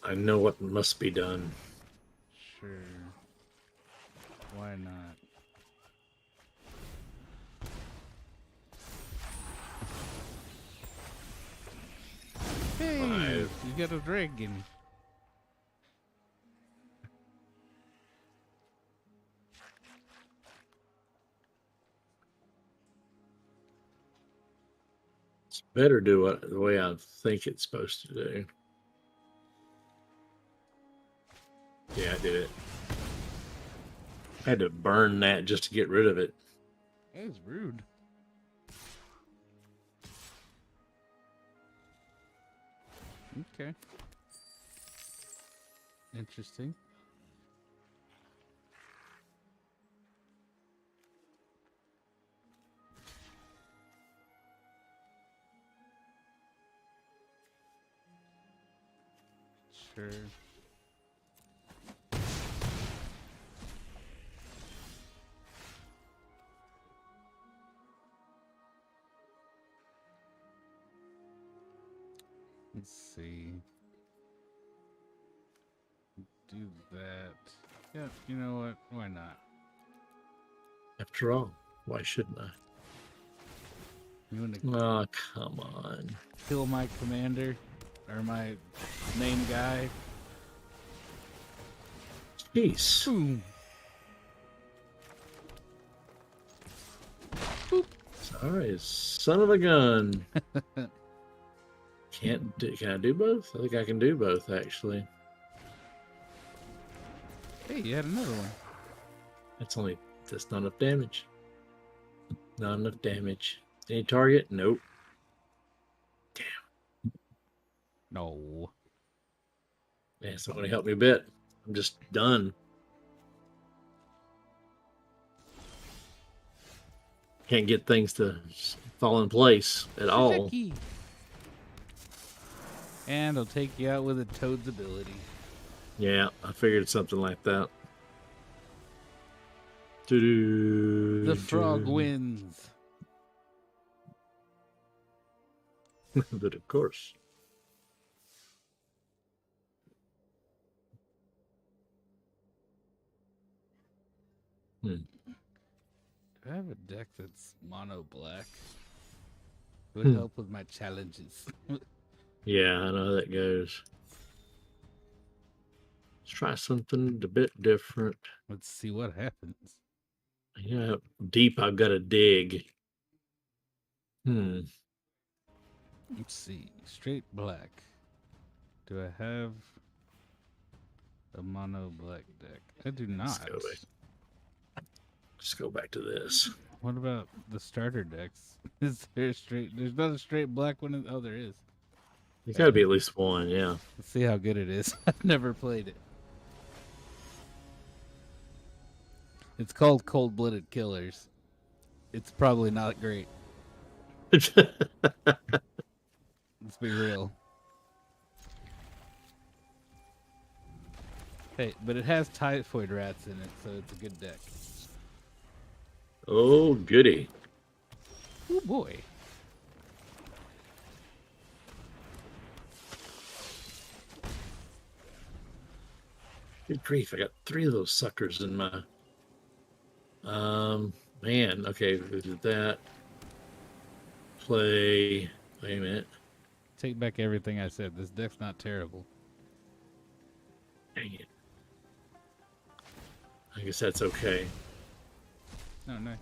I know what must be done. sure. Why not? Hey, 5. you got a dragon. It's better do it the way I think it's supposed to do. Yeah, I did it. I had to burn that just to get rid of it. That was rude. Okay. Interesting. Sure. Let's see. Do that. Yeah, you know what? Why not? After all, why shouldn't I? You want to Oh, come on. kill my commander or my main guy? Jeez. Boom. Sorry, son of a gun. Can I do both? I think I can do both, actually. Hey, you had another one. That's not enough damage. Not enough damage. Any target? Nope. No. Man, it's not going to help me a bit. I'm just done. Can't get things to fall in place at all. And I'll take you out with a Toad's ability. Yeah, I figured something like that. Doo-doo, The frog doo. wins. But of course. Do I have a deck that's mono black? It would help with my challenges. Yeah, I know how that goes. Let's try something a bit different. Let's see what happens. Yeah, deep I've got to dig. Let's see. Straight black. Do I have a mono black deck? I do not. Let's go back to this. What about the starter decks? Is there a straight? There's not a straight black one. Oh, there is. There's got to be at least one, yeah. Let's see how good it is. I've never played it. It's called Cold Blooded Killers. It's probably not great. Let's be real. Hey, but it has typhoid rats in it, so it's a good deck. Oh, goody. Oh, boy. Good grief, I got 3 of those suckers in my... man, okay, we did that. Play... Wait a minute. Take back everything I said. This deck's not terrible. Dang it. I guess that's okay. Oh, nice.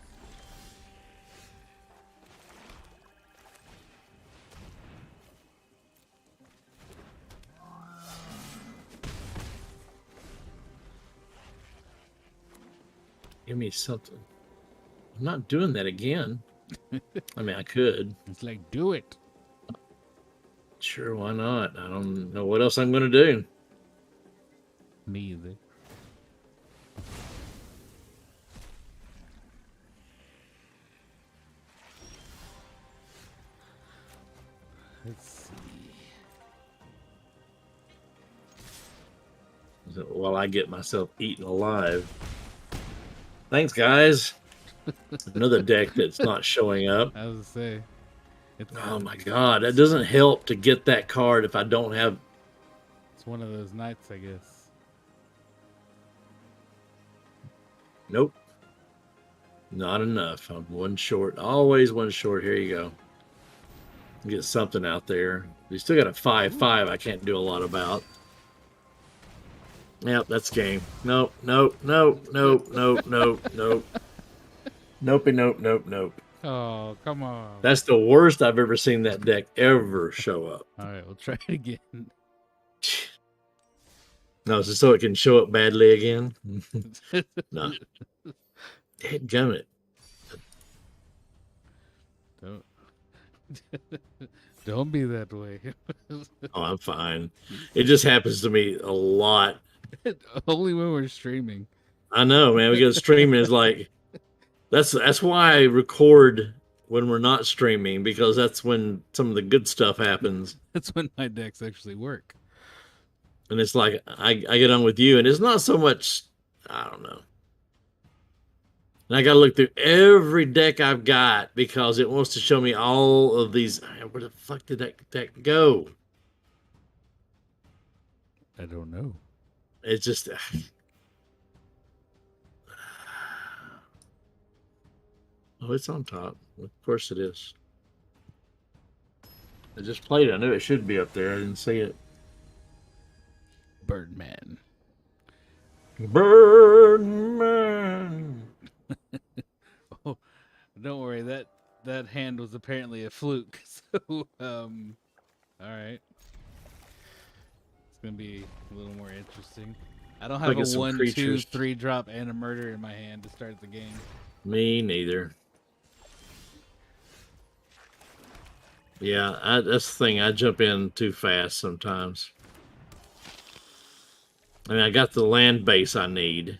Give me something. I'm not doing that again. I mean, I could. It's like, do it. Sure, why not? I don't know what else I'm going to do. Me either. Let's see. While I get myself eaten alive. Thanks, guys. Another deck that's not showing up. I was to say. Oh my god, that doesn't help to get that card if I don't have... It's one of those nights, I guess. Nope. Not enough. I'm one short. Always one short. Here you go. Get something out there. You still got a 5/5 I can't do a lot about. Yep, that's game. Nope, nope, nope, nope, nope, nope, nope. Nope, nope, nope, nope. Oh, come on. That's the worst I've ever seen that deck ever show up. All right, we'll try it again. No, is it so it can show up badly again? No. Dadgummit. Don't be that way. Oh, I'm fine. It just happens to me a lot. Only when we're streaming. I know, man. Because streaming is like... That's why I record when we're not streaming, because that's when some of the good stuff happens. That's when my decks actually work. And it's like, I get on with you, and it's not so much, I don't know. And I got to look through every deck I've got because it wants to show me all of these. Where the fuck did that deck go? I don't know. It's just... Oh, it's on top. Of course it is. I just played it. I knew it should be up there. I didn't see it. Birdman. Birdman. Oh, don't worry. That hand was apparently a fluke. So, all right. It's gonna be a little more interesting. I don't have Look a at some 1, 2, creatures. 3 drop and a murder in my hand to start the game. Me neither. Yeah, that's the thing. I jump in too fast sometimes. I mean, I got the land base I need,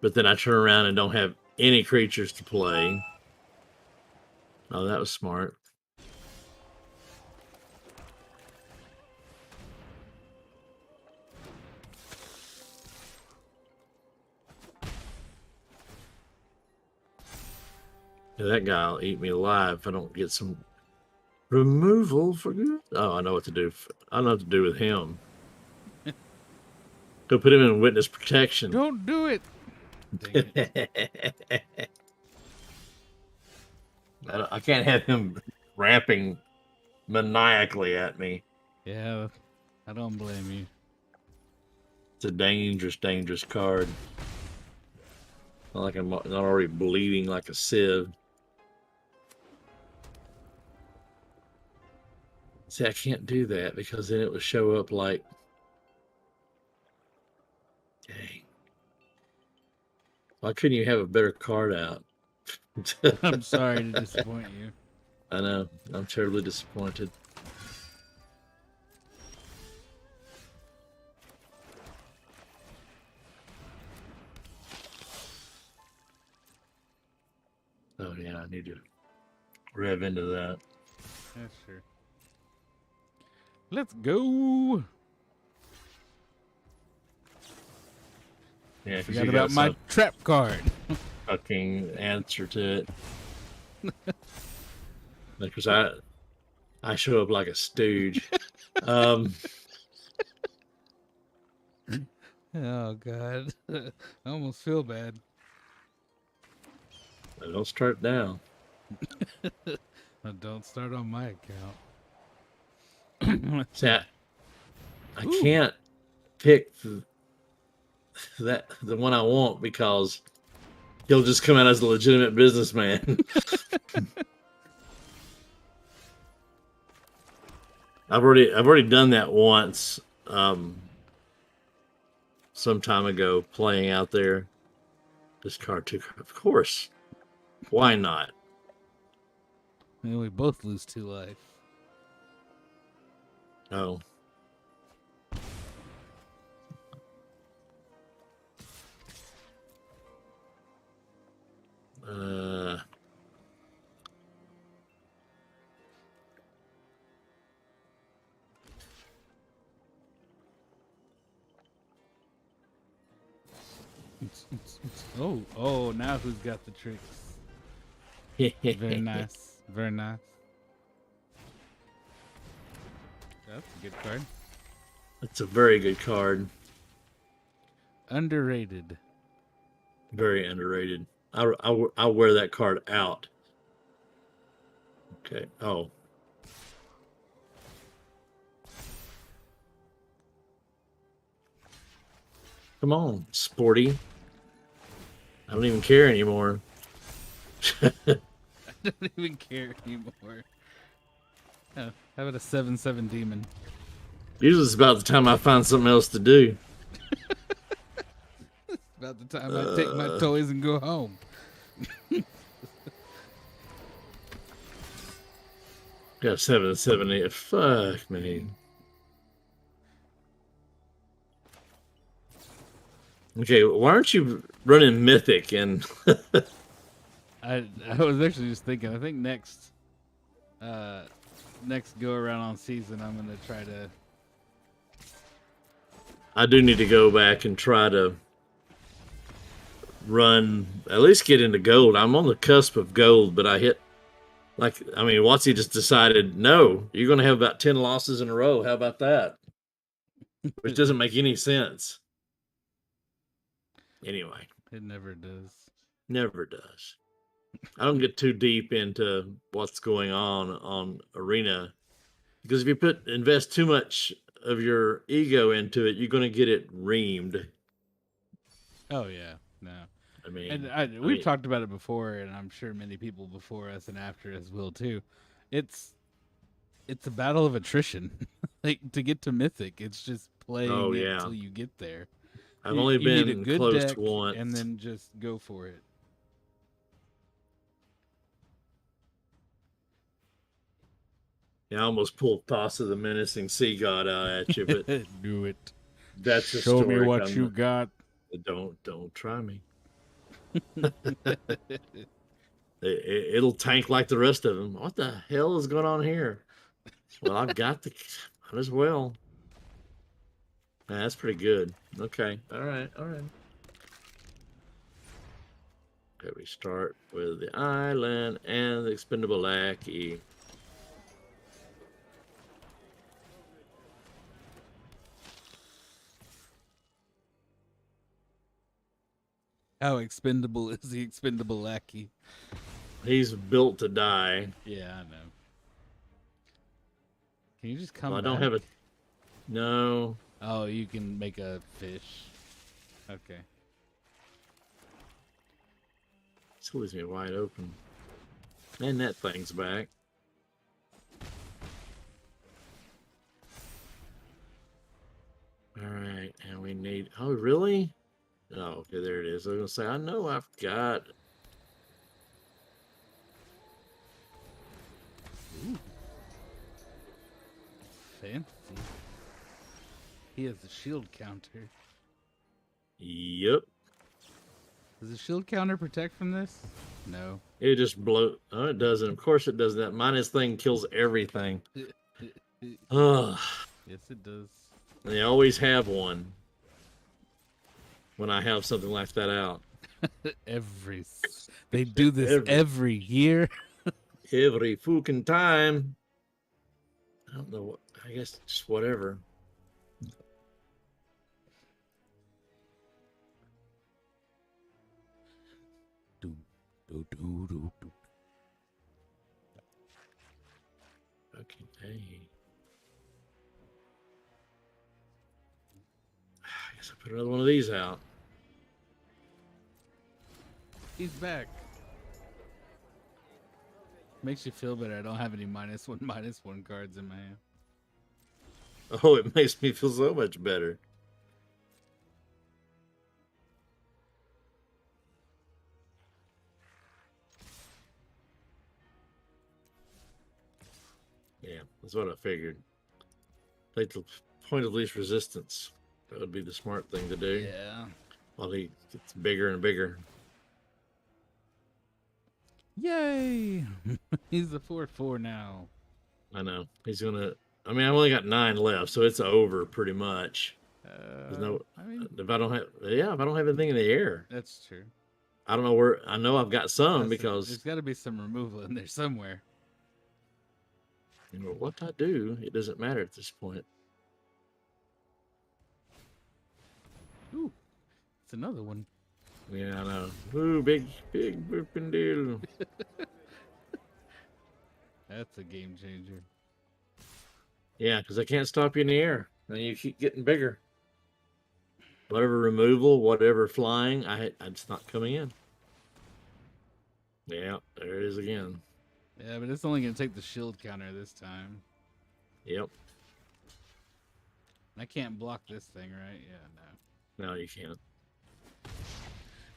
but then I turn around and don't have any creatures to play. Oh, that was smart. Yeah, that guy'll eat me alive if I don't get some removal for good. Oh, I know what to do. I know what to do with him. Go put him in witness protection. Don't do it. Dang it. I can't have him ramping maniacally at me. Yeah, I don't blame you. It's a dangerous, dangerous card. Not like I'm not already bleeding like a sieve. See, I can't do that because then it would show up like... Dang. Why couldn't you have a better card out? I'm sorry to disappoint you. I know. I'm terribly disappointed. Oh, yeah, I need to rev into that. Yeah, sure. Let's go. Yeah, because Forgot you about got my some trap card. fucking answer to it. Because I show up like a stooge. Oh God, I almost feel bad. Don't start down. Don't start on my account. See, I can't pick the one I want because he'll just come out as a legitimate businessman. I've already done that once, some time ago, playing out there. Discard 2 cards, of course. Why not? I mean, we both lose 2 life. Oh. Oh, now who's got the tricks? Very nice. Very nice. That's a good card. It's a very good card. Underrated. Very underrated. I'll wear that card out. Okay. Oh. Come on, sporty. I don't even care anymore. I don't even care anymore. Oh, how about a 7/7 demon? Usually it's about the time I find something else to do. About the time I take my toys and go home. Got 7/7. Fuck me. Okay, why aren't you running Mythic? And I was actually just thinking. I think next go around on season, I'm gonna try to. I do need to go back and try to run, at least get into gold. I'm on the cusp of gold, but I hit, Watsy just decided, no, you're going to have about 10 losses in a row. How about that? Which doesn't make any sense. Anyway. It never does. Never does. I don't get too deep into what's going on Arena, because if you invest too much of your ego into it, you're going to get it reamed. Oh yeah, no. I mean, And we've talked about it before, and I'm sure many people before us and after us will too. It's a battle of attrition. Like to get to Mythic, it's just playing it yeah. till you get there. I've only you need a been good close deck, to once. and then just go for it. Yeah, I almost pulled Toss of the Menacing Sea God out at you, but do it. That's a Show story. me what you got. Don't try me. It'll tank like the rest of them. What the hell is going on here? Well, I've got the. Might as well. Yeah, that's pretty good. Okay. All right. Okay, we start with the island and the expendable lackey. How expendable is the expendable lackey? He's built to die. Yeah, I know. Can you just come Well, I back? don't have a... No. Oh, you can make a fish. Okay. This leaves me wide open. And that thing's back. Alright, and we need... Oh, really? Oh, okay, there it is. I was going to say, I know I've got... Ooh. Fancy. He has a shield counter. Yep. Does the shield counter protect from this? No. It just blow. Oh, it doesn't. Of course it does that. Minus thing kills everything. Ugh. Yes, it does. They always have one. When I have something like that out. They do this every year. Every fucking time. I don't know what. I guess just whatever. Okay. Hey. I guess I put another one of these out. He's back. Makes you feel better. I don't have any -1/-1 cards in my hand. Oh, it makes me feel so much better. Yeah, that's what I figured. Take the point of least resistance. That would be the smart thing to do. Yeah. While he gets bigger and bigger. Yay! He's a 4/4 now. I know. He's gonna. I mean, I've only got 9 left, so it's over pretty much. There's no. I mean, if I don't have, if I don't have anything in the air, that's true. I don't know where. I know I've got some because there's got to be some removal in there somewhere. You know what I do, it doesn't matter at this point. Ooh, it's another one. Yeah, I know. Ooh, big whooping deal. That's a game changer. Yeah, because I can't stop you in the air, and you keep getting bigger. Whatever removal, whatever flying, it's not coming in. Yeah, there it is again. Yeah, but it's only going to take the shield counter this time. Yep. I can't block this thing, right? Yeah, no. No, you can't.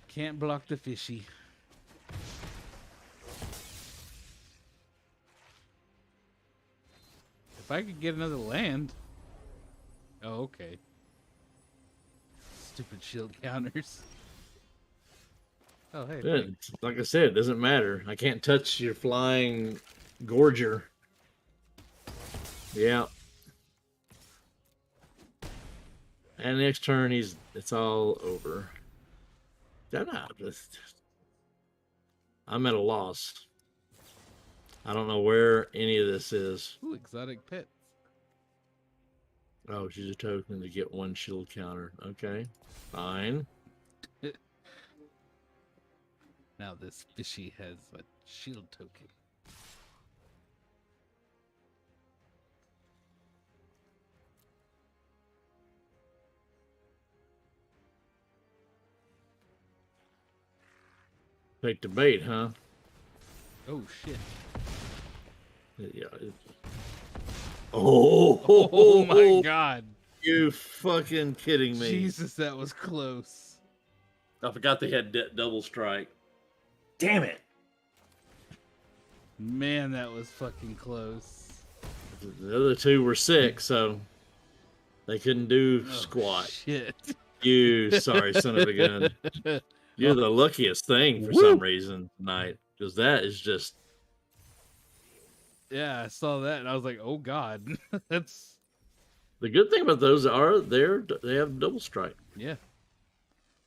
Can't block the fishy. If I could get another land. Oh, okay. Stupid shield counters. Oh, hey. Yeah, like I said, it doesn't matter. I can't touch your flying gorger. Yeah. And next turn, it's all over. I'm at a loss. I don't know where any of this is. Ooh, exotic pets. Oh, she's a token to get 1 shield counter. Okay, fine. Now this fishy has a shield token. Take the bait, huh? Oh shit! Yeah. Oh my god! You fucking kidding me? Jesus, that was close. I forgot they had double strike. Damn it! Man, that was fucking close. The other two were sick, so they couldn't do Oh, squat. Shit. You sorry son of a gun. You're the luckiest thing for some reason tonight, because that is just. Yeah, I saw that and I was like, "Oh God, that's." The good thing about those are they have double strike. Yeah.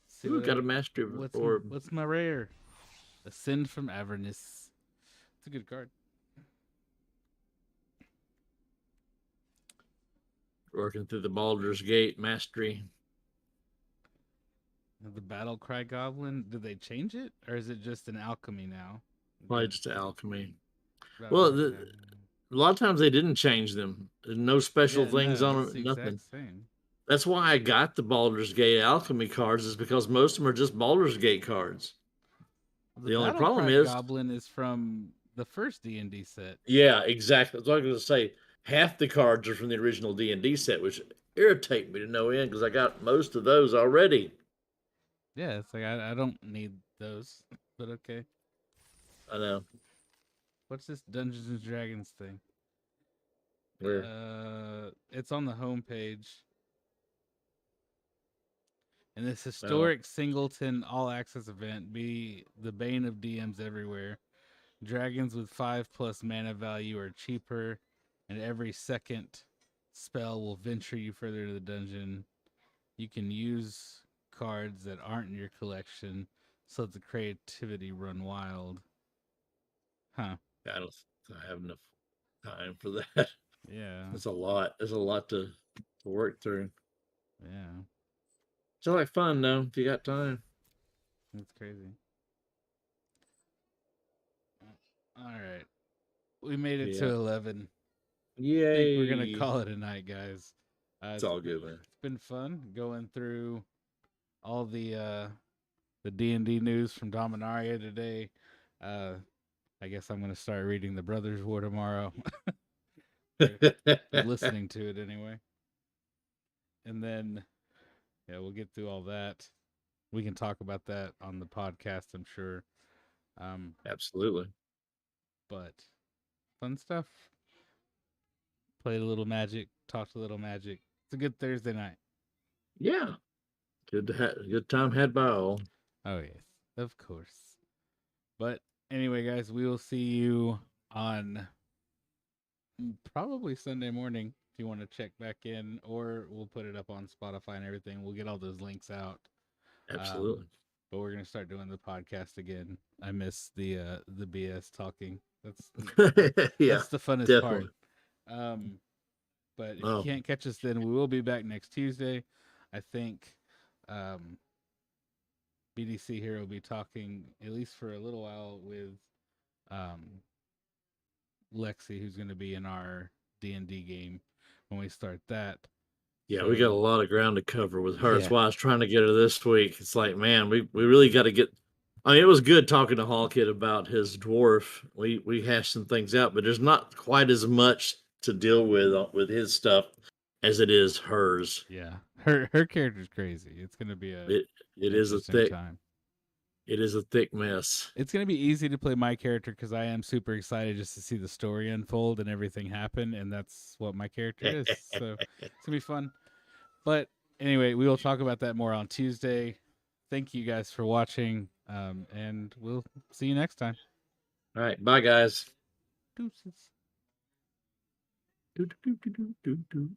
See Ooh, what got I- a mastery orb. What's my rare? Ascend from Avernus. It's a good card. Working through the Baldur's Gate mastery. The Battle Cry Goblin. Did they change it, or is it just an alchemy now? Probably just alchemy. Battle Well, Cry Goblin. a lot of times they didn't change them. There's no special Yeah, things no, on it's them. the Nothing. exact same. That's why I got the Baldur's Gate alchemy cards, is because most of them are just Baldur's Gate cards. The only Battle problem Cry is, Goblin is from the first D&D set. yeah, exactly. That's what I was going to say. Half the cards are from the original D&D set, which irritate me to no end because I got most of those already. Yeah, it's like I don't need those, but okay. I know. What's this Dungeons and Dragons thing? Where? It's on the homepage. In this historic singleton all-access event, be the bane of DMs everywhere. Dragons with 5+ mana value are cheaper, and every second spell will venture you further to the dungeon. You can use cards that aren't in your collection, so let the creativity run wild. Huh. I don't have enough time for that. Yeah. That's a lot. There's a lot to work through. Yeah. It's like fun though, if you got time. That's crazy. All right. We made it to 11. Yay. I think we're going to call it a night, guys. It's all good, man. It's been fun going through all the D&D news from Dominaria today. I guess I'm going to start reading the Brothers War tomorrow. Listening to it anyway. And then, yeah, we'll get through all that. We can talk about that on the podcast, I'm sure. Absolutely. But fun stuff. Played a little Magic, talked a little Magic. It's a good Thursday night. Yeah. Good time had by all. Oh, yes, of course. But anyway, guys, we will see you on probably Sunday morning if you want to check back in, or we'll put it up on Spotify and everything. We'll get all those links out. Absolutely. But we're gonna start doing the podcast again. I miss the BS talking. That's Yeah, that's the funnest definitely. part. But if you can't catch us, then we will be back next Tuesday. I think BDC here will be talking at least for a little while with Lexi, who's going to be in our D&D game when we start that. Yeah, So- we got a lot of ground to cover with her. That's Yeah. why I was trying to get her this week. It's like, man, we really got to get. I mean, it was good talking to Hawkhead about his dwarf. We hashed some things out, but there's not quite as much to deal with his stuff as it is hers. Yeah, her character's crazy. It's going to be It is a interesting thick time. It is a thick mess. It's going to be easy to play my character because I am super excited just to see the story unfold and everything happen, and that's what my character is. So it's going to be fun. But anyway, we will talk about that more on Tuesday. Thank you guys for watching, and we'll see you next time. All right, bye, guys. Deuces. Do, do, do, do, do, do.